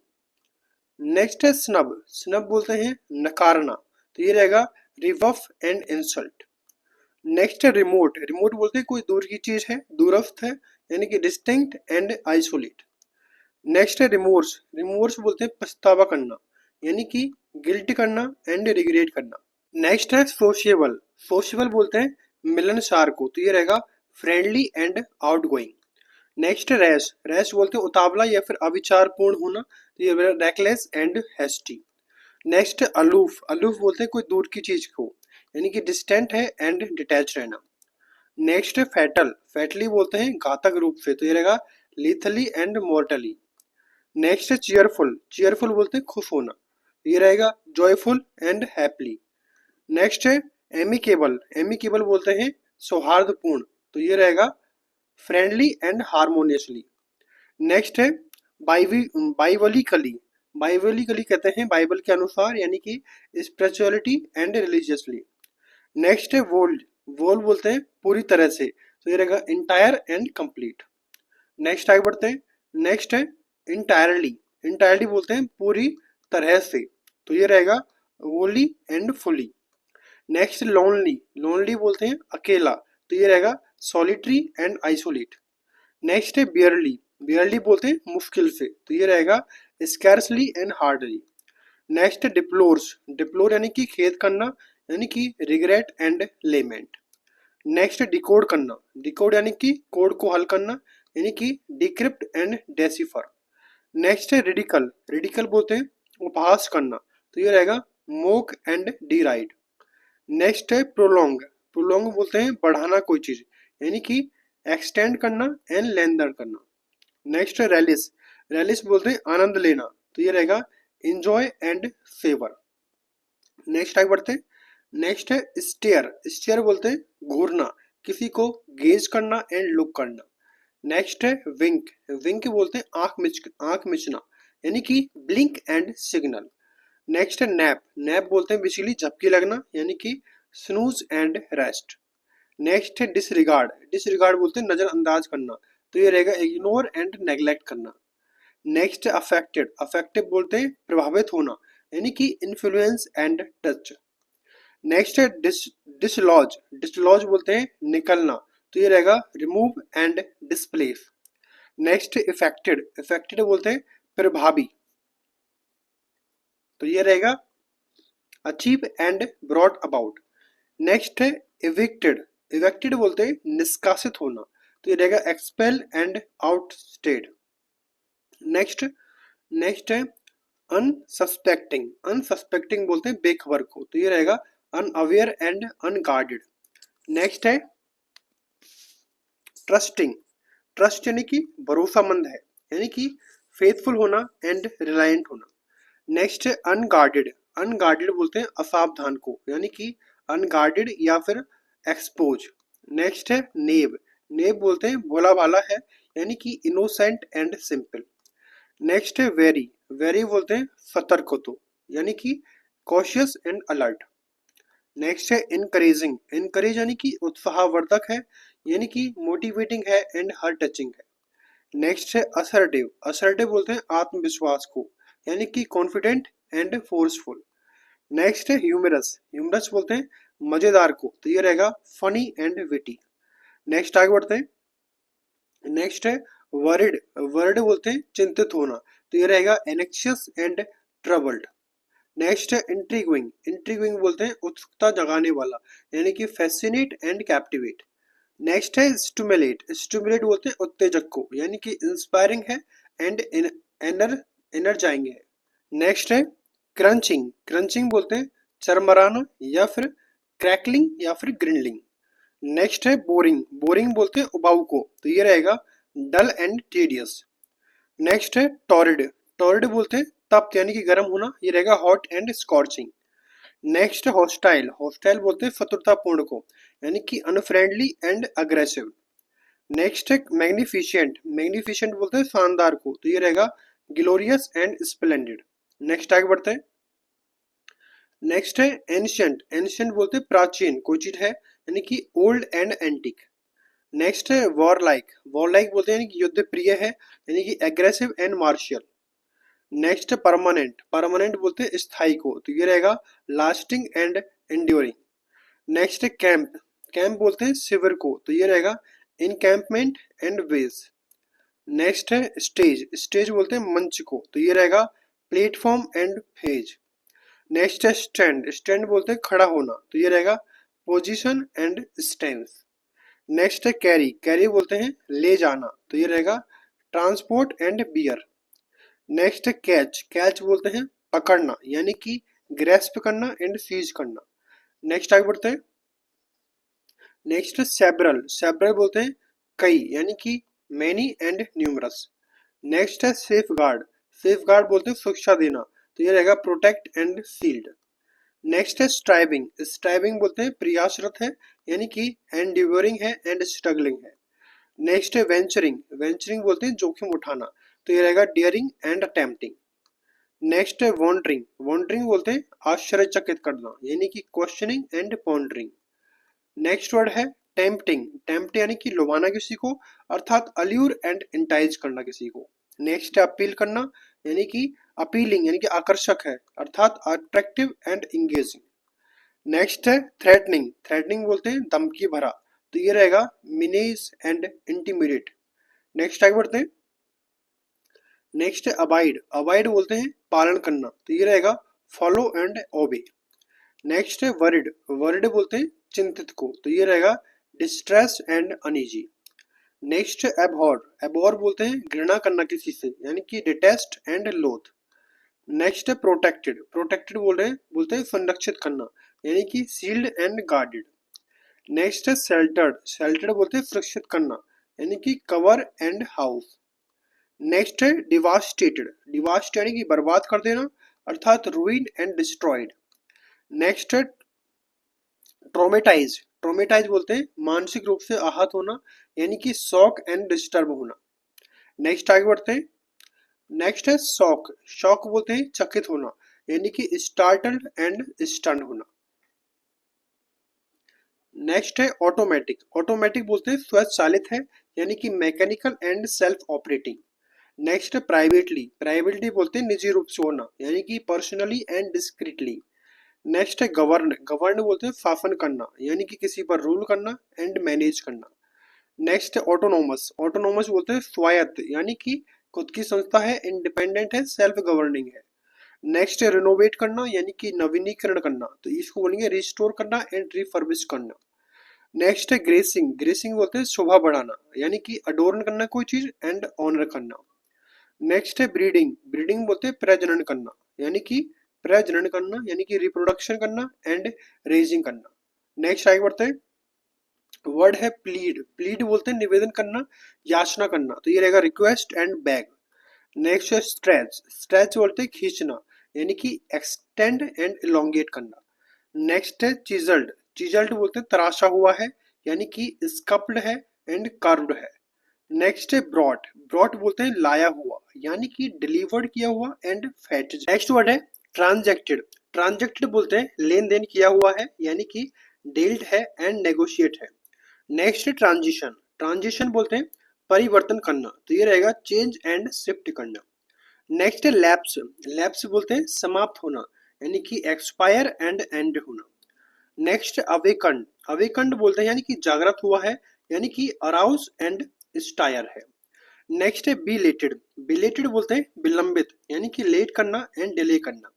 Speaker 1: नेक्स्ट है स्नब। स्नब बोलते हैं नकारना, तो ये रहेगा रिवफ एंड इंसल्ट। नेक्स्ट है रिमोट। रिमोट बोलते हैं कोई दूर की चीज है, दूरस्थ है, यानी कि डिस्टिंक्ट एंड आइसोलेट। नेक्स्ट है रिमोर्स। रिमोर्स बोलते हैं पछतावा करना, यानी कि गिल्ट करना एंड रिग्रेट करना। नेक्स्ट है सोशिएबल। सोशिएबल बोलते हैं मिलनसार को, तो ये रहेगा फ्रेंडली एंड आउटगोइंग। नेक्स्ट है रैश। रैश बोलते हैं उतावला या फिर अविचारपूर्ण होना, तो ये रेकलेस एंड हेस्टी। नेक्स्ट है अलूफ। अलूफ बोलते हैं कोई दूर की चीज को, यानी कि डिस्टेंट है एंड डिटैच रहना। नेक्स्ट है फैटल। फैटली बोलते हैं घातक रूप से, तो ये रहेगा लीथली एंड मोर्टली। नेक्स्ट है चीयरफुल। चीयरफुल बोलते हैं खुश होना, तो ये रहेगा जॉयफुल एंड हैप्पली। नेक्स्ट है एमिकेबल। एमिकेबल बोलते हैं सौहार्दपूर्ण, तो ये रहेगा फ्रेंडली एंड हार्मोनियसली। नेक्स्ट है बाइबलिकली। बाइबलिकली कहते हैं बाइबल के अनुसार, यानी कि स्पिरिचुअलिटी एंड रिलीजियसली। नेक्स्ट है वोल्ड। वोल्ड बोलते हैं पूरी तरह से, तो ये रहेगा इंटायर एंड कंप्लीट। नेक्स्ट आगे बढ़ते हैं, नेक्स्ट है इंटायरली। इंटायरली बोलते हैं पूरी तरह से, तो ये रहेगा वोली and fully. Next lonely. Lonely बोलते हैं अकेला, तो ये रहेगा सॉलिटरी एंड आइसोलेट। नेक्स्ट है बियरली। बियरली बोलते हैं मुश्किल से, तो ये रहेगा स्कैर्सली एंड हार्डली। नेक्स्ट है डिप्लोर्स। डिप्लोर यानी कि खेद करना, यानी कि रिग्रेट एंड लेमेंट। नेक्स्ट है डिकोड करना। डिकोड यानी कि कोड को हल करना, यानी कि डिक्रिप्ट एंड डेसिफर। नेक्स्ट है रिडिकल। रिडिकल बोलते हैं उपहास करना, तो ये रहेगा मोक एंड डिराइड। नेक्स्ट है प्रोलोंग। प्रोलोंग बोलते हैं बढ़ाना कोई चीज, यानी कि एक्सटेंड करना एंड लेंदर करना। नेक्स्ट है रैलिस। रैलिस बोलते हैं आनंद लेना, तो ये रहेगा एंजॉय एंड फेवर। नेक्स्ट आगे बढ़ते हैं, नेक्स्ट है स्टेयर। स्टेयर बोलते हैं घूरना, किसी को गेज करना एंड लुक करना। नेक्स्ट है विंक। विंक बोलते हैं आंख मिचना, यानी कि ब्लिंक एंड सिग्नल। नेक्स्ट है नैप। नैप बोलते हैं बेसिकली झपकी लगना, यानी कि स्नूज एंड रेस्ट। नेक्स्ट है डिसरिगार्ड। डिसरिगार्ड बोलते हैं नजरअंदाज करना, तो ये रहेगा इग्नोर एंड नेग्लेक्ट करना। नेक्स्ट अफेक्टेड, अफेक्टिव बोलते हैं प्रभावित होना, यानी कि इन्फ्लुएंस एंड टच। नेक्स्ट है डिसलॉज, डिसलॉज बोलते हैं निकलना, तो ये रहेगा remove and displace. Next affected, affected बोलते हैं प्रभावी, तो ये रहेगा achieve and brought about. Next है इविक्टेड, इविक्टेड बोलते हैं निष्कासित होना, तो ये रहेगा expel and ousted. Next next है अनसस्पेक्टिंग, अनसस्पेक्टिंग बोलते हैं बेखबर को, तो ये रहेगा अनअवेयर एंड अनगार्डेड। नेक्स्ट है ट्रस्टिंग, ट्रस्ट यानी कि भरोसामंद है, यानी कि फेथफुल होना एंड रिलायंट होना। नेक्स्ट है अनगार्डेड, अनगार्डेड बोलते हैं असावधान को, यानी कि अनगार्डेड या फिर एक्सपोज। नेक्स्ट है नेव, नेव बोलते हैं भोला भाला है, यानी कि इनोसेंट एंड सिंपल। नेक्स्ट है वेरी, वेरी बोलते हैं सतर्क तो, यानी कि कॉशियस एंड अलर्ट। नेक्स्ट है इनकरेजिंग, इनकरेज यानी कि उत्साहवर्धक है, यानी कि मोटिवेटिंग है एंड हार्ट टचिंग है। नेक्स्ट है असर्टिव, असर्टिव बोलते हैं आत्मविश्वास को, यानी कि कॉन्फिडेंट एंड फोर्सफुल। नेक्स्ट है ह्यूमरस, ह्यूमरस बोलते हैं मजेदार को, तो ये रहेगा फनी एंड विटी। नेक्स्ट आगे बढ़ते हैं। नेक्स्ट है वरिड, वरिड बोलते हैं चिंतित होना, तो ये रहेगा एनेक्शियस एंड ट्रबल्ड। नेक्स्ट है इंट्रीग्विंग, इंट्रीग्विंग बोलते हैं उत्सुकता जगाने वाला, यानी कि फैसिनेट एंड कैप्टिवेट। नेक्स्ट है स्टिमुलेट, स्टिमुलेट बोलते हैं उत्तेजक को, यानी कि इंस्पायरिंग है एंड एनर्जाइंग है। नेक्स्ट है क्रंचिंग, क्रंचिंग बोलते हैं चरमराना या फिर क्रैकलिंग या फिर ग्रिंडलिंग। नेक्स्ट है बोरिंग, बोरिंग बोलते हैं उबाऊ को, तो ये रहेगा डल एंड टेडियस। नेक्स्ट है टॉरिड, टॉरिड बोलते हैं तप्त यानी कि गर्म होना, ये रहेगा हॉट एंड स्कॉर्चिंग। नेक्स्ट है हॉस्टाइल, हॉस्टाइल बोलते हैं शत्रुतापूर्ण को, यानी कि अनफ्रेंडली एंड अग्रेसिव। नेक्स्ट है मैग्निफिशिएंट, मैग्निफिशिएंट बोलते हैं शानदार को, तो ये रहेगा ग्लोरियस एंड स्प्लेंडेड। नेक्स्ट आगे बढ़ते हैं। नेक्स्ट है एंशियंट, एंशियंट बोलते हैं प्राचीन कोई चीज है, यानी कि ओल्ड एंड एंटिक। नेक्स्ट है वॉरलाइक, वॉरलाइक बोलते हैं यानी कि युद्ध प्रिय है, यानी कि एग्रेसिव एंड मार्शियल। नेक्स्ट है परमानेंट, परमानेंट बोलते हैं स्थायी को, तो ये रहेगा लास्टिंग एंड एंड्योरिंग। नेक्स्ट है कैंप, कैंप बोलते हैं शिविर को, तो ये रहेगा इनकैंपमेंट एंड बेस। नेक्स्ट है स्टेज, स्टेज बोलते हैं मंच को, तो ये रहेगा प्लेटफॉर्म एंड फेज। नेक्स्ट है स्टैंड, स्टैंड बोलते हैं खड़ा होना, तो ये रहेगा पोजीशन एंड स्टैंस। नेक्स्ट है कैरी, कैरी बोलते हैं ले जाना, तो ये रहेगा ट्रांसपोर्ट एंड बियर। नेक्स्ट है कैच, कैच बोलते हैं पकड़ना, यानी कि ग्रेस्प करना एंड सीज करना। नेक्स्ट आगे बढ़ते हैं। नेक्स्ट है सेब्रल, सेब्रल बोलते हैं कई, यानी कि मैनी एंड न्यूमरस। नेक्स्ट है सेफ गार्ड, सेफ गार्ड बोलते हैं सुरक्षा देना, तो ये रहेगा प्रोटेक्ट एंड शील्ड। नेक्स्ट है स्ट्राइविंग, स्ट्राइविंग बोलते हैं प्रयासरत है, यानी कि एंडिवरिंग है एंड स्ट्रगलिंग है। नेक्स्ट है वेंचरिंग, वेंचरिंग बोलते हैं जोखिम उठाना, तो ये रहेगा डियरिंग एंड अटेम्प्टिंग। नेक्स्ट है वॉन्डरिंग, वॉन्डरिंग बोलते हैं आश्चर्यचकित करना, यानी कि questioning and pondering. Next word है टेम्पटिंग, टेम्प्ट यानी कि लुभाना किसी को, अर्थात अल्यूर एंड इंटाइज करना किसी को। नेक्स्ट है अपील करना, यानी कि अपीलिंग यानी कि आकर्षक है, अर्थात अट्रैक्टिव एंड इंगेजिंग। नेक्स्ट है थ्रेटनिंग, थ्रेटनिंग बोलते हैं धमकी भरा, तो ये रहेगा मिनेज एंड इंटीमिडेट। नेक्स्ट आगे बढ़ते हैं। नेक्स्ट है अबाइड, अबाइड बोलते हैं पालन करना, तो ये रहेगा फॉलो एंड ओबे। नेक्स्ट है वरिड, वरिड बोलते हैं चिंतित को, तो ये रहेगा डिस्ट्रेस एंड अनईजी। नेक्स्ट है एबहॉर, एबहॉर बोलते हैं घृणा करना किसी से, यानी कि डिटेस्ट एंड लोथ। नेक्स्ट है प्रोटेक्टेड, प्रोटेक्टेड बोलते हैं संरक्षित करना, यानी कि शील्ड एंड गार्डेड। नेक्स्ट है शेल्टर्ड, शेल्टर्ड बोलते हैं सुरक्षित करना, यानी कि कवर एंड हाउस। नेक्स्ट है डिवास्टेटेड, डिवास्ट यानी कि बर्बाद कर देना, अर्थात रूइन एंड डिस्ट्रॉयड। नेक्स्ट है ट्रोमेटाइज, ट्रोमेटाइज बोलते हैं मानसिक रूप से आहत होना, यानी कि शॉक एंड डिस्टर्ब होना। नेक्स्ट आगे बढ़ते हैं। नेक्स्ट है शॉक, शॉक बोलते हैं चकित होना, यानी कि स्टार्टल्ड एंड स्टन्ड होना। नेक्स्ट है ऑटोमेटिक, ऑटोमेटिक बोलते हैं स्वचालित है, यानी कि mechanical and self operating. Next privately, privately बोलते हैं निजी रूप से होना, यानी कि पर्सनली एंड डिस्क्रीटली। नेक्स्ट है गवर्न, गवर्न बोलते हैं शासन करना, यानी कि किसी पर रूल करना एंड मैनेज करना। नेक्स्ट है ऑटोनोमस, ऑटोनोमस बोलते हैं स्वायत्त, यानी कि खुद की संस्था है, इंडिपेंडेंट है, सेल्फ गवर्निंग है। नेक्स्ट है रिनोवेट करना, यानी कि नवीनीकरण करना, तो इसको बोलेंगे रिस्टोर करना एंड रिफर्बिश करना। नेक्स्ट है ग्रेसिंग, ग्रेसिंग बोलते हैं शोभा बढ़ाना, यानी कि अडोर्न करना कोई चीज एंड ऑनर करना। नेक्स्ट है ब्रीडिंग, ब्रीडिंग बोलते हैं प्रजनन करना, यानी कि प्रजनन करना, यानी कि रिप्रोडक्शन करना एंड रेजिंग करना। नेक्स्ट आगे बढ़ते हैं, वर्ड है प्लीड, प्लीड बोलते हैं निवेदन करना, याचना करना, तो ये रहेगा रिक्वेस्ट एंड बैग। नेक्स्ट है स्ट्रेच, स्ट्रेच बोलते हैं खींचना, यानी कि एक्सटेंड एंड इलोंगेट करना। नेक्स्ट है चिजल्ड, चिजल्ड बोलते हैं तराशा हुआ है, यानी कि स्कल्प्ड है एंड कर्व्ड है। नेक्स्ट है ब्रॉट, ब्रॉट बोलते हैं लाया हुआ, यानी कि डिलीवर्ड किया हुआ एंड फेच्ड। नेक्स्ट वर्ड है ट्रांजैक्टेड, ट्रांजैक्टेड बोलते हैं लेन देन किया हुआ है, यानी कि डील्ड है एंड नेगोशिएट है। नेक्स्ट है ट्रांजिशन, ट्रांजिशन बोलते हैं परिवर्तन करना, तो ये रहेगा चेंज एंड शिफ्ट करना। नेक्स्ट है लैप्स, लैप्स बोलते हैं समाप्त होना, यानी कि एक्सपायर एंड एंड होना। नेक्स्ट अवेकन, अवेकन बोलते हैं यानी कि जागृत हुआ है, यानी कि अराउज एंड स्टायर है। नेक्स्ट है बिलेटेड, बिलेटेड बोलते हैं विलंबित, यानी कि लेट करना एंड डिले करना।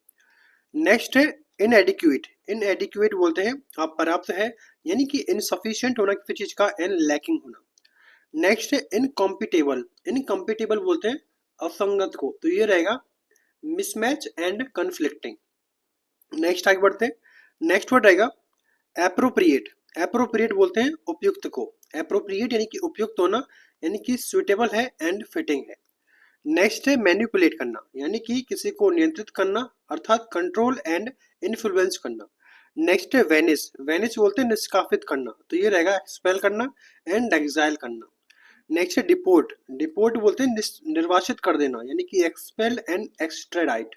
Speaker 1: नेक्स्ट है इनएडिक्वेट, इनएडिक्वेट बोलते हैं अपर्याप्त है, यानी कि इनसफिशिएंट होना किसी चीज का एंड लैकिंग होना। नेक्स्ट है इनकॉम्पिटेबल, इनकॉम्पिटेबल बोलते हैं असंगत को, तो ये रहेगा मिसमैच एंड कन्फ्लिक्टिंग। नेक्स्ट आगे बढ़ते हैं, नेक्स्ट वर्ड रहेगा एप्रोप्रिएट, एप्रोप्रिएट बोलते हैं उपयुक्त को, एप्रोप्रिएट यानी कि उपयुक्त होना, यानी कि सुइटेबल है एंड फिटिंग है। नेक्स्ट है मैनिपुलेट करना, यानी कि किसी को नियंत्रित करना, अर्थात कंट्रोल एंड इन्फ्लुएंस करना। नेक्स्ट है वेनिस, वेनिस बोलते हैं निष्कासित करना, तो ये रहेगा एक्सपेल करना एंड एक्साइल करना। नेक्स्ट है डिपोर्ट, डिपोर्ट बोलते हैं निर्वासित कर देना, यानी कि एक्सपेल एंड एक्सट्रेडाइट।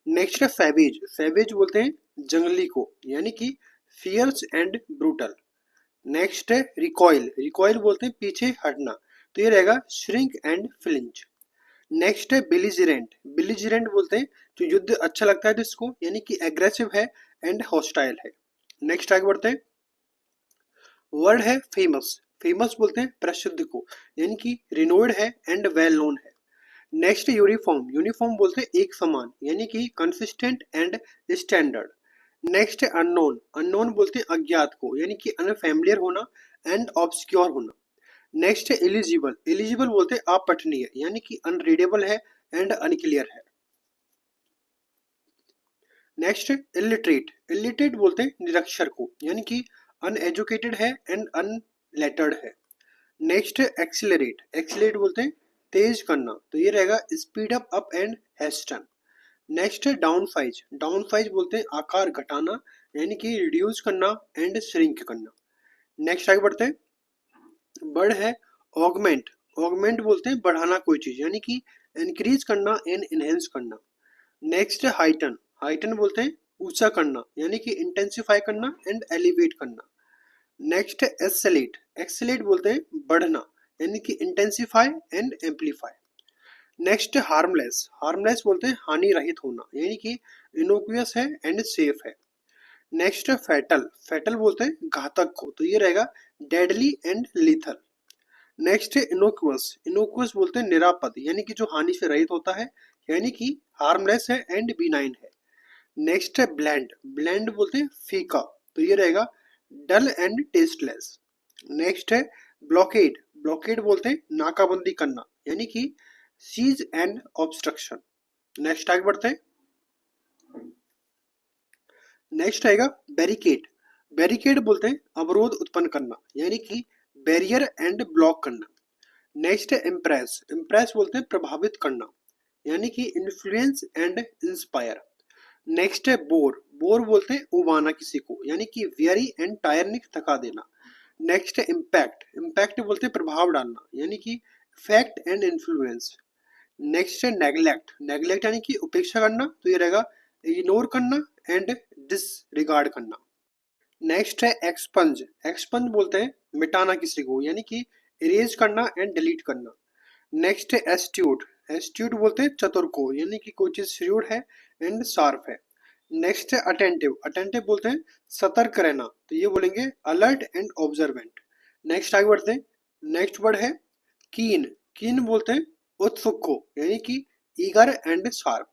Speaker 1: नेक्स्ट है सैवेज, सैवेज बोलते हैं जंगली को, यानी कि फियर्स एंड ब्रूटल। नेक्स्ट है रिकॉइल, रिकॉइल बोलते हैं पीछे हटना, तो ये रहेगा श्रिंक एंड फ्लिंच। नेक्स्ट है बिलिजिरेंट, बिलिजिरेंट बोलते हैं जो युद्ध अच्छा लगता है जिसको, यानी कि एग्रेसिव है एंड हॉस्टाइल है। नेक्स्ट आगे बढ़ते हैं, वर्ड है फेमस, फेमस बोलते हैं प्रसिद्ध को, यानी कि रिनोड है एंड वेल नोन है। नेक्स्ट यूनिफॉर्म, यूनिफॉर्म बोलते हैं एक समान, यानी कि कंसिस्टेंट एंड स्टैंडर्ड। नेक्स्ट है अननोन, अननोन बोलते हैं अज्ञात को, यानी कि अनफैमिलियर होना एंड ऑब्सक्योर होना। नेक्स्ट है एलिजिबल, एलिजिबल बोलते हैं अपठनीय, यानी कि अनरीडेबल है एंड अनक्लियर है। नेक्स्ट इलिटरेट, इलिटरेट बोलते हैं निरक्षर को, यानी कि अनएजुकेटेड है एंड अनलेटर्ड है। नेक्स्ट है एक्सिलरेट, एक्सिलरेट बोलते हैं तेज करना, तो ये रहेगा speed up and hasten. Next है डाउन साइज, डाउन साइज बोलते हैं आकार घटाना, यानी कि रिड्यूस करना एंड श्रिंक करना। नेक्स्ट आगे बढ़ते हैं, वर्ड है ऑगमेंट, ऑगमेंट बोलते हैं बढ़ाना कोई चीज, यानी कि इंक्रीज करना एंड इनहेंस करना। नेक्स्ट है हाइटन, हाइटन बोलते हैं ऊंचा करना, यानी कि इंटेंसिफाई करना एंड एलिवेट करना। नेक्स्ट है एक्सेलेट, एक्सेलेट बोलते हैं बढ़ना, यानी कि इंटेंसिफाई एंड एम्पलीफाई। नेक्स्ट है हार्मलेस, हार्मलेस बोलते हैं हानि रहित होना, यानी कि इनोक्यूअस है एंड सेफ है। नेक्स्ट है फैटल, फैटल बोलते हैं घातक को, तो ये रहेगा डेडली एंड लीथल। नेक्स्ट है इनोक्यूअस, इनोक्यूअस बोलते हैं निरापद, यानी कि जो हानि से रहित होता है, यानी कि हार्मलेस है एंड बिनाइन है। नेक्स्ट है ब्लैंड, ब्लैंड बोलते हैं फीका, तो ये रहेगा डल एंड टेस्टलेस। नेक्स्ट है ब्लॉकेड, ब्लॉकेड बोलते हैं नाकाबंदी करना, यानी कि सीज एंड ऑब्स्ट्रक्शन। नेक्स्ट आगे बढ़ते हैं, नेक्स्ट आएगा बैरिकेड, बैरिकेड बोलते हैं अवरोध उत्पन्न करना, यानी कि बैरियर एंड ब्लॉक करना। नेक्स्ट है इम्प्रेस, इम्प्रेस बोलते हैं प्रभावित करना, यानी कि इन्फ्लुएंस एंड इंस्पायर। नेक्स्ट है बोर, बोर बोलते हैं उबाना किसी को, यानी कि वेरी एंड टायरनिंग थका देना। नेक्स्ट है इम्पैक्ट, इम्पैक्ट बोलते हैं प्रभाव डालना, यानी कि इफेक्ट एंड इन्फ्लुएंस। नेक्स्ट है नेग्लेक्ट, नेग्लेक्ट यानी कि उपेक्षा करना, तो ये रहेगा इग्नोर करना एंड डिसरिगार्ड करना। नेक्स्ट है एक्सपंज, एक्सपंज बोलते हैं मिटाना किसी को, यानी कि इरेज करना एंड डिलीट करना। नेक्स्ट है एस्ट्यूट, एस्ट्यूट बोलते हैं चतुर को, यानी कि कोई चीज श्रूड है एंड शार्प है। नेक्स्ट है अटेंटिव, अटेंटिव बोलते हैं सतर्क रहना, तो ये बोलेंगे अलर्ट एंड ऑब्जर्वेंट। नेक्स्ट आगे बढ़ते हैं, नेक्स्ट वर्ड है कीन, कीन बोलते हैं उत्सुक को, यानी कि eager and sharp.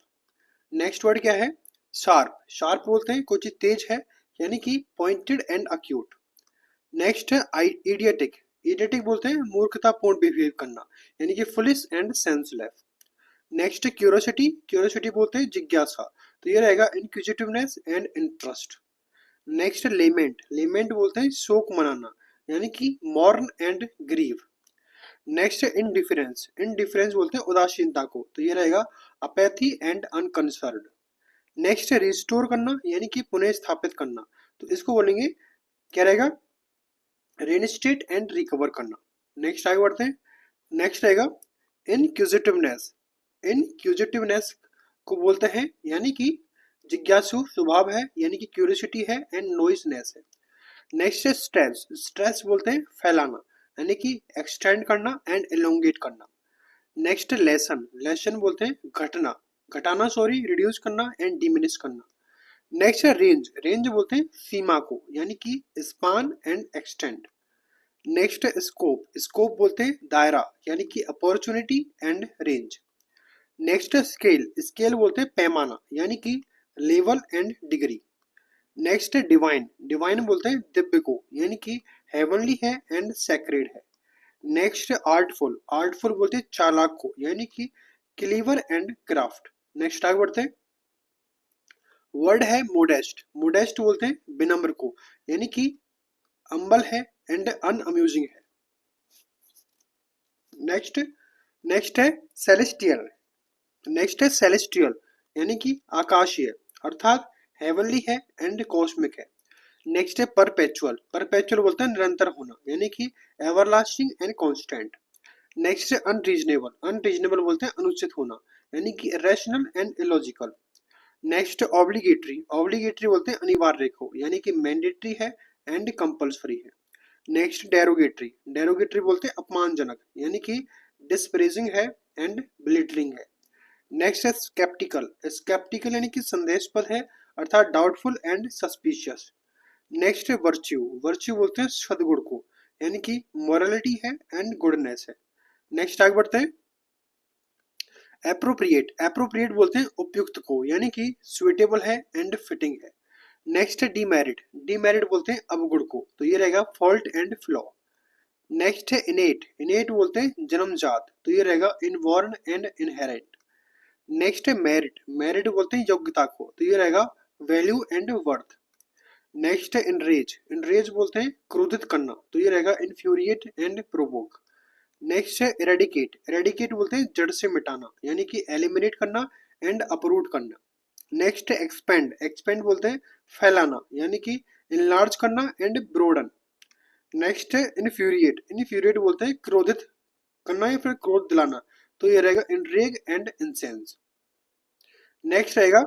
Speaker 1: Next word क्या है शार्प, शार्प बोलते हैं कोई चीज तेज है, यानी कि पॉइंटेड एंड अक्यूट। नेक्स्ट है इडियटिक, इडियटिक बोलते हैं मूर्खतापूर्ण बिहेव करना, यानी कि फुलिश एंड सेंसलेस। नेक्स्ट है क्यूरियोसिटी, क्यूरियोसिटी बोलते हैं जिज्ञासा, तो ये रहेगा इंक्विजिटिवनेस एंड इंटरेस्ट। नेक्स्ट है लेमेंट, लेमेंट बोलते हैं शोक मनाना, यानी कि मॉर्न एंड ग्रीव। नेक्स्ट है इनडिफरेंस, इनडिफरेंस बोलते हैं उदासीनता को, तो ये रहेगा अपैथी एंड अनकंसर्न्ड। नेक्स्ट है रिस्टोर करना, यानी कि पुनः स्थापित करना, तो इसको बोलेंगे क्या रहेगा रेनिस्टेट एंड रिकवर करना। नेक्स्ट आगे बढ़ते हैं, नेक्स्ट रहेगा इनक्यूजिटिवनेस, इनक्यूजिटिवनेस को बोलते हैं यानी कि जिज्ञासु स्वभाव है, यानी कि क्यूरियोसिटी है एंड नॉइसनेस है। नेक्स्ट है स्ट्रेस, स्ट्रेस बोलते हैं फैलाना, यानी कि एक्सटेंड करना एंड एलोंगेट करना। नेक्स्ट लेसन, लेसन बोलते हैं घटना, घटाना सॉरी, रिड्यूस करना एंड डिमिनिश करना। नेक्स्ट है रेंज, रेंज बोलते हैं सीमा को, यानी कि स्पान एंड एक्सटेंड। नेक्स्ट है स्कोप, स्कोप बोलते हैं दायरा, यानी कि अपॉर्चुनिटी एंड रेंज। नेक्स्ट है स्केल, स्केल बोलते हैं पैमाना, यानी कि लेवल एंड डिग्री। नेक्स्ट है डिवाइन, डिवाइन बोलते हैं दिव्य को, यानी कि हेवनली है एंड सैक्रेड है। नेक्स्ट है आर्टफुल, आर्टफुल बोलते हैं चालाक को, यानी कि क्लीवर एंड क्राफ्ट। नेक्स्ट आगे बढ़ते हैं, वर्ड है मोडेस्ट, मोडेस्ट बोलते हैं विनम्र को, यानी कि अम्बल है एंड अनअम्यूजिंग है। नेक्स्ट नेक्स्ट है सेलेस्टियल, नेक्स्ट है सेलेस्टियल, यानी कि आकाशीय, अर्थात हेवनली है एंड कॉस्मिक है। नेक्स्ट है परपेचुअल, परपेचुअल बोलते हैं निरंतर होना, यानी कि एवरलास्टिंग एंड कांस्टेंट। नेक्स्ट है अनरीजनेबल, अनरीजनेबल बोलते हैं अनुचित होना, यानी कि irrational and illogical. Next obligatory, obligatory बोलते हैं अनिवार्य को, यानी कि मैंडेटरी है एंड कंपल्सरी है। नेक्स्ट डेरोगेटरी, डेरोगेटरी बोलते हैं अपमानजनक, यानी कि डिस्प्रेजिंग है एंड बिलिटरिंग है। नेक्स्ट है स्केप्टिकल, स्केप्टिकल यानी कि संदेहास्पद है, अर्थात डाउटफुल एंड सस्पिशियस। नेक्स्ट है वर्च्यू, वर्च्यू बोलते हैं सद्गुण को, यानी कि मोरालिटी है एंड गुडनेस है। नेक्स्ट आगे बढ़ते हैं, एप्रोप्रिएट, एप्रोप्रिएट बोलते हैं उपयुक्त को, यानी कि सुइटेबल है एंड फिटिंग है। नेक्स्ट है डीमेरिट, डीमेरिट बोलते हैं अवगुण को, तो ये रहेगा फॉल्ट एंड फ्लॉ। नेक्स्ट है इनेट, इनेट बोलते हैं जन्मजात, तो ये रहेगा इनबॉर्न एंड इनहेरेंट। नेक्स्ट है मेरिट, मेरिट बोलते हैं योग्यता को, तो ये रहेगा वैल्यू एंड वर्थ। नेक्स्ट है इनरेज, इनरेज बोलते हैं क्रोधित करना, तो ये रहेगा इन्फ्यूरिएट एंड प्रोवोक। नेक्स्ट है इरेडिकेट, इरेडिकेट बोलते हैं जड़ से मिटाना, यानी कि एलिमिनेट करना एंड अपरूट करना। नेक्स्ट है एक्सपेंड, एक्सपेंड बोलते हैं फैलाना, यानी कि इनलार्ज करना एंड ब्रोडन। नेक्स्ट है इन्फ्यूरिएट, इन्फ्यूरिएट बोलते हैं क्रोधित करना या फिर क्रोध दिलाना, तो ये रहेगा इनरेग एंड इंसेंस। नेक्स्ट रहेगा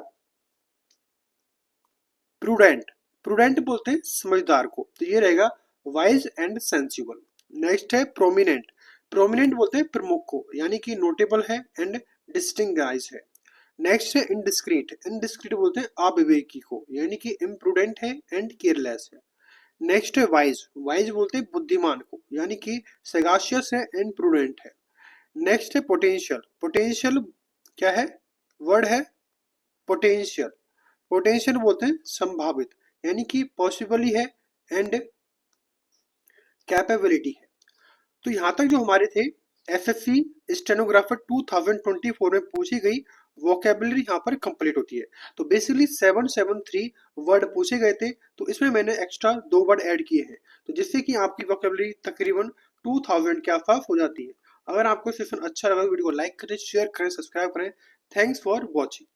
Speaker 1: प्रूडेंट, प्रूडेंट बोलते हैं समझदार को, तो ये रहेगा वाइज एंड सेंसिबल। नेक्स्ट है प्रोमिनेंट, प्रोमिनेंट बोलते हैं प्रमुख को, यानी कि नोटेबल है एंड डिस्टिंग्विश है। नेक्स्ट है इनडिस्क्रीट, इनडिस्क्रीट बोलते हैं अविवेकी को, यानी कि इम्प्रूडेंट है एंड केयरलेस है। नेक्स्ट है वाइज, वाइज बोलते हैं बुद्धिमान को, यानी कि सगाशियस है एंड प्रूडेंट है। नेक्स्ट है पोटेंशियल, पोटेंशियल क्या है वर्ड है पोटेंशियल, पोटेंशियल बोलते हैं संभावित, यानी कि पॉसिबली है एंड कैपेबिलिटी है। तो यहाँ तक जो हमारे थे एसएससी स्टेनोग्राफर 2024 में पूछी गई वोकेबलरी यहाँ पर कंप्लीट होती है। तो बेसिकली 773 वर्ड पूछे गए थे, तो इसमें मैंने एक्स्ट्रा 2 वर्ड ऐड किए हैं, तो जिससे कि आपकी वोकेबलरी तकरीबन 2000 के आसपास हो जाती है। अगर आपको सेशन अच्छा लगा वीडियो को लाइक करें, शेयर करें, सब्सक्राइब करें। Thanks for watching.